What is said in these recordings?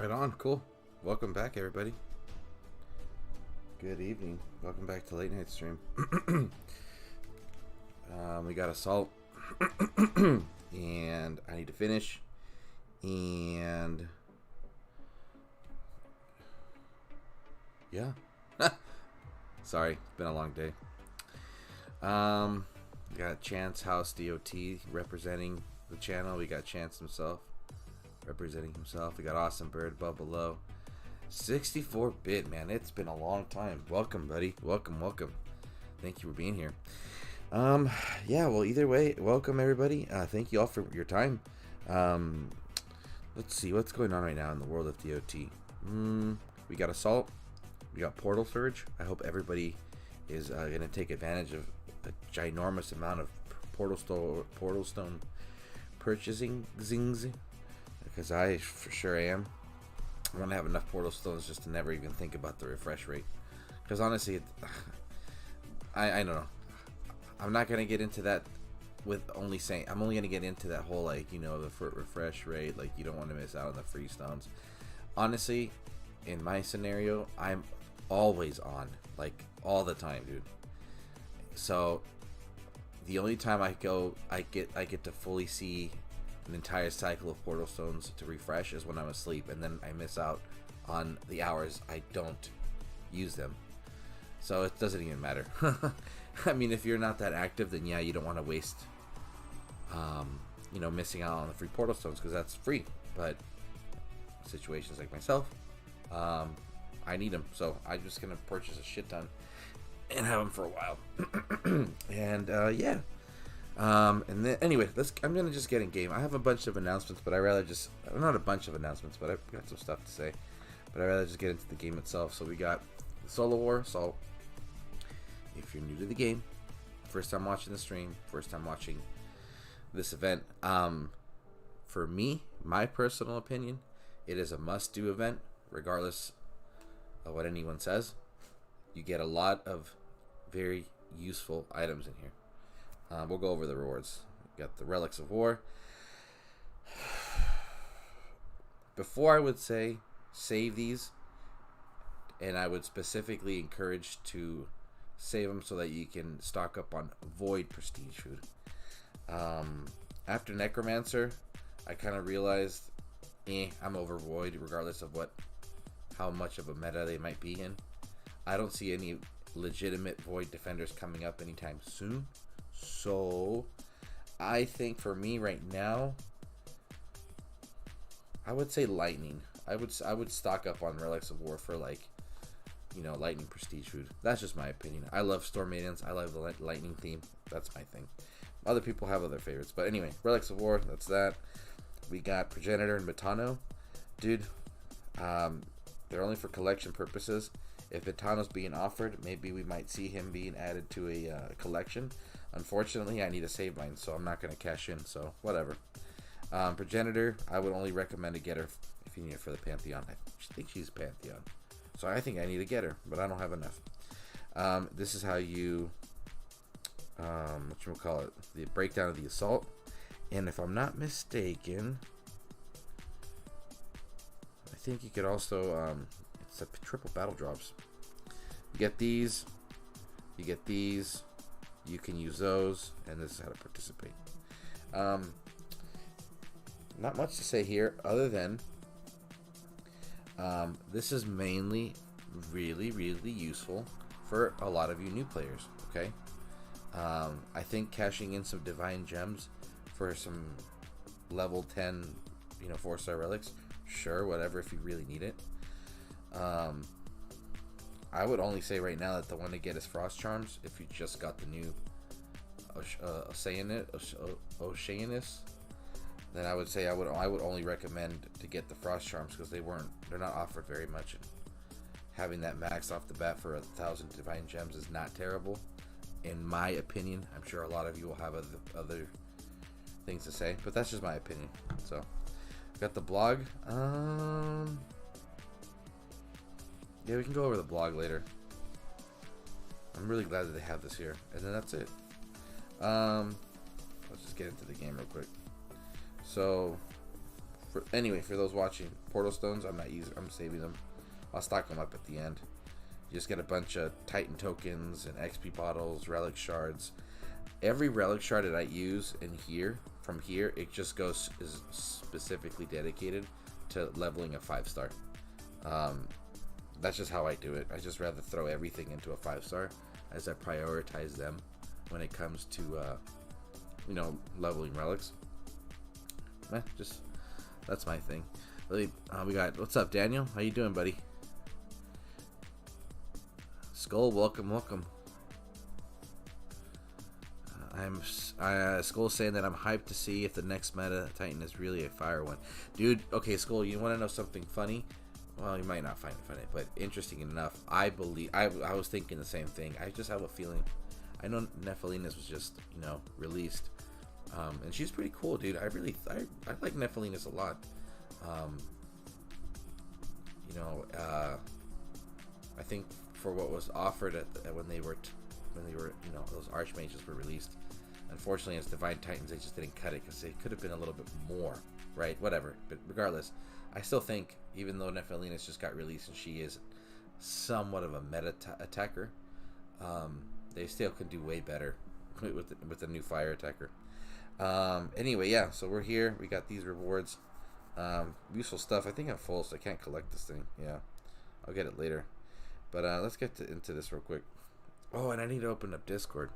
Right on, cool. Welcome back, everybody. Good evening. Welcome back to late night stream. We got assault, and I need to finish. And yeah, sorry, it's been a long day. We got Chance House DOT representing the channel. We got Chance himself representing himself. We got Awesome Bird above below. 64-bit, man. It's been a long time. Welcome, buddy. Welcome. Thank you for being here. Yeah, well, either way, welcome everybody. Thank you all for your time. Let's see what's going on right now in the world of DOT. We got assault. We got portal surge. I hope everybody is gonna take advantage of a ginormous amount of portal stone purchasing zings, because I for sure am. I want to have enough portal stones just to never even think about the refresh rate, because honestly I don't know. I'm not gonna get into that with only saying, I'm only gonna get into that whole, like, you know, the refresh rate, like you don't want to miss out on the free stones. Honestly, in my scenario, I'm always on, like all the time, dude. So the only time I get to fully see an entire cycle of portal stones to refresh is when I'm asleep, and then I miss out on the hours I don't use them. So it doesn't even matter. I mean, if you're not that active, then yeah, you don't want to waste you know, missing out on the free portal stones, because that's free. But situations like myself, I need them, so I'm just gonna purchase a shit ton and have them for a while. And yeah. And then anyway, I'm gonna just get in game. I have a bunch of announcements, but I rather just, not a bunch of announcements, but I've got some stuff to say. But I rather just get into the game itself. So we got the solo war. So if you're new to the game, first time watching the stream, first time watching this event, for me, my personal opinion, it is a must-do event, regardless of what anyone says. You get a lot of very useful items in here. We'll go over the rewards. We got the relics of war. Before I would say save these, and I would specifically encourage to save them so that you can stock up on void prestige food. After necromancer, I kind of realized, I'm over void, regardless of how much of a meta they might be in. I don't see any legitimate void defenders coming up anytime soon. So I think for me right now, I would say lightning. I would stock up on relics of war for, like, you know, lightning prestige food. That's just my opinion. I love storm maidens. I love the lightning theme. That's my thing. Other people have other favorites, but anyway, relics of war. That's that. We got progenitor and Metano, dude. They're only for collection purposes. If Metano's being offered, maybe we might see him being added to a collection. Unfortunately, I need to save mine, so I'm not going to cash in, so whatever. Progenitor, I would only recommend to get her if you need it for the Pantheon. I think she's Pantheon, so I think I need to get her, but I don't have enough. This is how you, whatchamacallit, the breakdown of the assault. And if I'm not mistaken, I think you could also, it's a triple battle drops. You get these, you get these, you can use those, and this is how to participate. Not much to say here other than this is mainly really useful for a lot of you new players. Okay, I think cashing in some divine gems for some level 10, you know, 4-star relics, sure, whatever, if you really need it. I would only say right now that the one to get is Frost Charms if you just got the new Oceanus. Then I would say I would only recommend to get the Frost Charms, because they're not offered very much. And having that max off the bat for 1,000 divine gems is not terrible, in my opinion. I'm sure a lot of you will have other things to say, but that's just my opinion. So got the blog. Yeah, we can go over the blog later. I'm really glad that they have this here. And then that's it. Let's just get into the game real quick. So Anyway, for those watching, portal stones, I'm not using. I'm saving them. I'll stock them up at the end. You just get a bunch of Titan tokens and XP bottles, relic shards. Every relic shard that I use in here, from here, it just is specifically dedicated to leveling a 5-star. That's just how I do it. I just rather throw everything into a 5-star as I prioritize them when it comes to you know, leveling relics. Just that's my thing. Really, we got, what's up, Daniel? How you doing, buddy? Skull, welcome. Skull's saying that I'm hyped to see if the next meta Titan is really a fire one. Dude, okay, Skull, you want to know something funny? Well, you might not find it funny, but interesting enough, I believe, I was thinking the same thing. I just have a feeling, I know Nephilinas was just, you know, released, and she's pretty cool, dude. I like Nephilinas a lot. You know, I think for what was offered when they were, you know, those archmages were released. Unfortunately, as Divine Titans, they just didn't cut it because they could have been a little bit more, right? Whatever. But regardless, I still think, even though Nephilinas just got released and she is somewhat of a meta attacker, they still could do way better with the new fire attacker. Anyway, yeah. So we're here. We got these rewards. Useful stuff. I think I'm full, so I can't collect this thing. Yeah, I'll get it later. But let's get into this real quick. Oh, and I need to open up Discord.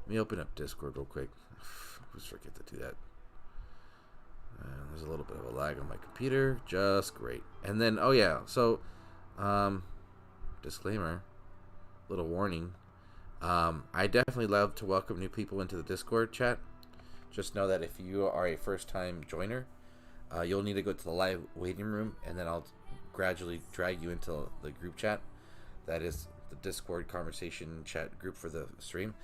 Let me open up Discord real quick. I always forget to do that. There's a little bit of a lag on my computer. Just great. And then, oh yeah, so disclaimer, little warning. I definitely love to welcome new people into the Discord chat. Just know that if you are a first-time joiner, you'll need to go to the live waiting room, and then I'll gradually drag you into the group chat. That is the Discord conversation chat group for the stream.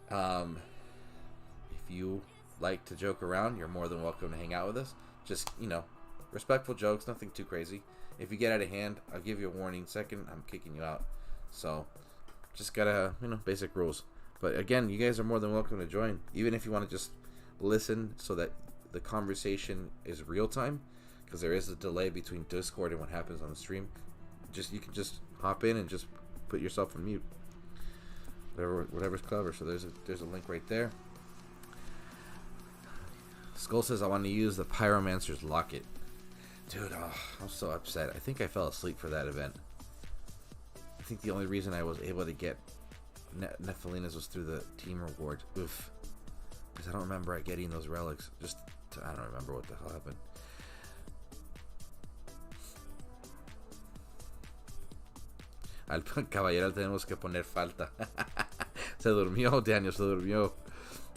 If you like to joke around, you're more than welcome to hang out with us. Just, you know, respectful jokes, nothing too crazy. If you get out of hand, I'll give you a warning. Second, I'm kicking you out. So just gotta, you know, basic rules. But again, you guys are more than welcome to join, even if you want to just listen so that the conversation is real time, because there is a delay between Discord and what happens on the stream. You can just hop in and just put yourself on mute. Whatever's clever. So there's a link right there. Skull says I want to use the Pyromancer's locket. Dude, oh, I'm so upset. I think I fell asleep for that event. I think the only reason I was able to get Nephilinas was through the team reward. Oof. Because I don't remember getting those relics. I don't remember what the hell happened. Al caballero tenemos que poner falta. Se durmió, Daniel, se durmió.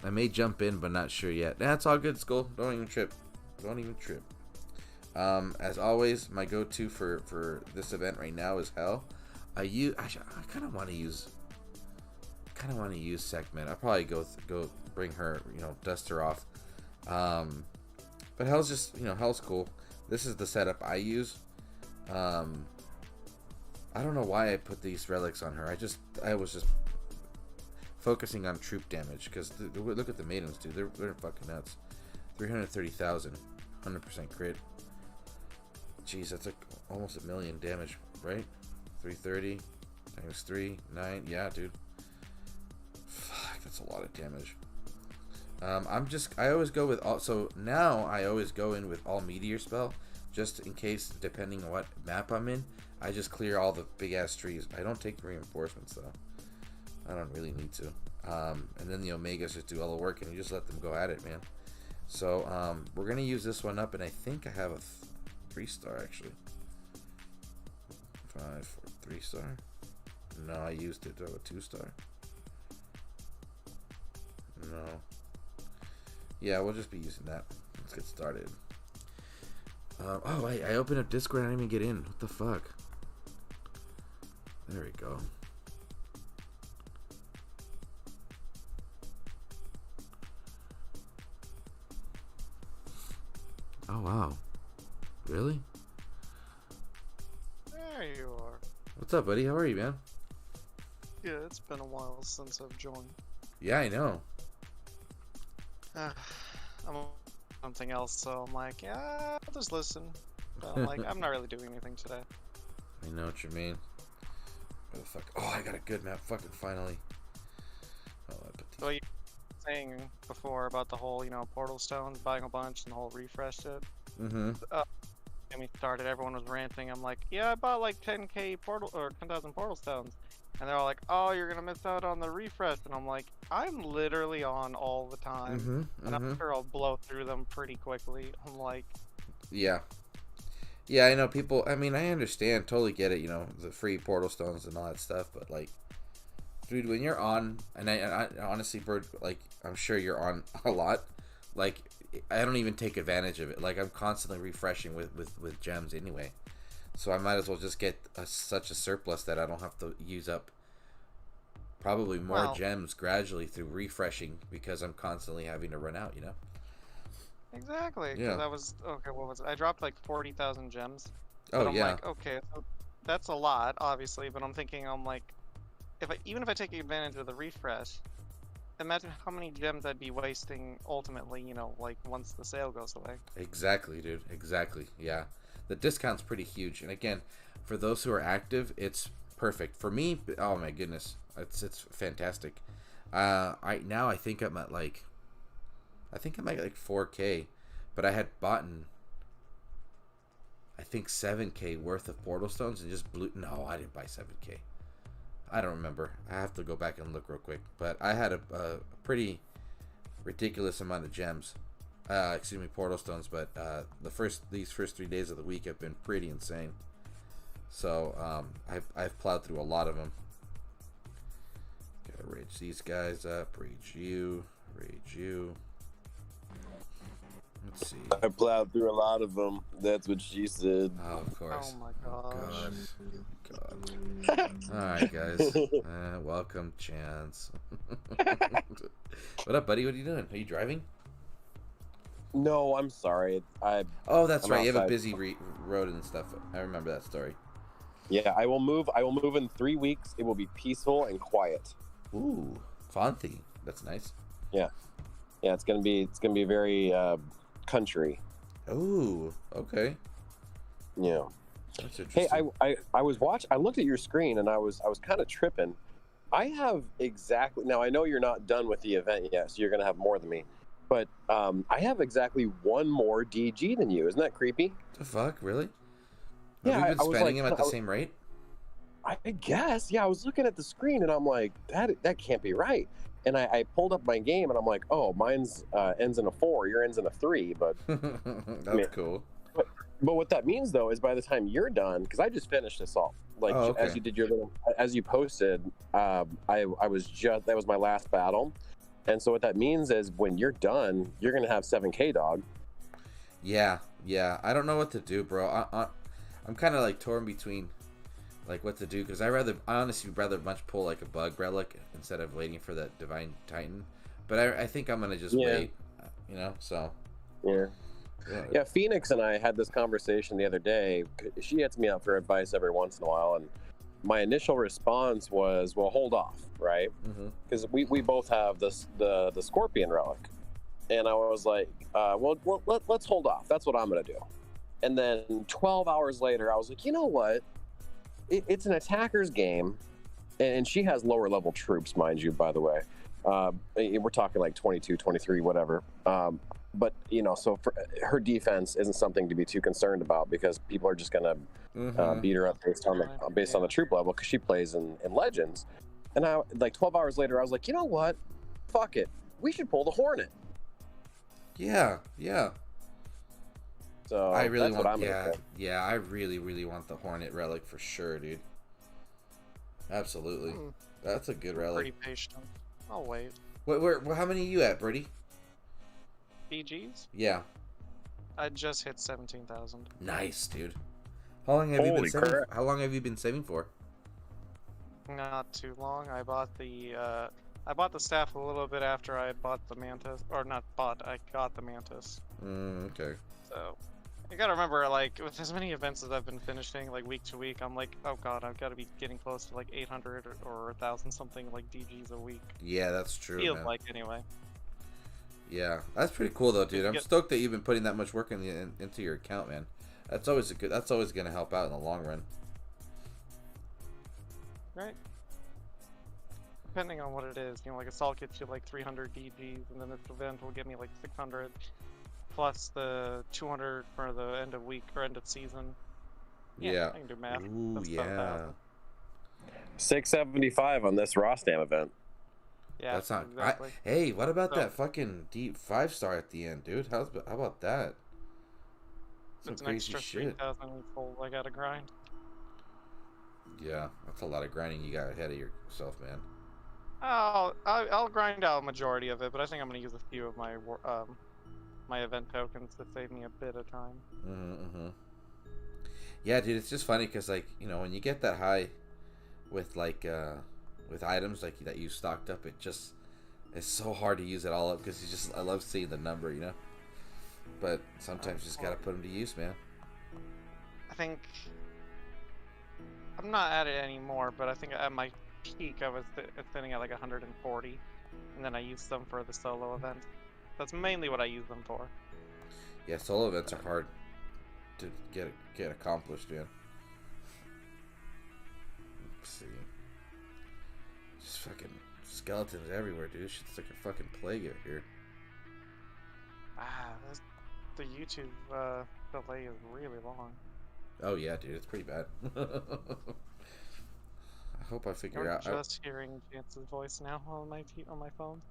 I may jump in, but not sure yet. That's all good, Skull. Don't even trip. As always, my go-to for this event right now is Hell. I kind of want to use Sekhmet. I'll probably go bring her, you know, dust her off. But Hell's just, you know, Hell's cool. This is the setup I use. I don't know why I put these relics on her. I was just focusing on troop damage, because look at the maidens, dude. They're fucking nuts. 330,000, 100% crit. Jeez, that's like almost 1 million damage, right? 330 times 3, 9. Yeah, dude. Fuck, that's a lot of damage. I always go with all. So now I always go in with all meteor spell, just in case, depending on what map I'm in. I just clear all the big ass trees. I don't take the reinforcements though. I don't really need to. And then the Omegas just do all the work, and you just let them go at it, man. So we're gonna use this one up, and I think I have a 3-star actually. 5, 4, 3-star. No, I used it. Do I have a 2-star? No. Yeah, we'll just be using that. Let's get started. Oh, wait, I opened up Discord and I didn't even get in. What the fuck? There we go. Oh, wow. Really? There you are. What's up, buddy? How are you, man? Yeah, it's been a while since I've joined. Yeah, I know. I'm something else, so I'm like, yeah, I'll just listen. But I'm like, I'm not really doing anything today. I know what you mean. Where the fuck? Oh, I got a good map. Fucking finally. Oh, I put So you were saying before about the whole, portal stones, buying a bunch, and the whole refresh shit. Mm-hmm. When we started, everyone was ranting. I'm like, yeah, I bought like 10k portal or 10,000 portal stones, and they're all like, oh, you're gonna miss out on the refresh, and I'm like, I'm literally on all the time, and I'm sure I'll blow through them pretty quickly. I'm like, yeah. Yeah, I know people. I mean, I understand, totally get it. You know, the free portal stones and all that stuff. But like, dude, when you're on, and I honestly, Bird, like, I'm sure you're on a lot. Like, I don't even take advantage of it. Like, I'm constantly refreshing with gems anyway. So I might as well just get such a surplus that I don't have to use up probably more gems gradually through refreshing because I'm constantly having to run out. You know. exactly. Yeah. Because I was okay. What was it? I dropped like 40,000 gems. Oh, But I'm yeah. like, okay, so that's a lot, obviously. But I'm thinking, I'm like, even if I take advantage of the refresh, imagine how many gems I'd be wasting ultimately. Like once the sale goes away. Exactly, dude. Exactly. Yeah. The discount's pretty huge. And again, for those who are active, it's perfect. For me, oh my goodness. It's fantastic. I think I'm at like 4K, but I had bought I think 7K worth of portal stones and just blew. No, I didn't buy 7K. I don't remember. I have to go back and look real quick. But I had a pretty ridiculous amount of gems. Excuse me, portal stones. But these first 3 days of the week have been pretty insane. So I've plowed through a lot of them. Gotta rage these guys up. Rage you. Rage you. Let's see. I plowed through a lot of them. That's what she said. Oh, of course. Oh my gosh. God. Alright, guys. Welcome, Chance. What up, buddy? What are you doing? Are you driving? No, I'm sorry. Oh, that's I'm right. You have a outside. busy road and stuff. I remember that story. Yeah, I will move. I will move in 3 weeks. It will be peaceful and quiet. Ooh, Fonty. That's nice. Yeah, it's gonna be very country. Ooh, okay. Yeah. That's Hey, interesting. I was I looked at your screen and I was kind of tripping. I have exactly, now I know you're not done with the event yet, so you're gonna have more than me. But I have exactly one more DG than you. Isn't that creepy? The fuck, really? Yeah, Have we been I was spending like, him at the same rate? I guess. Yeah, I was looking at the screen and I'm like, that can't be right. And I pulled up my game and I'm like, oh, mine's ends in a 4, your ends in a 3. But That's cool. But what that means though is by the time you're done, because I just finished this all, like okay. as you did your little, as you posted, I was just, that was my last battle. And so what that means is when you're done, you're gonna have 7K, dog. Yeah. I don't know what to do, bro. I'm kind of like torn between like what to do because I honestly rather much pull like a bug relic instead of waiting for that divine titan. But I think I'm gonna just wait, you know. So yeah. Phoenix and I had this conversation the other day. She hits me up for advice every once in a while, and my initial response was, well, hold off, right? Because we both have the scorpion relic, and I was like, let's hold off. That's what I'm gonna do. And then 12 hours later, I was like, you know what? It's an attacker's game, and she has lower level troops, mind you, by the way. We're talking like 22, 23, whatever. But, you know, so for her defense isn't something to be too concerned about because people are just going to beat her up based on the troop level because she plays in Legends. And I, like 12 hours later, I was like, you know what? Fuck it. We should pull the Hornet. Yeah. So I really that's want. what I'm gonna say. Yeah. I really want the Hornet relic for sure, dude. Absolutely. That's a good relic. Pretty patient. I'll wait. Where how many are you at, Birdie? BGs? Yeah. I just hit 17,000. Nice, dude. How long have you been saving? How long have you been saving for? Not too long. I bought the staff a little bit after I had bought the mantis, or not bought. I got the mantis. Okay. So you gotta remember, like, with as many events as I've been finishing, like week to week, I'm like, oh god, I've got to be getting close to like 800 or 1,000 something like DGs a week. Yeah, that's true. Feels man. like anyway. Yeah, that's pretty cool though, dude. I'm Get- stoked that you've been putting that much work into your account, man. That's always That's always gonna help out in the long run. Right. Depending on what it is, you know, like Assault gets you like 300 DGs, and then this event will get me like 600, plus the 200 for the end of week or end of season. Yeah. I can do math. Ooh, That's yeah. 7,000. 675 on this Rostam event. Yeah, That's not. exactly. Hey, what about So- that fucking deep 5-star at the end, dude? How about that? Some It's an crazy extra shit. 3,000 full I gotta grind. Yeah, that's a lot of grinding you got ahead of yourself, man. I'll grind out a majority of it, but I think I'm gonna use a few of my my event tokens to save me a bit of time. Mm-hmm. Yeah, dude, it's just funny because, like, you know, when you get that high with like with items like that you stocked up, it's so hard to use it all up because I love seeing the number, you know. But sometimes you just gotta put them to use, man. I think I'm not at it anymore, but I think at my peak I was sitting at like 140, and then I used them for the solo event. That's mainly what I use them for. Yeah, solo events are hard to get accomplished, man. Let's see. Just fucking skeletons everywhere, dude. Shit's like a fucking plague out here. The YouTube delay is really long. Oh yeah, dude, it's pretty bad. I hope I figure I'm out. just hearing Chance's voice now on my phone.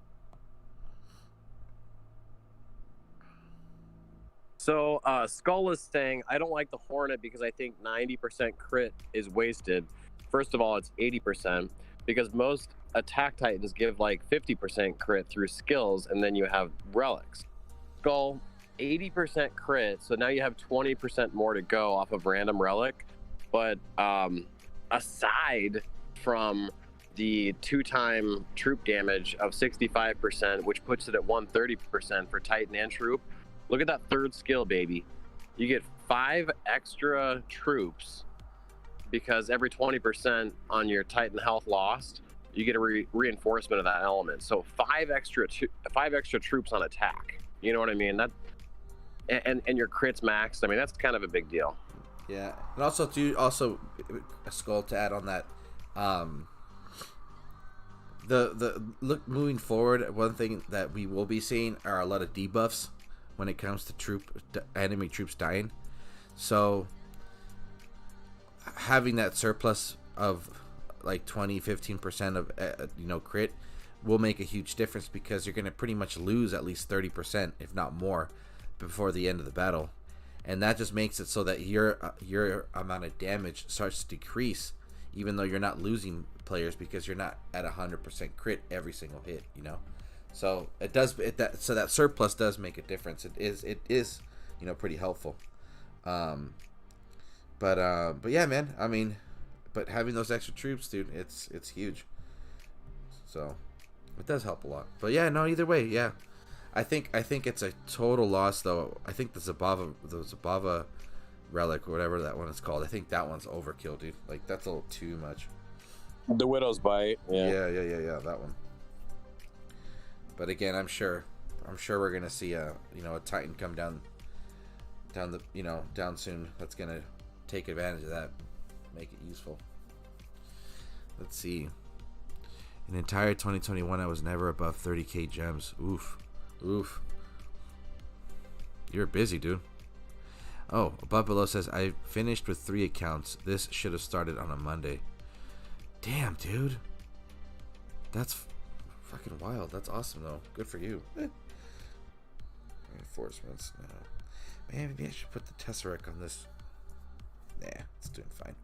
So Skull is saying, I don't like the Hornet because I think 90% crit is wasted. First of all, it's 80% because most attack titans give like 50% crit through skills, and then you have relics. Skull, 80% crit, so now you have 20% more to go off of random relic. But aside from the 2-time troop damage of 65%, which puts it at 130% for Titan and troop, look at that third skill, baby. You get 5 extra troops because every 20% on your Titan health lost, you get a reinforcement of that element. So 5 extra troops on attack. You know what I mean? That and your crits maxed. I mean, that's kind of a big deal. Yeah, and also a Skull to add on that. Look, moving forward, one thing that we will be seeing are a lot of debuffs when it comes to enemy troops dying. So having that surplus of like 20-15% of crit will make a huge difference because you're going to pretty much lose at least 30%, if not more, before the end of the battle. And that just makes it so that your amount of damage starts to decrease, even though you're not losing players because you're not at 100% crit every single hit, you know. So that surplus does make a difference. It is pretty helpful. But yeah, man. I mean, but having those extra troops, dude, it's huge. So it does help a lot. But yeah, no, either way, yeah. I think it's a total loss though. I think the Zabava relic or whatever that one is called, I think that one's overkill, dude. Like that's a little too much. The Widow's Bite. Yeah, that one. But again, I'm sure we're gonna see a Titan come down soon. That's gonna take advantage of that, make it useful. Let's see. In entire 2021, I was never above 30k gems. Oof. You're busy, dude. Oh, above below says I finished with 3 accounts. This should have started on a Monday. Damn, dude. That's fucking wild. That's awesome though. Good for you. Reinforcements. No. Man, maybe I should put the Tesseract on this. Nah, it's doing fine.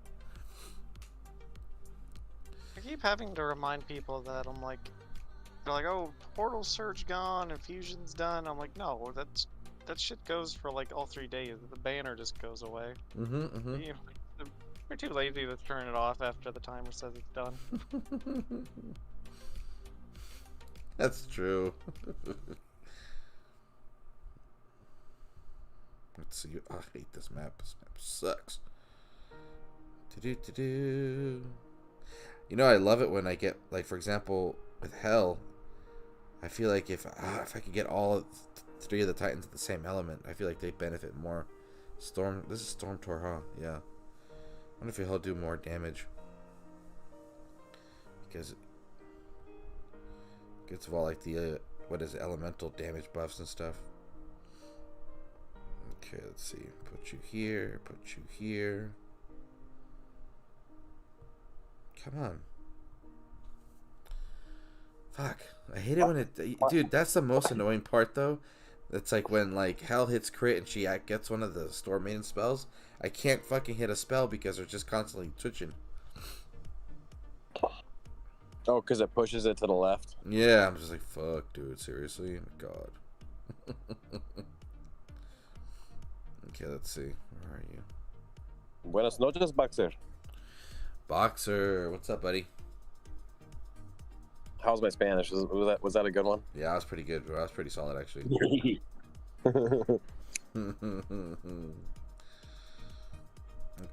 I keep having to remind people that I'm like, they're like, oh, portal surge gone, infusion's done. I'm like, no, that shit goes for like all 3 days. The banner just goes away. Mm-hmm. You know, they're too lazy to turn it off after the timer says it's done. That's true. Let's see. I hate this map. This map sucks. I love it when I get, like, for example, with Hell, I feel like if I could get all 3 of the Titans at the same element, I feel like they benefit more. Storm. This is Storm Tor, huh? Yeah. I wonder if he'll do more damage. Because it gets all like the what is it, elemental damage buffs and stuff. Okay, let's see. Put you here. Put you here. Come on. Fuck. I hate it when it... Dude, that's the most annoying part, though. That's like when, like, Hell hits crit and she gets one of the Storm Maiden spells. I can't fucking hit a spell because they're just constantly twitching. Oh, because it pushes it to the left? Yeah, I'm just like, fuck, dude. Seriously? God. Okay, let's see. Where are you? Buenas noches, Boxer. Boxer. What's up, buddy? How's my Spanish? Was that a good one? Yeah, that was pretty good, bro. That was pretty solid, actually. Okay,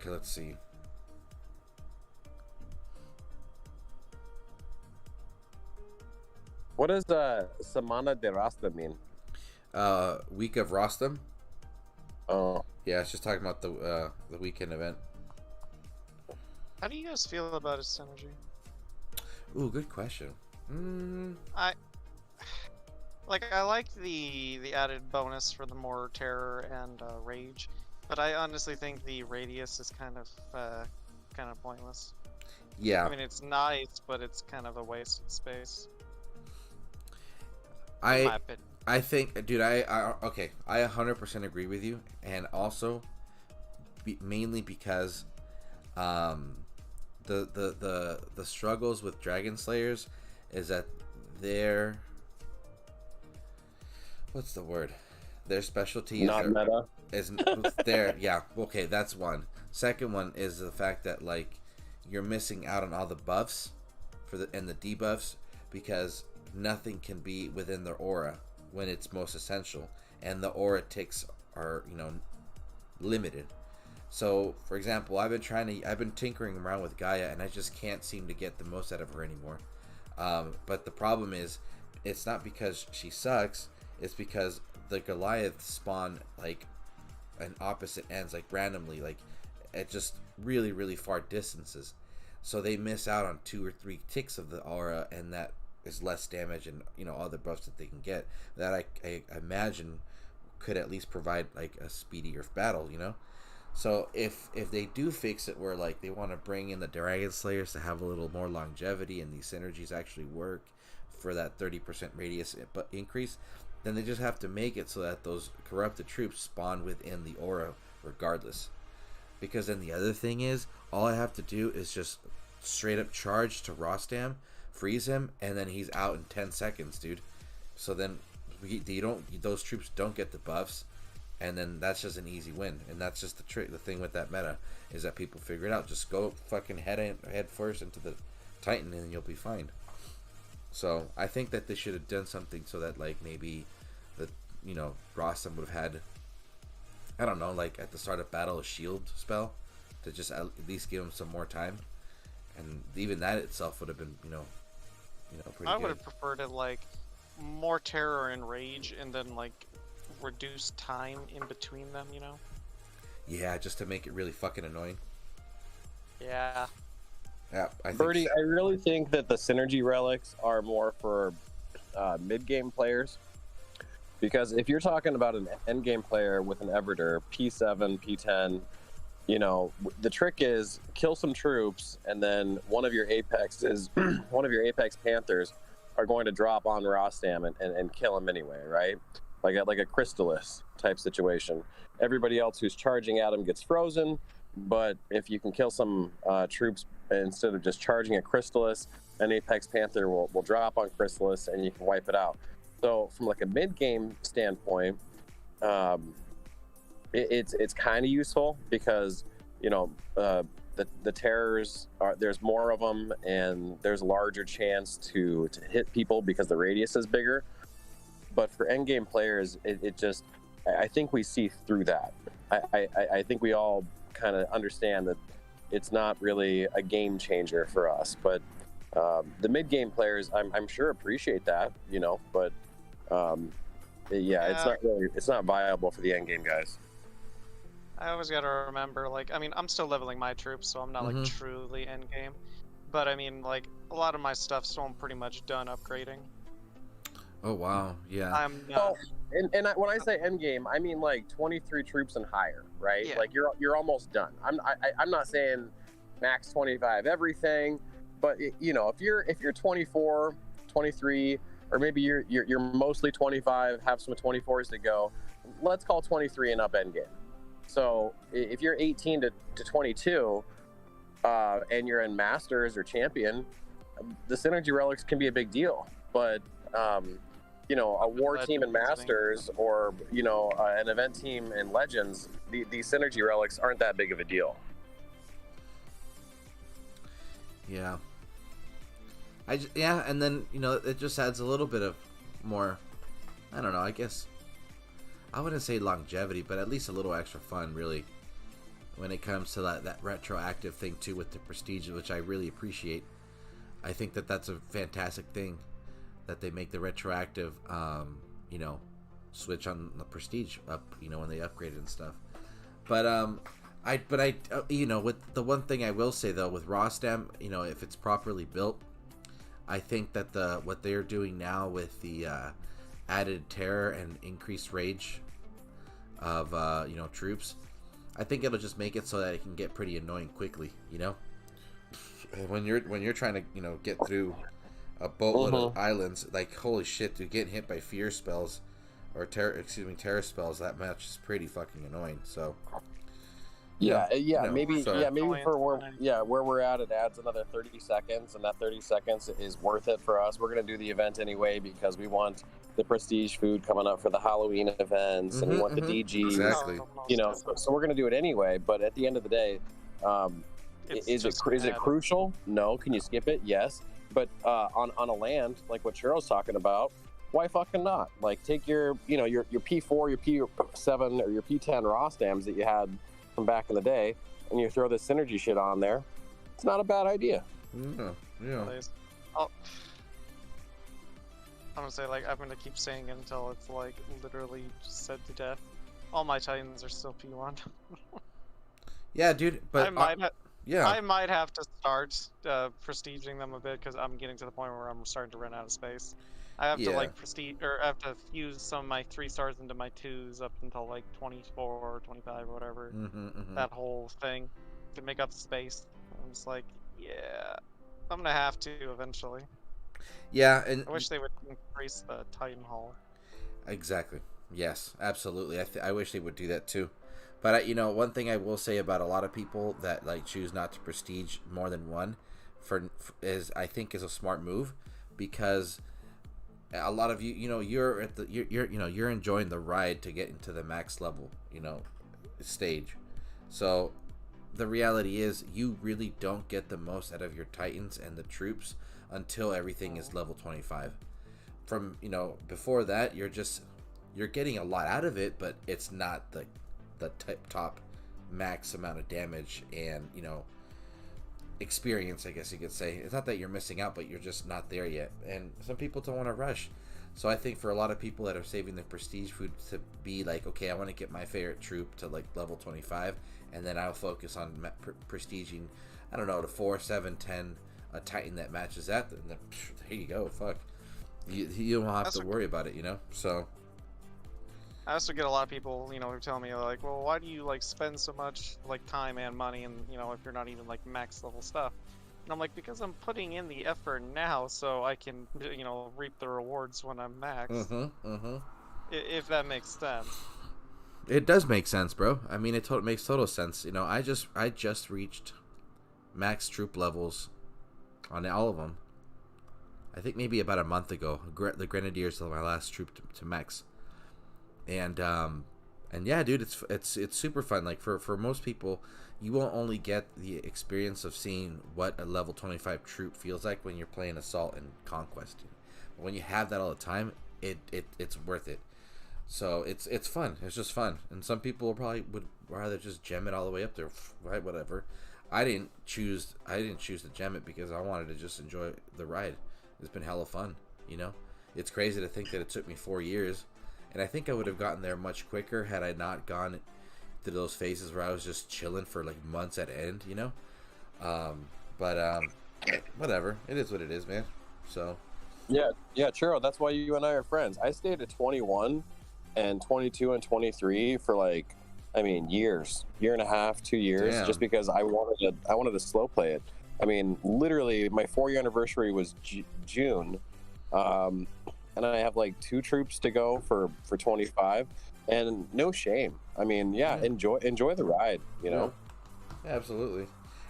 let's see. What does Semana de Rasta mean? Week of Rostam. Oh. Yeah, it's just talking about the weekend event. How do you guys feel about his synergy? Ooh, good question. I like the added bonus for the more terror and rage, but I honestly think the radius is kind of pointless. Yeah. I mean, it's nice, but it's kind of a waste of space. In my opinion. I think, dude, I 100% agree with you, and also mainly because the struggles with Dragon Slayers is that their what's the word? Their specialty not meta. Is their yeah, okay, that's one. Second one is the fact that like you're missing out on all the buffs and the debuffs because nothing can be within their aura when it's most essential, and the aura ticks are, you know, limited. So, for example, I've been tinkering around with Gaia, and I just can't seem to get the most out of her anymore. But the problem is, it's not because she sucks. It's because the Goliaths spawn like an opposite ends, like randomly, like at just really, really far distances. So they miss out on 2 or 3 ticks of the aura, and that is less damage and, you know, other buffs that they can get that I imagine could at least provide like a speedier battle, you know. So if they do fix it where like they want to bring in the Dragon Slayers to have a little more longevity and these synergies actually work for that 30% radius increase, then they just have to make it so that those corrupted troops spawn within the aura regardless. Because then the other thing is, all I have to do is just straight up charge to Rostam, freeze him, and then he's out in 10 seconds, dude. So then those troops don't get the buffs, and then that's just an easy win. And that's just the trick. The thing with that meta is that people figure it out. Just go fucking head first into the Titan, and you'll be fine. So I think that they should have done something so that like maybe the, you know, Rostam would have had, I don't know, like at the start of battle, a shield spell to just at least give him some more time, and even that itself would have been, you know, pretty I good. would have preferred it like more terror and rage, and then like reduce time in between them, you know? Yeah, just to make it really fucking annoying. Yeah. Yeah, I think Birdie, I really think that the synergy relics are more for mid-game players. Because if you're talking about an end-game player with an Everter, P7, P10, you know, the trick is kill some troops, and then one of your Apex Panthers are going to drop on Rostam and kill him anyway, right? Like a Crystallis type situation. Everybody else who's charging at him gets frozen, but if you can kill some troops instead of just charging at Crystallis, an Apex Panther will drop on Crystallis and you can wipe it out. So from like a mid-game standpoint, it's kind of useful because, you know, the terrors there's more of them and there's a larger chance to hit people because the radius is bigger. But for endgame players, it just, I think we see through that. I think we all kind of understand that it's not really a game changer for us. But The mid game players, I'm sure appreciate that, but yeah, it's not viable for the end game guys. I always got to remember, like, I mean, I'm still leveling my troops, so I'm not like truly end game. But I mean, like, a lot of my stuff's still pretty much done upgrading. Oh wow, yeah. I'm not. Well, when I say end game, I mean like 23 troops and higher, right? Yeah. Like you're almost done. I'm not saying max 25 everything, but if you're 24, 23, or maybe you're mostly 25, have some 24s to go, let's call 23 and up end game. So if you're 18 to 22, and you're in Masters or Champion, the synergy relics can be a big deal. But a war team in Masters or an event team in Legends, these synergy relics aren't that big of a deal. Yeah. And then it just adds a little bit of more, I don't know, I guess I wouldn't say longevity, but at least a little extra fun, really, when it comes to that retroactive thing too with the prestige, which I really appreciate. I think that's a fantastic thing that they make the retroactive switch on the prestige up, when they upgrade it and stuff. But with the one thing I will say though with Rostam, if it's properly built, I think that what they're doing now with the added terror and increased rage of troops, I think it'll just make it so that it can get pretty annoying quickly. When you're trying to get through a boatload of islands, like holy shit, dude, getting hit by fear spells or terror spells, that match is pretty fucking annoying. So maybe for where we're at, it adds another 30 seconds, and that 30 seconds is worth it for us. We're gonna do the event anyway because we want the prestige food coming up for the Halloween events, and we want the DGs. Exactly. So we're gonna do it anyway. But at the end of the day, is it crucial? No. Can you skip it? Yes. But on a land like what Churro's talking about, why fucking not? Like take your P4, your P7, or your P10 Rostams that you had from back in the day, and you throw this synergy shit on there. It's not a bad idea. Yeah. I'm gonna say, like, I'm gonna keep saying it until it's like literally just said to death. All my Titans are still P1. Yeah, dude. But I might have to start prestiging them a bit because I'm getting to the point where I'm starting to run out of space. I have to like prestige, or I have to fuse some of my 3 stars into my 2s up until like 24 or 25 or whatever. That whole thing to make up space. I'm just like, yeah, I'm gonna have to eventually. Yeah, and I wish they would increase the Titan Hall. Exactly. Yes, absolutely. I wish they would do that too. But one thing I will say about a lot of people that like choose not to prestige more than one, I think is a smart move, because a lot of you're enjoying the ride to get into the max level stage. So the reality is you really don't get the most out of your Titans and the troops until everything is level 25. From before that, you're getting a lot out of it, but it's not the top max amount of damage and experience, I guess you could say. It's not that you're missing out, but you're just not there yet, and some people don't want to rush. So I think for a lot of people that are saving the prestige food to be like, okay, I want to get my favorite troop to like level 25, and then I'll focus on prestiging, I don't know, to 4, 7, 10 a Titan that matches that, then there you go. Fuck, you don't have to worry about it, so I also get a lot of people, who tell me like, well, why do you like spend so much like time and money and if you're not even like max level stuff? And I'm like, because I'm putting in the effort now so I can reap the rewards when I'm max. If that makes sense. It does make sense, bro. I mean, it makes total sense. I just reached max troop levels on all of them. I think maybe about a month ago. The Grenadiers are my last troop to max. And yeah, dude, it's super fun. Like for most people, you won't only get the experience of seeing what a level 25 troop feels like when you're playing Assault and Conquest. But when you have that all the time, it's worth it. So it's fun. It's just fun. And some people probably would rather just gem it all the way up there, right? Whatever. I didn't choose to gem it because I wanted to just enjoy the ride. It's been hella fun, you know. It's crazy to think that it took me 4 years, and I think I would have gotten there much quicker had I not gone through those phases where I was just chilling for like months at end, you know. But whatever, it is what it is, man. So yeah, Churro, that's why you and I are friends. I stayed at 21 and 22 and 23 for like, I mean, years, year and a half, 2 years. Damn. Just because I wanted to slow play it. I mean, literally, my 4-year anniversary was June, and I have like 2 troops to go for 25, and no shame. I mean, yeah. enjoy the ride, you know. Yeah, absolutely.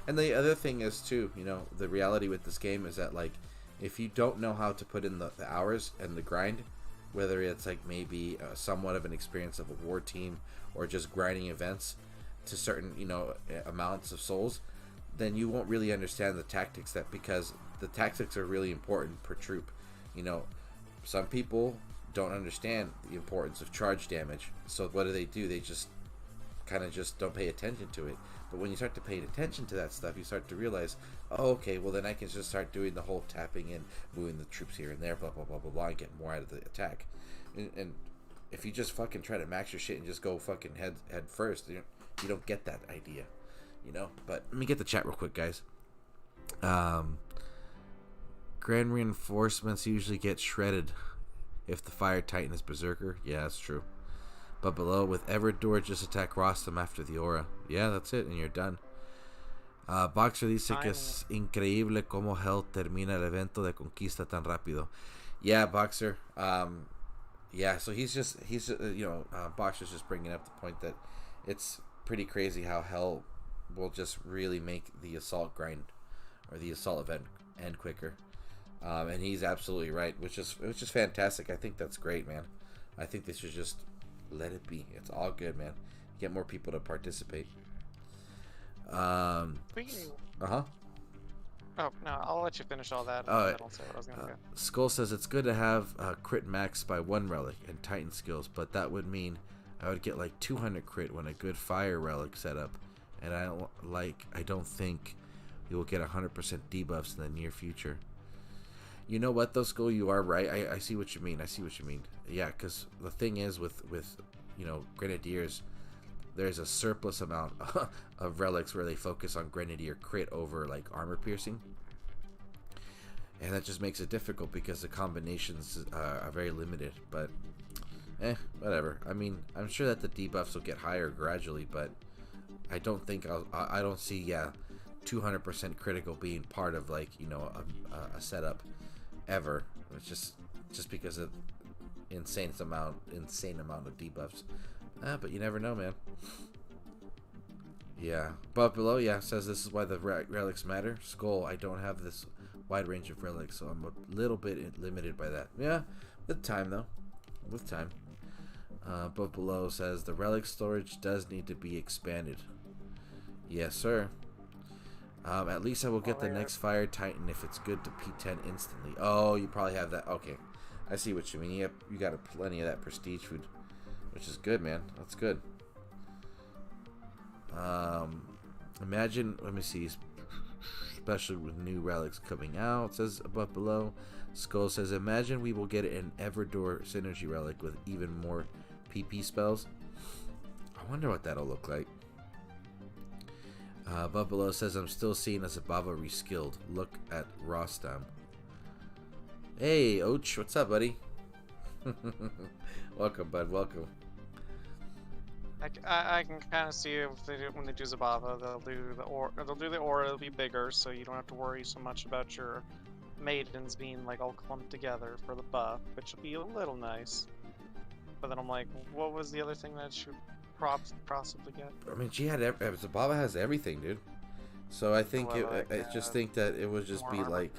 And the other thing is too, you know, the reality with this game is that like, if you don't know how to put in the hours and the grind, whether it's like maybe somewhat of an experience of a war team or just grinding events to certain, you know, amounts of souls, then you won't really understand the tactics, because the tactics are really important per troop. You know, some people don't understand the importance of charge damage, so what do? They just kind of just don't pay attention to it. But when you start to pay attention to that stuff, you start to realize, oh, okay, well then I can just start doing the whole tapping in, moving the troops here and there, blah blah blah blah blah, and get more out of the attack. And if you just fucking try to max your shit and just go fucking head first, you don't get that idea, you know. But let me get the chat real quick, guys. Grand reinforcements usually get shredded if the fire titan is berserker. Yeah, that's true. But below, with Everdor, just attack Rostam after the aura. Yeah, that's it, and you're done. Boxer dice que es increíble cómo Hell termina el evento de conquista tan rápido. Yeah, Boxer. Yeah, so he's just you know, Boxer's just bringing up the point that it's pretty crazy how Hell will just really make the assault grind or the assault event end quicker. And he's absolutely right, which is fantastic. I think that's great, man. I think they should just let it be. It's all good, man. Get more people to participate. Oh no, I'll let you finish all that. I don't say what I was gonna go. Skull says it's good to have crit max by 1 relic and Titan skills, but that would mean I would get like 200 crit when a good fire relic set up, and I don't think you will get 100% debuffs in the near future. You know what though, Skull, you are right. I see what you mean. Yeah, because the thing is with you know, Grenadiers, there's a surplus amount of relics where they focus on Grenadier crit over like armor piercing, and that just makes it difficult because the combinations are very limited. But whatever. I mean, I'm sure that the debuffs will get higher gradually, but I don't think I don't see 200% critical being part of like, you know, a setup ever. It's just because of insane amount of debuffs. But you never know, man. Yeah, but below, says this is why the relics matter. Skull, I don't have this wide range of relics, so I'm a little bit limited by that. Yeah, with time though, with time. But below says the relic storage does need to be expanded. Yes, sir. At least I will get the next Fire Titan if it's good to P10 instantly. Oh, you probably have that. Okay, I see what you mean. You got plenty of that prestige food, which is good, man. That's good. Imagine, let me see, especially with new relics coming out, says above below. Skull says, imagine we will get an Everdor synergy relic with even more PP spells. I wonder what that'll look like. Above below says, I'm still seeing as a Bava reskilled. Look at Rostam. Hey, Och, what's up, buddy? Welcome, bud, welcome. I can kind of see if when they do Zabava, they'll do the aura. It'll be bigger, so you don't have to worry so much about your maidens being like all clumped together for the buff, which will be a little nice. But then I'm like, what was the other thing that should possibly get? I mean, she had Zabava has everything, dude. So I think I just think that it would just be like,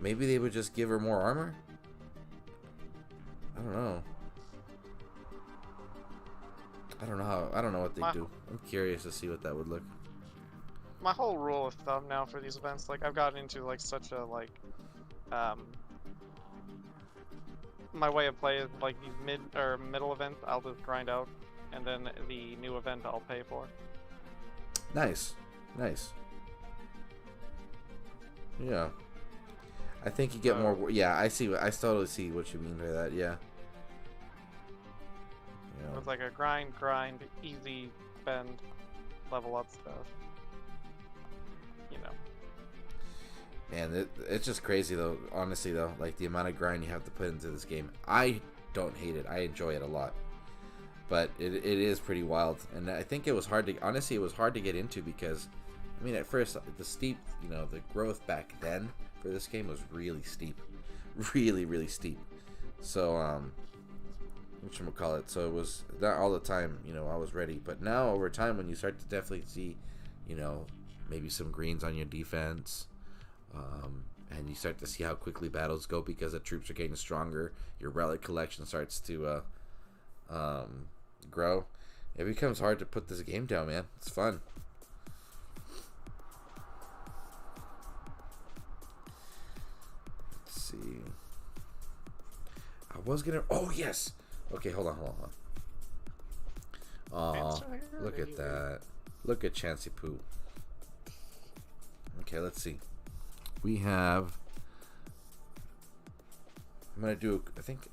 maybe they would just give her more armor. I don't know. I don't know what they do. I'm curious to see what that would look. My whole rule of thumb now for these events, like I've gotten into like such a like, my way of play is like these middle events I'll just grind out, and then the new event I'll pay for. Nice. Nice. Yeah. I think you get more. Yeah, I see. I totally see what you mean by that. Yeah. It was like a grind, easy spend, level up stuff. You know. Man, it's just crazy though. Honestly though, like the amount of grind you have to put into this game. I don't hate it. I enjoy it a lot. But it is pretty wild, and I think it was hard to. Honestly, it was hard to get into because, I mean, at first the steep, the growth back then for this game was really steep, really steep. So whatchamacallit, so it was not all the time, I was ready. But now over time, when you start to definitely see, maybe some greens on your defense, and you start to see how quickly battles go because the troops are getting stronger, your relic collection starts to grow. It becomes hard to put this game down, man. It's fun. Let's see. I was gonna. Oh yes. Okay, hold on. Oh, look at that. Look at Chansey Poo. Okay, let's see. We have. I'm gonna do. I think.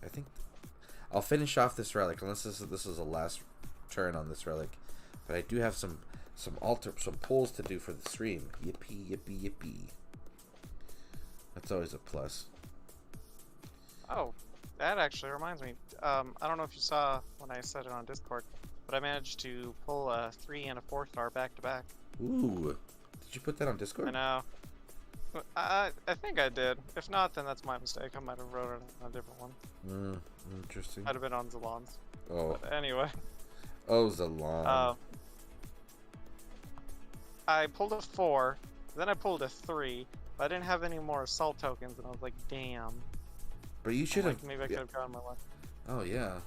I'll finish off this relic unless this is the last turn on this relic. But I do have some pulls to do for the stream. Yippee. That's always a plus. Oh, that actually reminds me. I don't know if you saw when I said it on Discord, but I managed to pull a 3 and a 4-star back to back. Ooh, did you put that on Discord? I know. I think I did. If not, then that's my mistake. I might have wrote it on a different one. Interesting. Might have been on ZALON's. Oh. But anyway. Oh, ZALON. I pulled a 4, then I pulled a 3, but I didn't have any more assault tokens, and I was like, damn. But you should have. Maybe I could have gotten my luck. Oh yeah.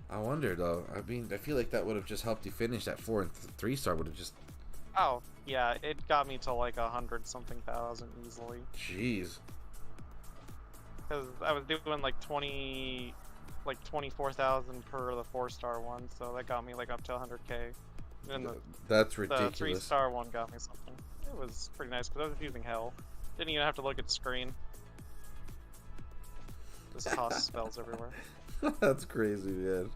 I wonder though. I mean, I feel like that would have just helped you finish. That 4 and 3-star would have just. Oh yeah, it got me to like 100-something thousand easily. Jeez. Because I was doing like 24,000 per the 4-star one, so that got me like up to 100k. And that's ridiculous. The 3-star one got me something. It was pretty nice because I was using hell. Didn't even have to look at the screen. Just toss spells everywhere. That's crazy, man.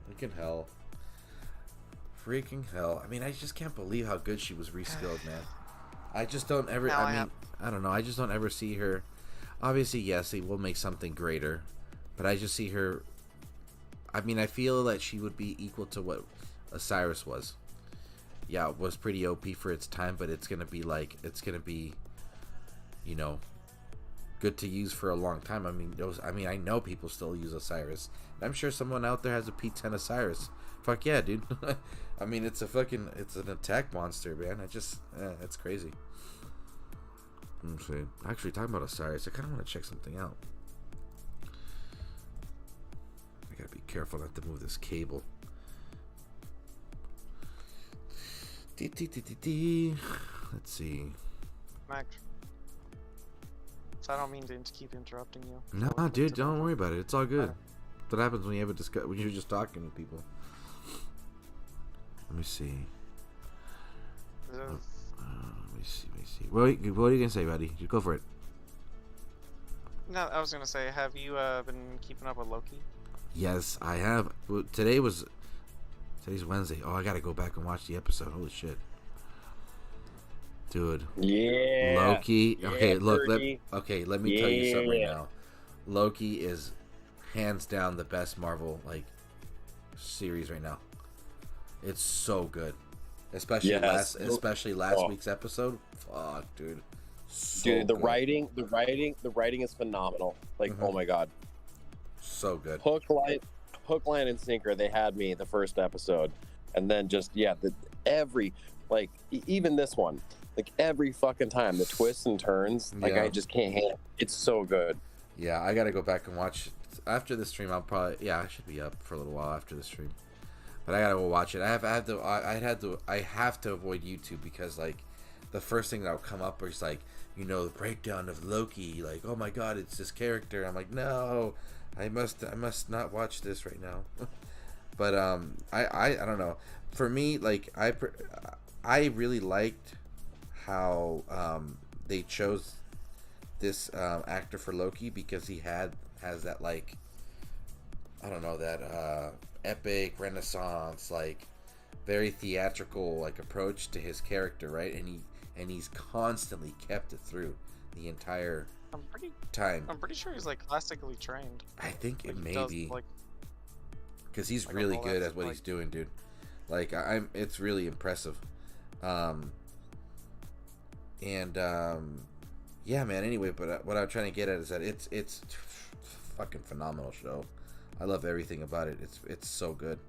Freaking hell. Freaking hell. I mean, I just can't believe how good she was reskilled, man. I just don't ever. I don't know. I just don't ever see her. Obviously, yes, it will make something greater, but I just see her. I mean, I feel that she would be equal to what Osiris was. Yeah, it was pretty OP for its time, but it's gonna be good to use for a long time. I mean, I know people still use Osiris. I'm sure someone out there has a P10 Osiris. Fuck yeah, dude. I mean, it's an attack monster, man. It's crazy. I'm saying. Actually, talking about Osiris, I kind of want to check something out. I gotta be careful not to move this cable. Let's see. Max. So I don't mean to keep interrupting you. No, dude, don't worry about it. It's all good. What happens when when you're just talking to people? Let me see. Let me see. What are you gonna say, buddy? Just go for it. No, I was gonna say, have you been keeping up with Loki? Yes, I have. Today's Wednesday. Oh, I gotta go back and watch the episode. Holy shit, dude. Yeah. Loki. Yeah, okay, look. Let me tell you something right Yeah. now. Loki is hands down the best Marvel series right now. It's so good, especially Yes. last week's episode. Fuck, dude. Dude, the writing is phenomenal. Like, oh my god. So good. Hook, line, and sinker. They had me the first episode, and then just even this one, like every fucking time the twists and turns, like I just can't handle. It's so good. Yeah, I gotta go back and watch after the stream. I should be up for a little while after the stream, but I gotta go watch it. I have to avoid YouTube because like the first thing that'll come up is like the breakdown of Loki. Like, oh my god, it's this character. I'm like, no. I must not watch this right now. But I don't know. For me, like I really liked how they chose this actor for Loki, because he has that, like, I don't know, that epic renaissance, like very theatrical, like, approach to his character, right? And he's constantly kept it through the entire time. I'm pretty sure he's like classically trained. I think Like, it he may does, be, like, because he's like really all good that, at what like- he's doing, dude. Like, it's really impressive. Yeah, man. Anyway, but what I'm trying to get at is that it's fucking phenomenal show. I love everything about it. It's so good.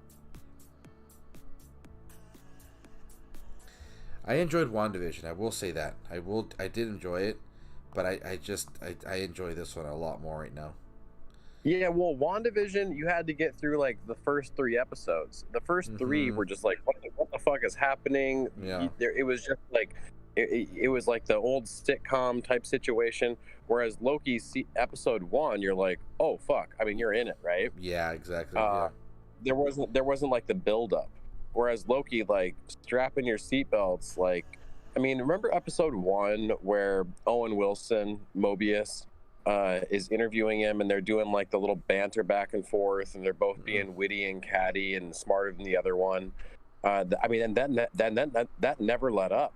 I enjoyed WandaVision. I will say that. I did enjoy it, but I enjoy this one a lot more right now. Yeah, well, WandaVision, you had to get through like the first 3 episodes. The first 3 were just like, what the fuck is happening? Yeah. It was just like, it was like the old sitcom type situation. Whereas Loki episode 1, you're like, oh fuck. I mean, you're in it, right? Yeah, exactly. Yeah. There wasn't like the build up. Whereas Loki, like, strap in your seatbelts. Like, I mean, remember episode 1 where Owen Wilson, Mobius, is interviewing him, and they're doing like the little banter back and forth, and they're both being witty and catty and smarter than the other one. I mean, and that never let up.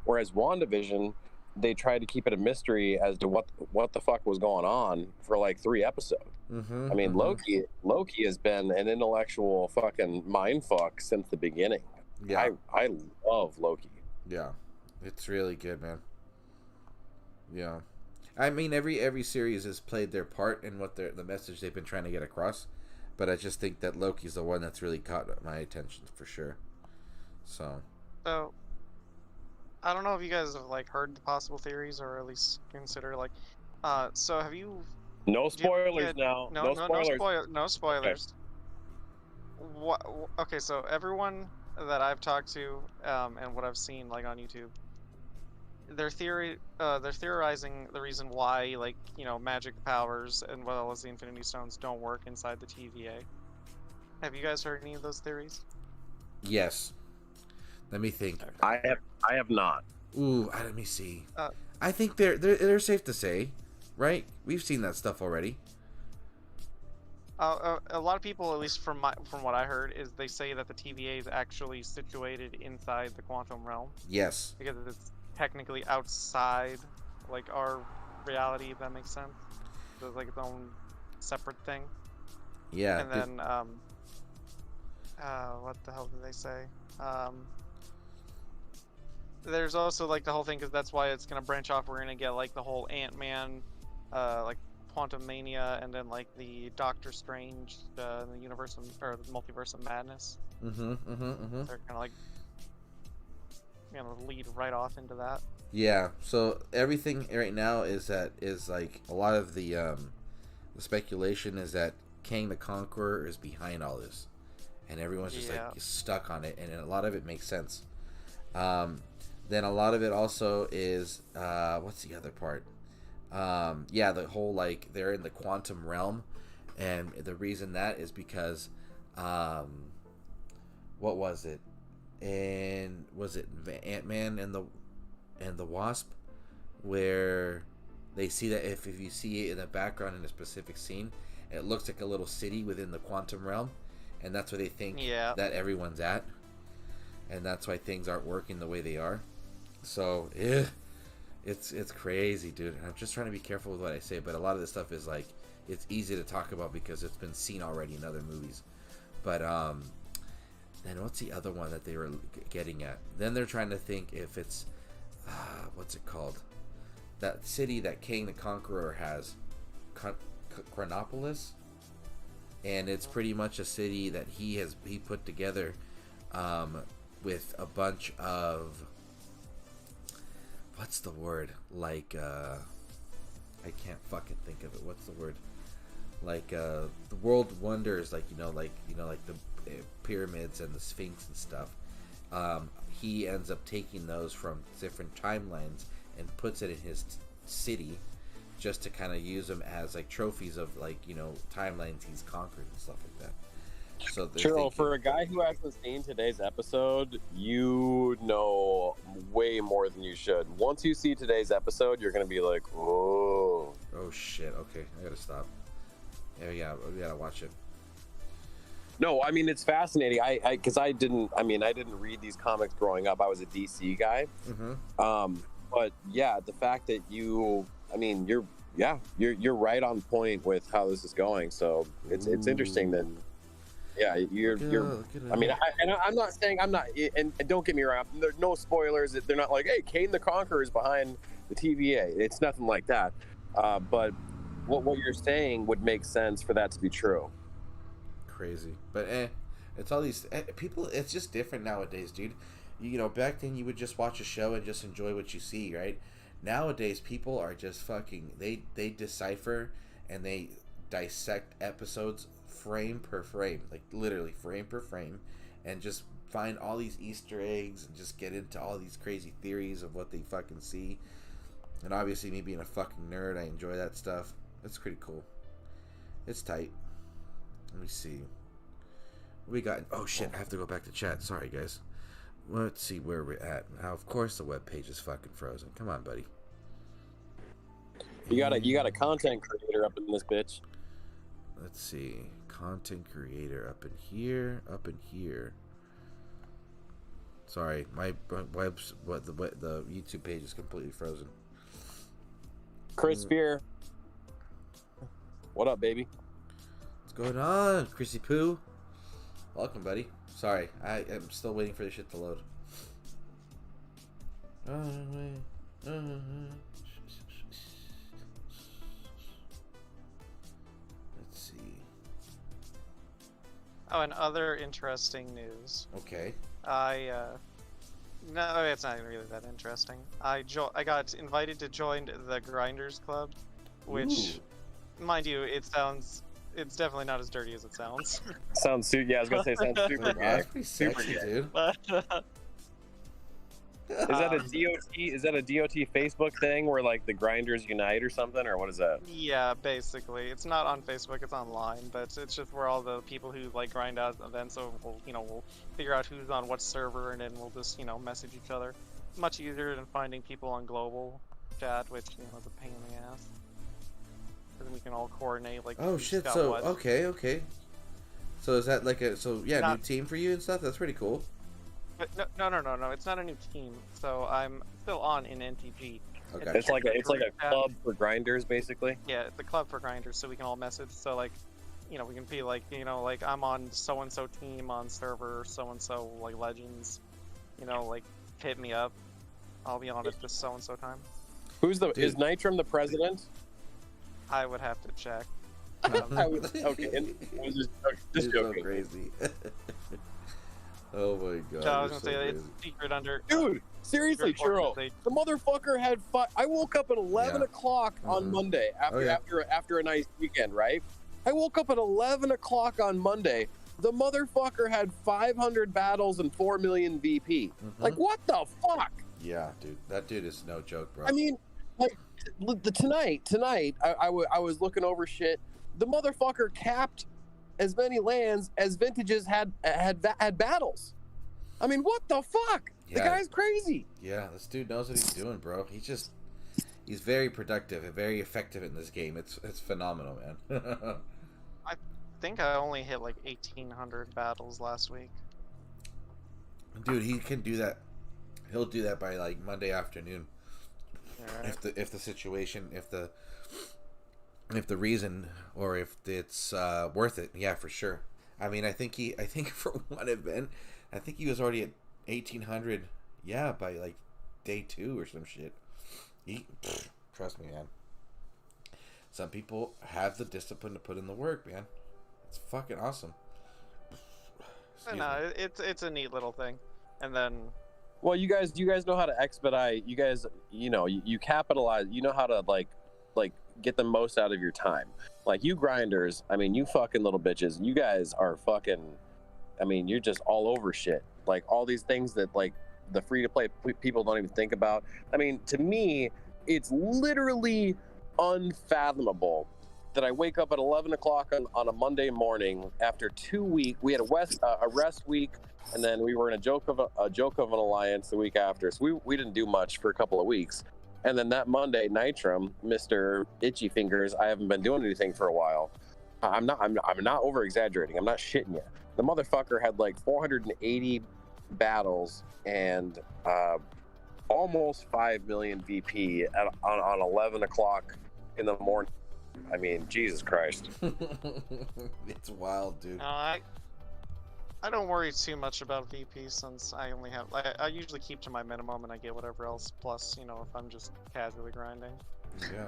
Whereas WandaVision, they tried to keep it a mystery as to what the fuck was going on for like 3 episodes. I mean, Loki has been an intellectual fucking mindfuck since the beginning. Yeah. I love Loki. Yeah, it's really good, man. Yeah, I mean, every series has played their part in what the message they've been trying to get across, but I just think that Loki's the one that's really caught my attention for sure. So I don't know if you guys have like heard the possible theories, or at least consider like, so have you? No spoilers now. No spoilers. No Okay. spoilers. What? Okay, so everyone that I've talked to, and what I've seen like on YouTube, they're theorizing the reason why, like, you know, magic powers and well as the Infinity Stones don't work inside the TVA. Have you guys heard any of those theories? yes, let me think. I have not. Ooh, let me see. I think they're safe to say, right? We've seen that stuff already. A lot of people, at least from what I heard, is they say that the TVA is actually situated inside the quantum realm Yes. because it's technically outside, like, our reality. If that makes sense. So it's like its own separate thing. Yeah. And then what the hell did they say? There's also like the whole thing, because that's why it's gonna branch off. We're gonna get like the whole Ant-Man, like Quantum Mania, and then like the Doctor Strange, the universe or the multiverse of madness. They're gonna like, you know, lead right off into that. Yeah. So everything right now is like a lot of the speculation is that Kang the Conqueror is behind all this, and everyone's just like stuck on it, and a lot of it makes sense. Then a lot of it also is what's the other part? Yeah, the whole, like, they're in the quantum realm, and the reason that is because what was it? And was it Ant-Man and the Wasp, where they see that if you see it in the background in a specific scene, it looks like a little city within the quantum realm, and that's where they think that everyone's at, and that's why things aren't working the way they are. So it's crazy, dude. I'm just trying to be careful with what I say, but a lot of this stuff is like, it's easy to talk about because it's been seen already in other movies. But then what's the other one that they were getting at? Then they're trying to think if it's what's it called? That city that Kang the Conqueror has, Chronopolis, and it's pretty much a city that he put together with a bunch of, what's the word? Like, I can't fucking think of it. What's the word? Like, the world wonders, like, like the pyramids and the Sphinx and stuff. He ends up taking those from different timelines and puts it in his city, just to kind of use them as like trophies of, like, timelines he's conquered and stuff like that. So Churro, for a guy who hasn't seen today's episode, you know way more than you should. Once you see today's episode, you're gonna be like, oh. Oh shit. Okay, I gotta stop. Yeah, we gotta watch it. No, I mean it's fascinating. Because I didn't read these comics growing up. I was a DC guy. But yeah, the fact that you're right on point with how this is going. So it's interesting that. Yeah, I'm not saying I'm not, and don't get me wrong. There's no spoilers. They're not like, hey, Kane the Conqueror is behind the TVA. It's nothing like that. But what you're saying would make sense for that to be true. Crazy, but it's all these people. It's just different nowadays, dude. You know, back then you would just watch a show and just enjoy what you see, right? Nowadays, people are just fucking. They decipher and they dissect episodes frame per frame, like literally frame per frame, and just find all these Easter eggs and just get into all these crazy theories of what they fucking see. And obviously, me being a fucking nerd, I enjoy that stuff. It's pretty cool. It's tight. Let me see. We got. Oh shit! I have to go back to chat. Sorry, guys. Let's see where we're at. Now, of course, the web page is fucking frozen. Come on, buddy. You got a content creator up in this bitch. Let's see. Content creator up in here. Sorry, my web's the YouTube page is completely frozen. Chris Fear. What up, baby? What's going on, Chrissy Poo? Welcome, buddy. Sorry, I am still waiting for this shit to load. Let's see. Oh, and other interesting news. Okay. No, it's not even really that interesting. I got invited to join the Grinders Club, which, mind you, it's definitely not as dirty as it sounds. Sounds I was gonna say sounds super gay. That's pretty sexy, dude. But, Is that a DOT Facebook thing where like the grinders unite or something, or what is that? yeah, basically, it's not on Facebook, it's online, but it's just where all the people who like grind out events, so we'll figure out who's on what server, and then we'll just message each other. Much easier than finding people on global chat, which is a pain in the ass. Then we can all coordinate like. Oh shit! So what. Okay. So is that like new team for you and stuff? That's pretty cool. But no. It's not a new team. So I'm still on in NTG. Okay. It's like a club for grinders, basically. Yeah, it's a club for grinders, so we can all message. So like, we can be like, like I'm on so and so team on server so and so like Legends. Like hit me up. I'll be on at this so and so time. Is Nitram the president? I would have to check. Okay. Just joking. So crazy. Oh my god. So I was gonna say it's secret under. Dude, seriously, Churro. The motherfucker had I woke up at 11 o'clock on Monday after a nice weekend, right? I woke up at 11 o'clock on Monday. The motherfucker had 500 battles and 4 million VP. Like, what the fuck? Yeah, dude. That dude is no joke, bro. I mean, like, tonight, I was looking over shit. The motherfucker capped as many lands as Vintages had battles. I mean, what the fuck? Yeah. The guy's crazy. Yeah, this dude knows what he's doing, bro. He's very productive and very effective in this game. It's phenomenal, man. I think I only hit like 1,800 battles last week. Dude, he can do that. He'll do that by like Monday afternoon. Right. If the situation, if the reason, or if it's worth it, yeah, for sure. I mean, I think for one event, I think he was already at 1,800, yeah, by like day 2 or some shit. Trust me, man. Some people have the discipline to put in the work, man. It's fucking awesome. No, it's a neat little thing, and then. Well, you guys know how to expedite. You guys, you capitalize. You know how to like get the most out of your time. Like you grinders, I mean, you fucking little bitches. You guys are fucking. I mean, you're just all over shit. Like all these things that like the free to play people don't even think about. I mean, to me, it's literally unfathomable that I wake up at 11 o'clock on a Monday morning after 2 weeks. We had a rest week, and then we were in a joke of an alliance the week after. So we didn't do much for a couple of weeks. And then that Monday, Nitram, Mr. Itchy Fingers, I haven't been doing anything for a while. I'm not over exaggerating. I'm not shitting you. The motherfucker had like 480 battles and almost 5 million VP on 11 o'clock in the morning. I mean, Jesus Christ. It's wild, dude. I don't worry too much about VP since I only have I usually keep to my minimum and I get whatever else plus, if I'm just casually grinding.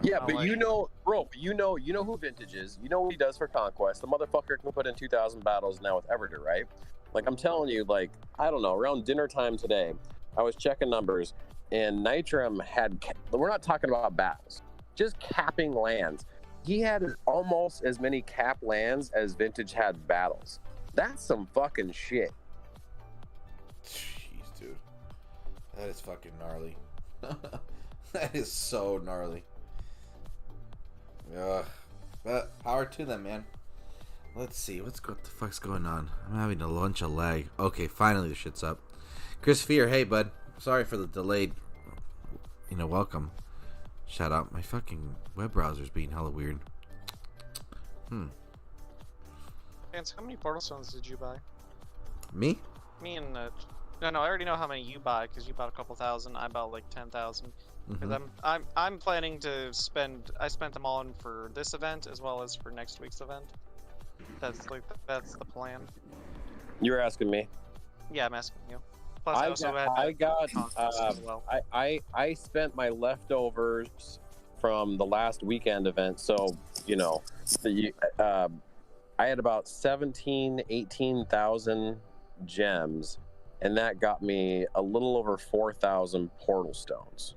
Yeah, but you know who Vintage is. You know what he does for Conquest. The motherfucker can put in 2,000 battles now with Everder, right? Like, I'm telling you, like, I don't know, around dinner time today, I was checking numbers, and Nitram had, we're not talking about battles, just capping lands. He had almost as many cap lands as Vintage had battles. That's some fucking shit. Jeez, dude. That is fucking gnarly. That is so gnarly. Ugh. But power to them, man. Let's see. What the fuck's going on? I'm having a lunch of lag. Okay, finally the shit's up. Chris Fear, hey, bud. Sorry for the delayed. Welcome. Shout out. My fucking web browser's being hella weird. Vance, how many portal stones did you buy? Me? Me and no, I already know how many you buy because you bought a couple thousand. I bought like 10,000. Because I'm planning to spend. I spent them all in for this event as well as for next week's event. That's the plan. You're asking me? Yeah, I'm asking you. Plus, I spent my leftovers from the last weekend event, so I had about 18,000 gems, and that got me a little over 4,000 portal stones.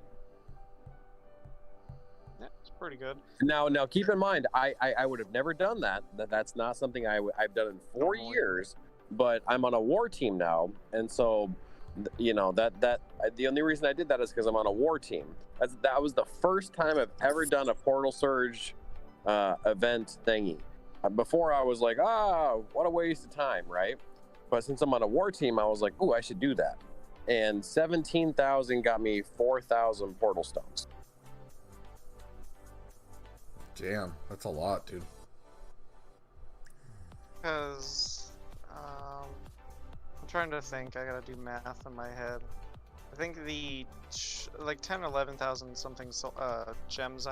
Yeah, it's pretty good. Now keep in mind, I would have never done that. That's not something I've done in 4 years, but I'm on a war team now, and so the only reason I did that is because I'm on a war team. That was the first time I've ever done a portal surge event thingy. Before I was like, what a waste of time, right? But since I'm on a war team, I was like, ooh, I should do that. And 17,000 got me 4,000 portal stones. Damn, that's a lot, dude. Because I'm trying to think. I gotta do math in my head. I think the 10 or 11,000 something gems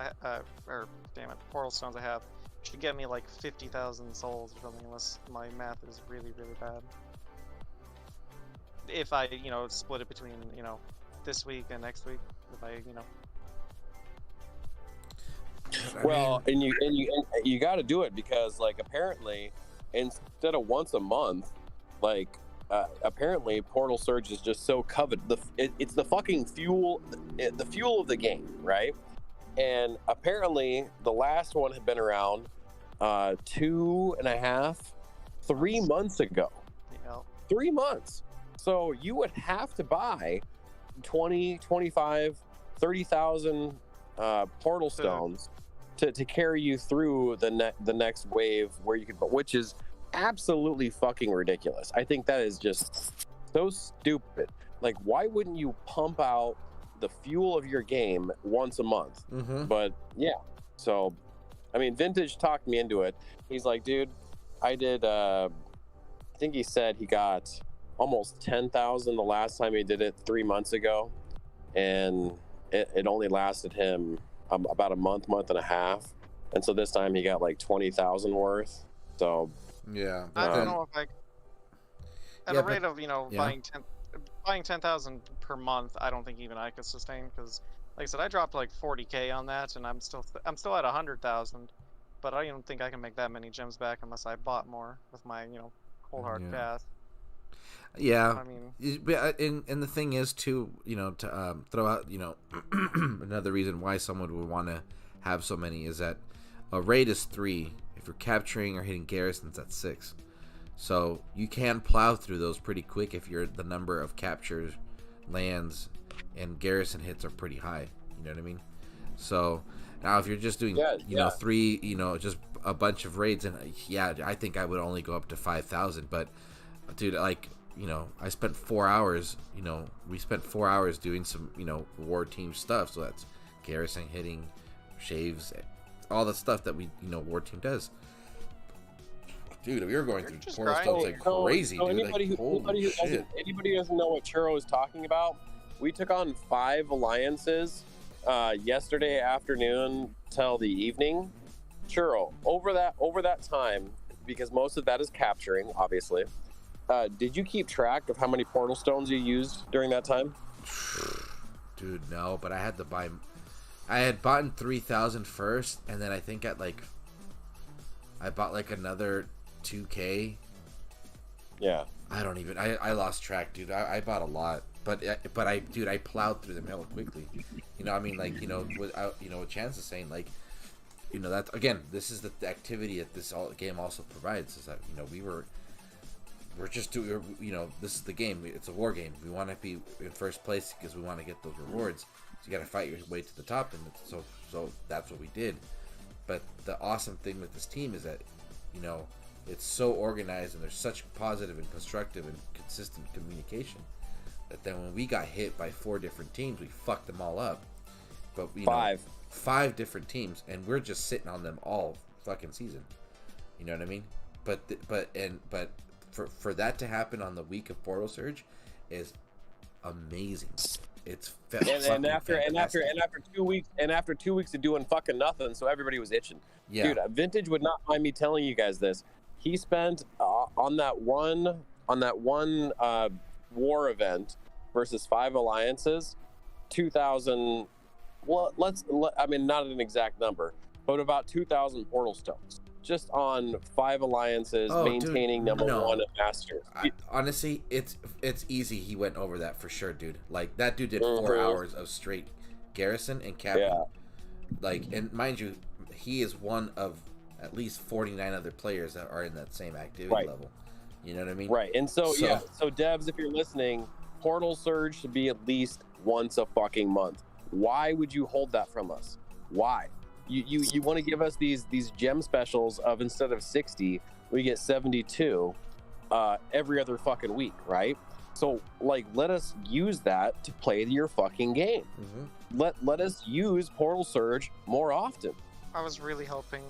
portal stones I have should get me like 50,000 souls or something, unless my math is really, really bad. If I, split it between, this week and next week, if I, Well, and you got to do it because, like, apparently, instead of once a month, like, apparently Portal Surge is just so coveted. It's the fucking fuel, the fuel of the game, right? And apparently the last one had been around 2.5, 3 months ago. Yeah. 3 months. So you would have to buy 20, 25, 30,000 portal stones to carry you through the next wave where you could, which is absolutely fucking ridiculous. I think that is just so stupid. Like, why wouldn't you pump out the fuel of your game once a month? But yeah, so I mean, Vintage talked me into it. He's like, dude, I did I think he said he got almost 10,000 the last time he did it 3 months ago, and it only lasted him about a month and a half, and so this time he got like 20,000 worth. So yeah, I don't know if at a rate of buying 10,000 per month, I don't think even I could sustain, because like I said, I dropped like 40k on that, and I'm still at 100,000, but I don't think I can make that many gems back unless I bought more with my cold hard path. Yeah, I mean, and the thing is too, to throw out, another reason why someone would want to have so many is that a raid is 3. If you're capturing or hitting garrisons, that's 6. So you can plow through those pretty quick if the number of captures, lands, and garrison hits are pretty high. You know what I mean? So, Now, if you're just doing, you know, 3, you know, just a bunch of raids, and yeah, I think I would only go up to 5,000. But, dude, like, you know, I spent 4 hours. You know, we spent 4 hours doing some, you know, war team stuff. So that's garrison hitting, shaves, all the stuff that we, you know, war team does. Dude, we were going through portal stones like crazy. So dude. anybody like, who doesn't know what Churro is talking about, we took on 5 alliances yesterday afternoon till the evening. Churro, over that time, because most of that is capturing, obviously. Did you keep track of how many portal stones you used during that time? Dude, no, but I had to buy. I had bought 3,000 first, and then I think at like, I bought like another 2K. Yeah. I don't even. I lost track, dude. I bought a lot, but I plowed through them hella quickly. You know, I mean, like, you know, what Chance is saying, like, you know, that again, this is the activity that this game also provides. Is that, you know, we're just doing, you know, this is the game. It's a war game. We want to be in first place because we want to get those rewards. So you got to fight your way to the top, and so that's what we did. But the awesome thing with this team is that, you know, it's so organized and there's such positive and constructive and consistent communication that then when we got hit by 4 different teams, we fucked them all up. But you know, 5 different teams, and we're just sitting on them all fucking season. You know what I mean? But for that to happen on the week of Portal Surge is amazing. It's and after 2 weeks of doing fucking nothing, so everybody was itching. Yeah. Dude, Vintage would not mind me telling you guys this. He spent on that one war event versus 5 alliances, 2,000. Well, I mean, not an exact number, but about 2,000 portal stones just on 5 alliances, maintaining number 1 at master. Honestly, it's easy. He went over that for sure, dude. Like, that dude did 4 hours of straight garrison and captain. Yeah. Like, and mind you, he is one of at least 49 other players that are in that same activity level. You know what I mean? Right. And so Devs, if you're listening, Portal Surge should be at least once a fucking month. Why would you hold that from us? Why? You want to give us these gem specials of, instead of 60, we get 72 every other fucking week, right? So, like, let us use that to play your fucking game. Mm-hmm. Let us use Portal Surge more often. I was really hoping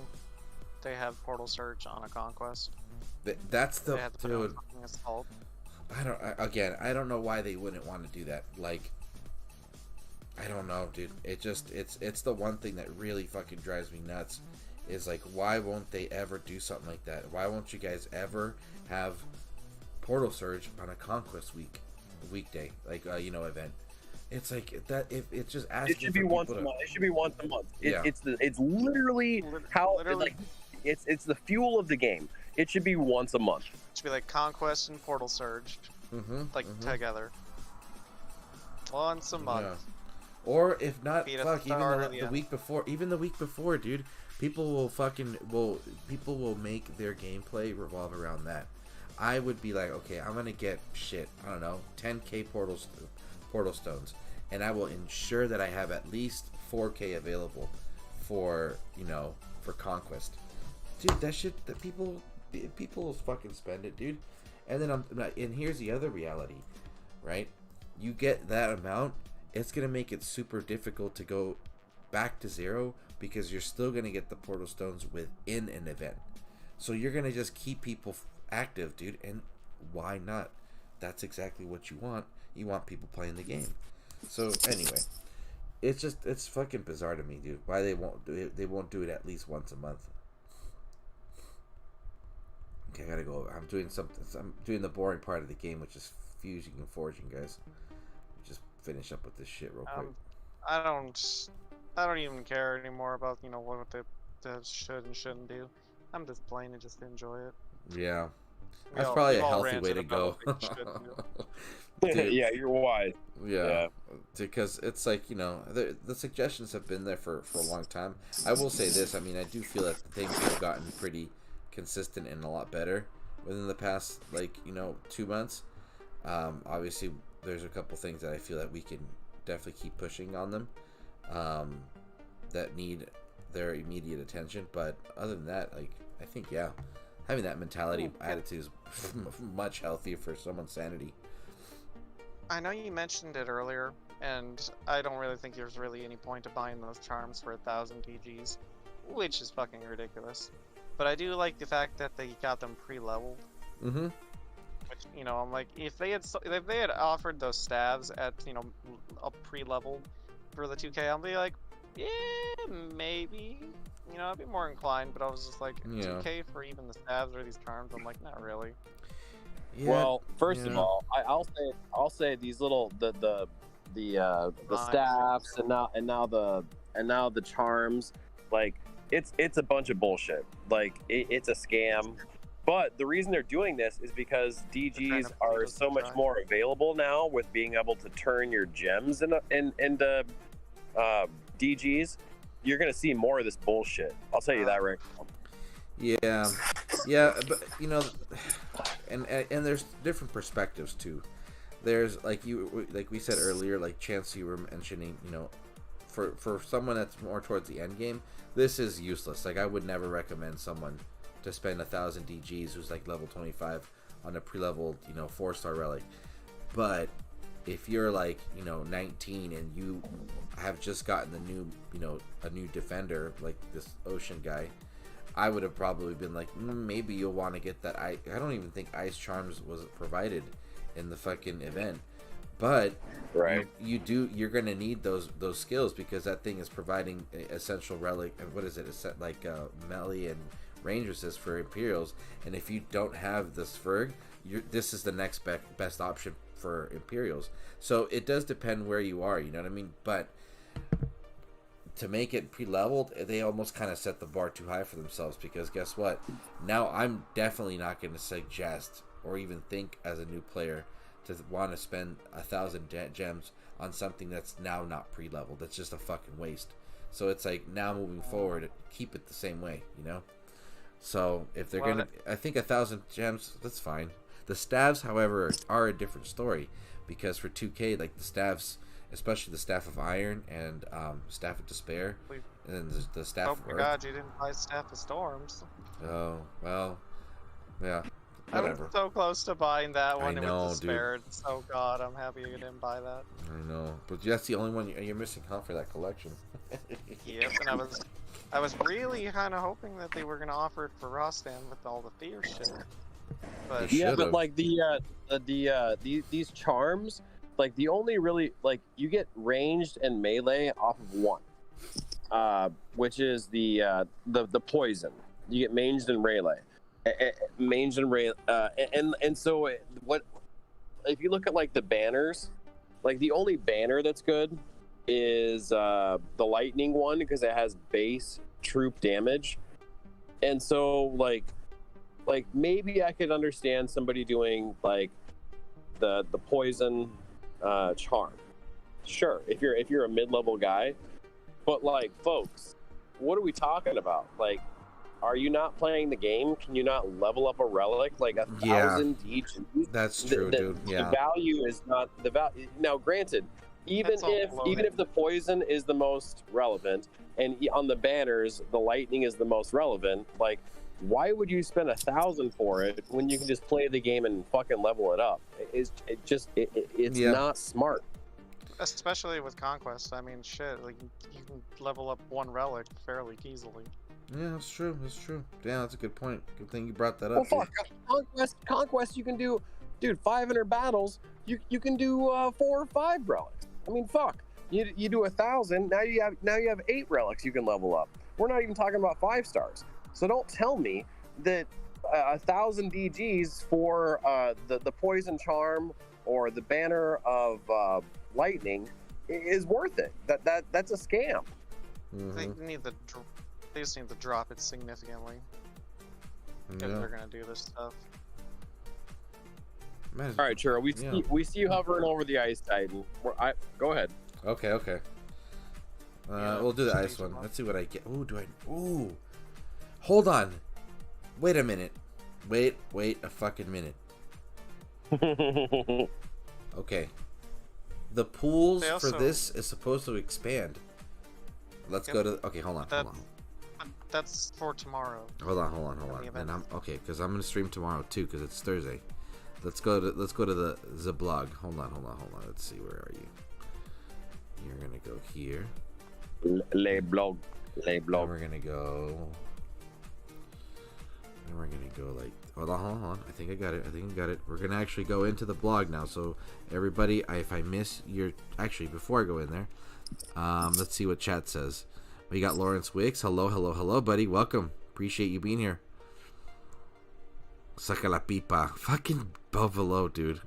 they have Portal Surge on a conquest. That's the dude. I don't know why they wouldn't want to do that. Like, I don't know, dude. It's the one thing that really fucking drives me nuts. Is like, why won't they ever do something like that? Why won't you guys ever have Portal Surge on a conquest weekday, like event? It's like that. It's just asking. It should be once a month. It should be once a month. It's literally how like it's the fuel of the game. It should be once a month. It should be like Conquest and Portal Surge, together. Once a month. Yeah. Or if not, fuck, even the week before, dude. People will make their gameplay revolve around that. I would be like, okay, I'm gonna get 10k portal stones, and I will ensure that I have at least 4k available for conquest. Dude, that people will fucking spend it, dude. And then and here's the other reality, right? You get that amount, it's gonna make it super difficult to go back to 0 because you're still gonna get the portal stones within an event. So you're gonna just keep people active, dude. And why not? That's exactly what you want. You want people playing the game. So anyway, it's fucking bizarre to me, dude. Why they won't do it at least once a month. Okay, I gotta go. I'm doing the boring part of the game, which is fusing and forging, guys. Just finish up with this shit real quick. I don't even care anymore about what they should and shouldn't do. I'm just playing it just to enjoy it. Yeah, that's probably a healthy way to go. Yeah, you're wise. Yeah, because it's like, the suggestions have been there for a long time. I will say this. I mean, I do feel that things have gotten pretty consistent and a lot better within the past 2 months. Obviously there's a couple things that I feel that we can definitely keep pushing on them that need their immediate attention. But other than that, like, I think, yeah, having that mentality attitude is much healthier for someone's sanity. I know you mentioned it earlier, and I don't really think there's really any point to buying those charms for 1,000 DGs, which is fucking ridiculous. But I do like the fact that they got them pre-leveled. Mm-hmm. Which, you know, I'm like, if they had offered those staves at, you know, a pre-leveled for the 2K, I'll be like, yeah, maybe. You know, I'd be more inclined. But I was just like, 2K for even the staves or these charms. I'm like, not really. Yeah, well, first of all, I'll say these little the staffs and now the charms, like it's a bunch of bullshit. Like it's a scam. But the reason they're doing this is because DGs are so much more available now with being able to turn your gems into DGs. You're gonna see more of this bullshit. I'll tell you that right now. Yeah, but you know, and there's different perspectives too. There's like we said earlier, like Chance, you were mentioning, you know, for someone that's more towards the end game, this is useless. Like I would never recommend someone to spend 1,000 DGs who's like level 25 on a pre-leveled, you know, 4-star relic. But if you're like, you know, 19 and you have just gotten the new, you know, a new defender like this ocean guy, I would have probably been like, maybe you'll want to get that. I don't even think Ice Charms was provided in the fucking event, but right, you're gonna need those skills because that thing is providing essential relic. What is it? It's like melee and range resist for Imperials, and if you don't have the Sverg, this is the next best option for Imperials. So it does depend where you are. You know what I mean? But to make it pre-leveled, they almost kind of set the bar too high for themselves, because guess what? Now I'm definitely not going to suggest or even think as a new player to want to spend 1,000 gems on something that's now not pre-leveled. That's just a fucking waste. So it's like, now moving forward, keep it the same way, you know? So if they're going to, I think 1,000 gems, that's fine. The staves, however, are a different story, because for 2K, like the staves, especially the Staff of Iron and Staff of Despair, and the Staff of Earth. Oh my god, you didn't buy Staff of Storms. Oh, well, yeah, whatever. I was so close to buying that one. I know, with Despair. Dude. So god, I'm happy you didn't buy that. I know, but that's the only one you're missing out for that collection. Yep, and I was really kind of hoping that they were going to offer it for Rostan with all the fear shit. But yeah, but like these charms, like the only really, like, you get ranged and melee off of one, which is the poison. You get manged and melee, and so what? If you look at like the banners, like the only banner that's good is the lightning one, because it has base troop damage, and so like maybe I could understand somebody doing like the poison charm, sure, if you're a mid-level guy, but like, folks, what are we talking about? Like, are you not playing the game? Can you not level up a relic like 1,000 DG? That's true, dude. Yeah, the value is not the value. Now granted, even if the poison is the most relevant and on the banners the lightning is the most relevant, like, why would you spend 1,000 for it when you can just play the game and fucking level it up? It's not smart. Especially with Conquest. I mean, shit, like you can level up one relic fairly easily. Yeah, that's true. That's true. Yeah, that's a good point. Good thing you brought that up. Well, fuck, Conquest, you can do, dude, 500 battles. You can do 4 or 5 relics. I mean, fuck. You do 1,000. Now you have 8 relics you can level up. We're not even talking about 5 stars. So don't tell me that 1,000 DGs for the poison charm or the banner of lightning is worth it. That's a scam. Mm-hmm. They just need to drop it significantly if they're gonna do this stuff. Man, all right, Churro, we see you hovering over the Ice Titan. Go ahead. Okay. We'll do the ice one. Let's see what I get. Ooh. Hold on. Wait a minute. Wait a fucking minute. Okay. The pools for this is supposed to expand. Let's go to... Okay, hold on. that's for tomorrow. Hold on. And I'm okay because I'm gonna stream tomorrow too because it's Thursday. Let's go to the blog. Hold on. Let's see, where are you? You're gonna go here. Le blog. And we're gonna go. And we're gonna go like. Hold on. I think I got it. We're gonna actually go into the blog now. So everybody, if I miss your, actually before I go in there, let's see what chat says. We got Lawrence Wicks. Hello, buddy. Welcome. Appreciate you being here. Saca la pipa. Fucking buffalo, dude.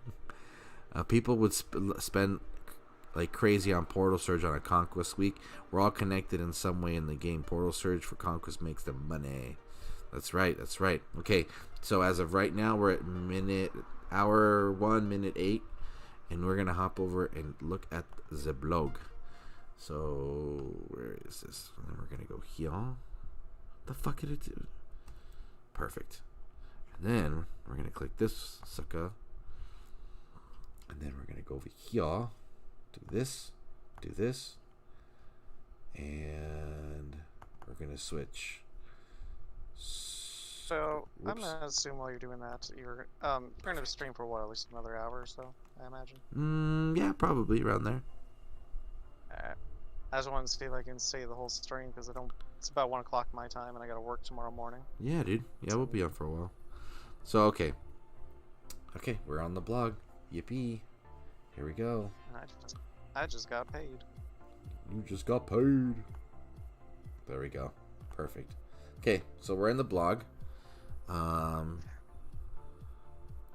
People would spend like crazy on Portal Surge on a Conquest week. We're all connected in some way in the game. Portal Surge for Conquest makes them money. That's right. Okay, so as of right now, we're at hour 1, minute 8, and we're gonna hop over and look at the blog. So where is this? And then we're gonna go here. The fuck did it do? Perfect. And then we're gonna click this sucker. And then we're gonna go over here. Do this. And we're gonna switch. So I'm gonna assume while you're doing that, you're gonna stream for what, at least another hour or so, I imagine. Yeah, probably around there. Alright. I just wanted to see if I can stay the whole stream because it's about 1 o'clock my time and I gotta work tomorrow morning. Yeah, dude. Yeah, we'll be on for a while. So okay, we're on the blog. Yippee! Here we go. I just got paid. You just got paid. There we go. Perfect. Okay, so we're in the blog.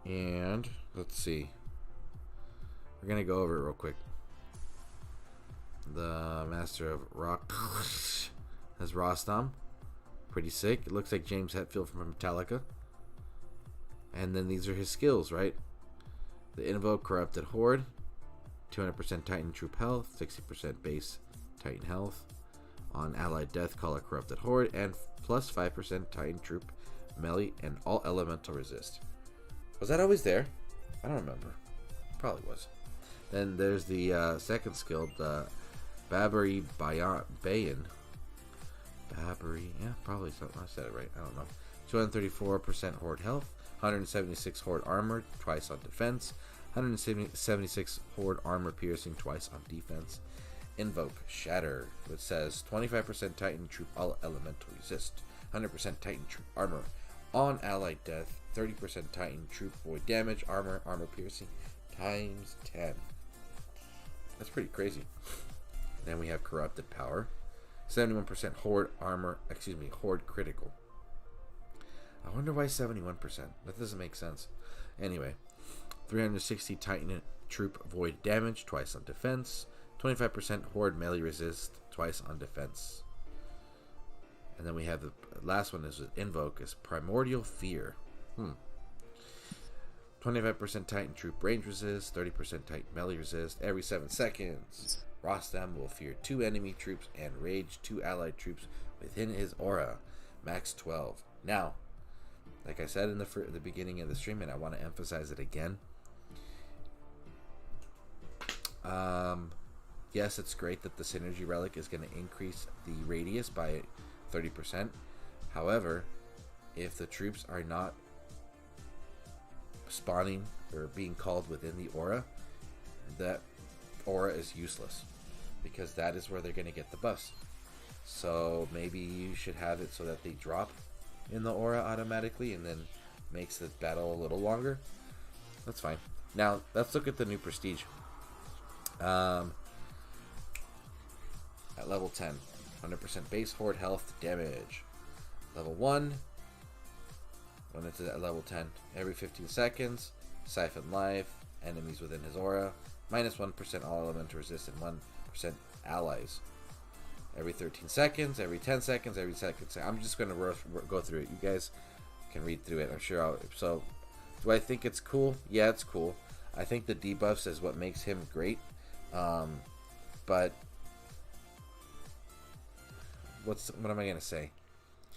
And let's see. We're gonna go over it real quick. The Master of Rock has Rostam. Pretty sick. It looks like James Hetfield from Metallica. And then these are his skills, right? The Invoke Corrupted Horde. 200% Titan Troop Health. 60% base Titan Health. On Allied Death, call a Corrupted Horde. And plus 5% Titan Troop Melee and all elemental resist. Was that always there? I don't remember. Probably was. Then there's the second skill, the Babari Bayan. Babari, yeah, probably something. I said it right. I don't know. 234% Horde Health, 176 Horde Armor, twice on defense, 176 Horde Armor Piercing, twice on defense. Invoke Shatter, which says 25% Titan Troop all elemental resist, 100% Titan Troop Armor on Allied Death, 30% Titan Troop Void Damage, Armor Piercing times 10. That's pretty crazy. Then we have Corrupted Power, 71% Horde Horde Critical. I wonder why 71%. That doesn't make sense. Anyway, 360 Titan Troop Void Damage, twice on defense, 25% Horde Melee Resist, twice on defense. And then we have the last one is Invoke, is Primordial Fear. 25% Titan Troop Range Resist, 30% Titan Melee Resist. Every 7 seconds, Rostam will fear 2 enemy troops and rage 2 allied troops within his aura. Max 12. Now, like I said in the beginning of the stream, and I want to emphasize it again. Yes, it's great that the Synergy Relic is going to increase the radius by 30%. However, if the troops are not spawning or being called within the aura, that aura is useless because that is where they're going to get the buffs. So maybe you should have it so that they drop in the aura automatically and then makes the battle a little longer. That's fine. Now let's look at the new prestige. At level 10, 100% base horde health damage. Level 1, when it's at level 10, every 15 seconds, siphon life, enemies within his aura, minus 1% all elemental resist and 1% allies. Every 13 seconds, every 10 seconds, every second. I'm just going to go through it. You guys can read through it. I'm sure so, do I think it's cool? Yeah, it's cool. I think the debuffs is what makes him great. But what am I gonna say?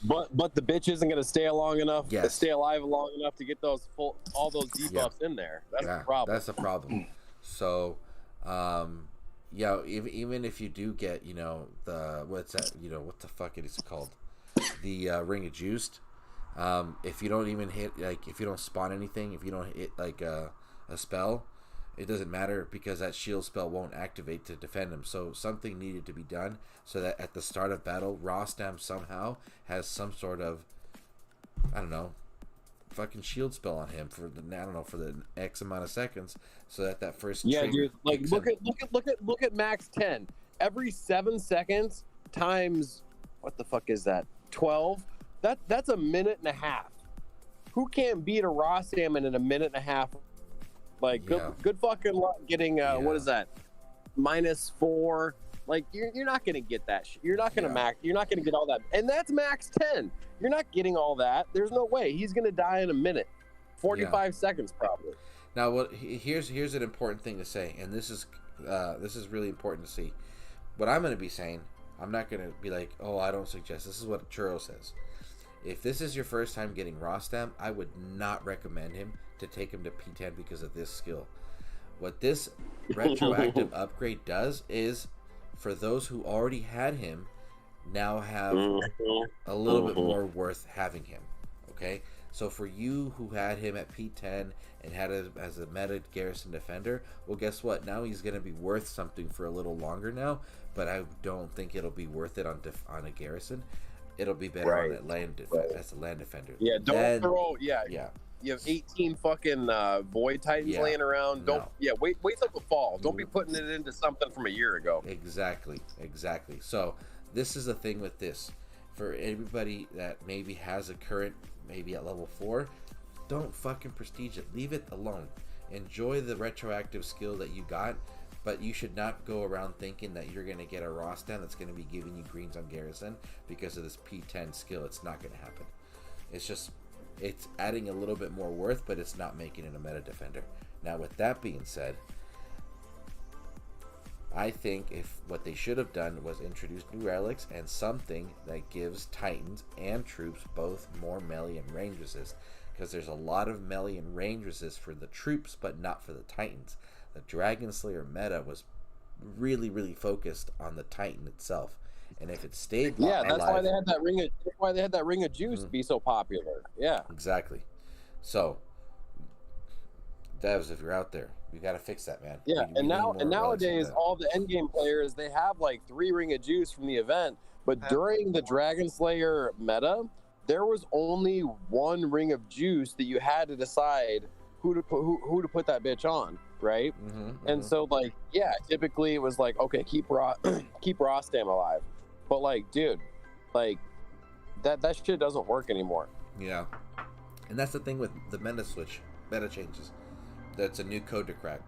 But the bitch isn't gonna stay long enough. Yes. Stay alive long enough to get all those debuffs in there. That's the problem. That's the problem. So, even if you do get, the what's that? What the fuck it is called? the Ring of Juiced, if you don't even hit, like, if you don't spawn anything, if you don't hit, like, a spell, it doesn't matter because that shield spell won't activate to defend him. So something needed to be done so that at the start of battle, Rostam somehow has some sort of, I don't know, fucking shield spell on him for the, I don't know, for the X amount of seconds, so that first dude, like look at max 10 every 7 seconds times, what the fuck is that, 12, that's a minute and a half. Who can't beat a raw salmon in a minute and a half? Like, good fucking luck getting what is that, -4. Like, you're not gonna get that you're not gonna max, you're not gonna get all that, and that's max 10. You're not getting all that. There's no way. He's gonna die in a minute, 45 seconds probably. Now, what here's an important thing to say, and this is really important to see. What I'm gonna be saying, I'm not gonna be like, oh, I don't suggest. This is what Churro says. If this is your first time getting Rostam, I would not recommend him to take him to P10 because of this skill. What this retroactive upgrade does is, for those who already had him, now have a little bit more worth having him. Okay, so for you who had him at P10 and had him as a meta garrison defender, well, guess what? Now he's going to be worth something for a little longer now, but I don't think it'll be worth it on a garrison. It'll be better on a land as a land defender. Yeah, don't throw. Yeah. You have 18 fucking Void Titans laying around. Don't. Yeah, wait till the fall. Don't be putting it into something from a year ago. Exactly. So this is the thing with this. For everybody that maybe has a current, maybe at level 4, don't fucking prestige it. Leave it alone. Enjoy the retroactive skill that you got, but you should not go around thinking that you're going to get a Rostam that's going to be giving you greens on garrison because of this P10 skill. It's not going to happen. It's adding a little bit more worth, but it's not making it a meta defender. Now, with that being said, I think if what they should have done was introduce new relics and something that gives Titans and troops both more melee and range resist, because there's a lot of melee and range resist for the troops, but not for the Titans. The Dragon Slayer meta was really, really focused on the Titan itself, and if it stayed alive, that's why they had that ring. That's why they had that Ring of Juice be so popular. Yeah, exactly. So, devs, if you're out there, we got to fix that, man. Yeah, and nowadays, all the endgame players, they have like 3 Ring of Juice from the event, but during the Dragon Slayer meta, there was only 1 Ring of Juice that you had to decide who to put that bitch on, right? And so, like, typically it was like, okay, keep Rostam alive, but like, dude, like that shit doesn't work anymore. Yeah, and that's the thing with the meta changes. That's a new code to crack.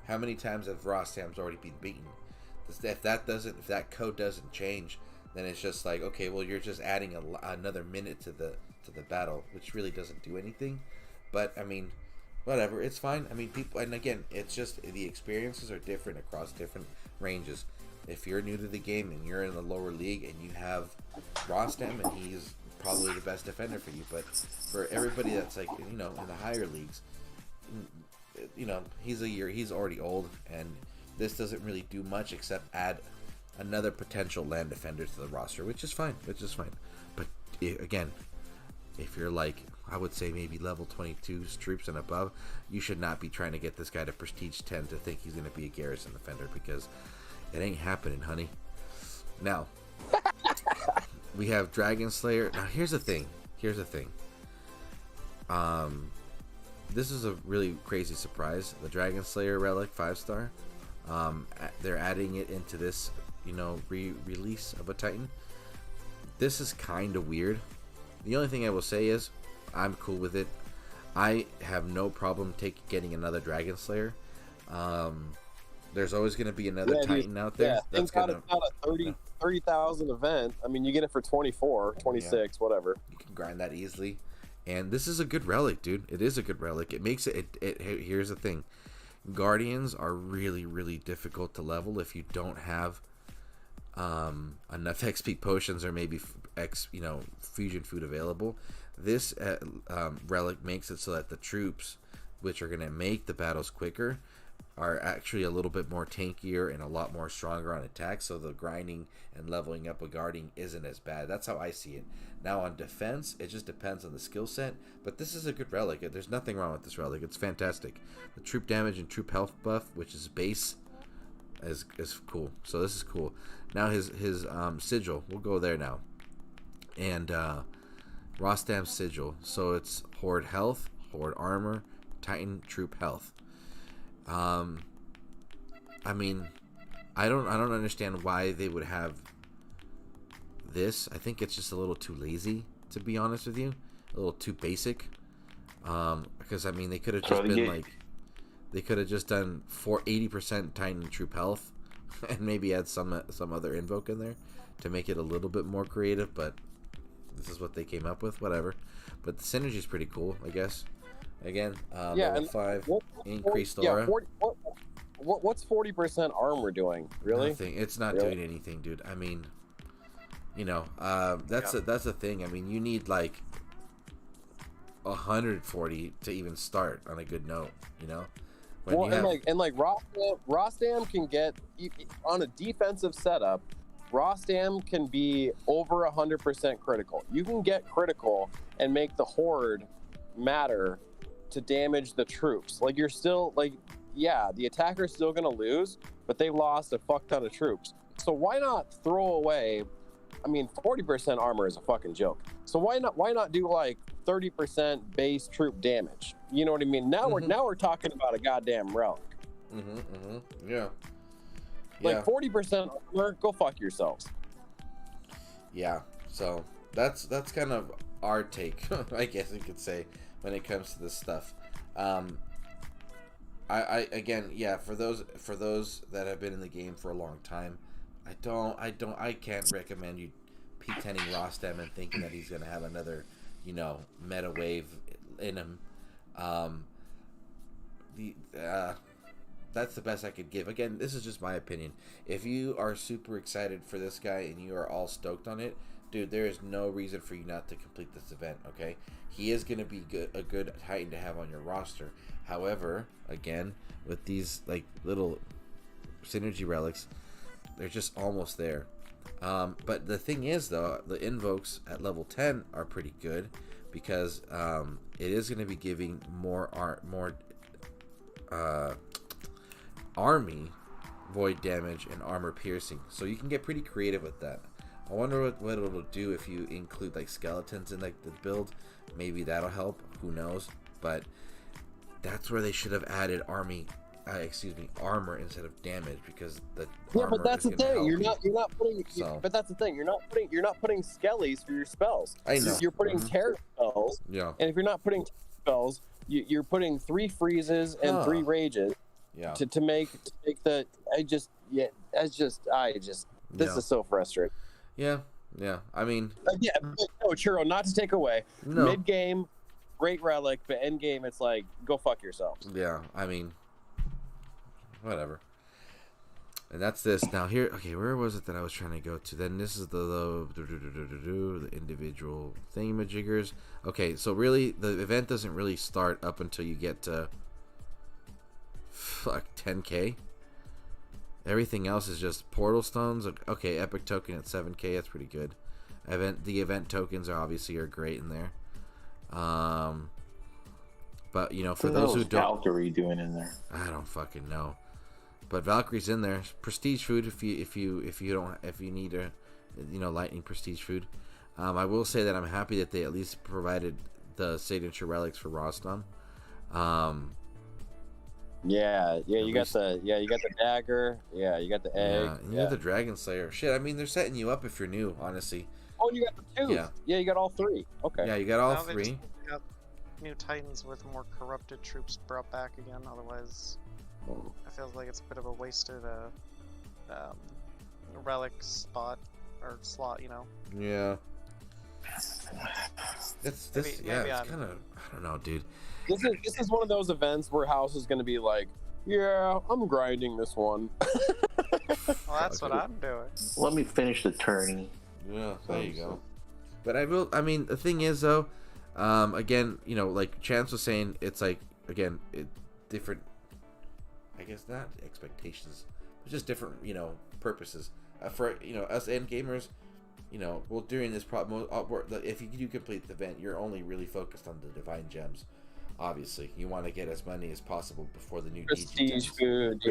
How many times have Rostam's already been beaten? If that code doesn't change, then it's just like, okay, well, you're just adding another minute to the battle, which really doesn't do anything. But I mean, whatever, it's fine. I mean, people, and again, it's just the experiences are different across different ranges. If you're new to the game and you're in the lower league and you have Rostam and he's probably the best defender for you, but for everybody that's like, you know, in the higher leagues, you know, he's already old, and this doesn't really do much except add another potential land defender to the roster, which is fine. But again, if you're like, I would say maybe level 22 troops and above, you should not be trying to get this guy to prestige 10 to think he's going to be a garrison defender, because it ain't happening, honey. Now, we have Dragon Slayer. Now, here's the thing. This is a really crazy surprise. The Dragon Slayer relic 5-star. They're adding it into this, you know, release of a Titan. This is kind of weird. The only thing I will say is, I'm cool with it. I have no problem getting another Dragon Slayer. There's always going to be another Titan out there. Yeah, it's not a 30,000 event. I mean, you get it for 24, 26, whatever. You can grind that easily. And this is a good relic, dude. It is a good relic. It makes it. Here's the thing: Guardians are really, really difficult to level if you don't have enough XP potions or maybe fusion food available. This relic makes it so that the troops, which are going to make the battles quicker, are actually a little bit more tankier and a lot more stronger on attack, so the grinding and leveling up with guarding isn't as bad. That's how I see it. Now on defense, it just depends on the skill set, but this is a good relic. There's nothing wrong with this relic. It's fantastic. The troop damage and troop health buff, which is base, is cool. So this is cool. Now his sigil, we'll go there now. And Rostam's sigil. So it's horde health, horde armor, Titan troop health. I mean, I don't understand why they would have this. I think it's just a little too lazy, to be honest with you. A little too basic. Because I mean, they could have just they could have just done 80% Titan troop health, and maybe add some other invoke in there to make it a little bit more creative. But this is what they came up with. Whatever. But the synergy is pretty cool, I guess. Again, level 5, increased aura. What's 40% armor doing? Really? Nothing. It's not doing anything, dude. I mean, you know, that's the thing. I mean, you need like 140 to even start on a good note. You know. Rostam can get on a defensive setup. Rostam can be over 100% critical. You can get critical and make the horde matter to damage the troops. Like, you're still like, yeah, the attacker's still gonna lose, but they lost a fuck ton of troops. So why not throw away? I mean, 40% armor is a fucking joke. So why not do like 30% base troop damage? You know what I mean? Now we're talking about a goddamn relic. Yeah. Like 40% armor, go fuck yourselves. Yeah. So that's kind of our take, I guess you could say, when it comes to this stuff. I again, yeah, for those that have been in the game for a long time, I can't recommend you P10ing Rostam and thinking that he's gonna have another, you know, meta wave in him. That's the best I could give. Again, this is just my opinion. If you are super excited for this guy and you are all stoked on it, dude, there is no reason for you not to complete this event, okay? He is going to be a good Titan to have on your roster. However, again, with these like little synergy relics, they're just almost there. But the thing is, though, the invokes at level 10 are pretty good because it is going to be giving more army void damage and armor piercing. So you can get pretty creative with that. I wonder what it'll do if you include like skeletons in like the build. Maybe that'll help. Who knows? But that's where they should have added armor instead of damage, because the but that's the thing. You're not putting. So, but that's the thing. You're not putting skellies for your spells. I know. You're putting terror spells. Yeah. And if you're not putting spells, you're putting 3 freezes and 3 rages. Yeah. To make the this is so frustrating. Yeah. I mean, no, Churro, not to take away. No. Mid game, great relic, but end game, it's like, go fuck yourselves. Yeah, I mean, whatever. And that's this. Now here, okay, where was it that I was trying to go to? Then this is the individual thingamajiggers. Okay, so really, the event doesn't really start up until you get to 10k. Everything else is just portal stones. Okay, epic token at 7k. That's pretty good. The event tokens are great in there. But you know, for those who don't, Valkyrie doing in there? I don't fucking know. But Valkyrie's in there. Prestige food if you need a, you know, lightning prestige food. I will say that I'm happy that they at least provided the signature relics for Rostam. You got the dagger. Yeah, you got the egg. Yeah, and you got the Dragon Slayer. Shit, I mean, they're setting you up if you're new, honestly. Oh, you got the 2. Yeah, you got all 3. Okay. Yeah, you got all now 3. They got new Titans with more corrupted troops brought back again. Otherwise, it feels like it's a bit of a wasted relic spot or slot. You know. Yeah. It's kind of, I don't know, dude. This is one of those events where House is going to be like, yeah, I'm grinding this one. Well, that's what I'm doing. Let me finish the tourney. Yeah, there you go. But I mean, the thing is, though, again, you know, like Chance was saying, it's like, again, different I guess not expectations, but just different, purposes. For us end gamers, well, during this problem, if you do complete the event, you're only really focused on the divine gems. Obviously, you want to get as many as possible before the new prestige food.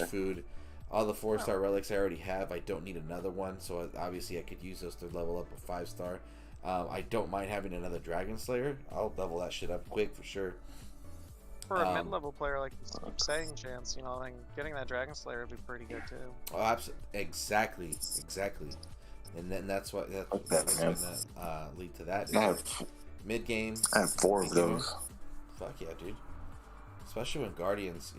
Food. All the 4-star relics I already have. I don't need another one, so obviously I could use those to level up a 5-star. I don't mind having another Dragon Slayer. I'll level that shit up quick for sure. For a mid-level player, like you keep saying, Chance, then getting that Dragon Slayer would be pretty good too. Oh, absolutely, exactly. And then that's what that's going to lead to that. Mid game. I have 4 of those. Fuck yeah, dude. Especially when Guardians,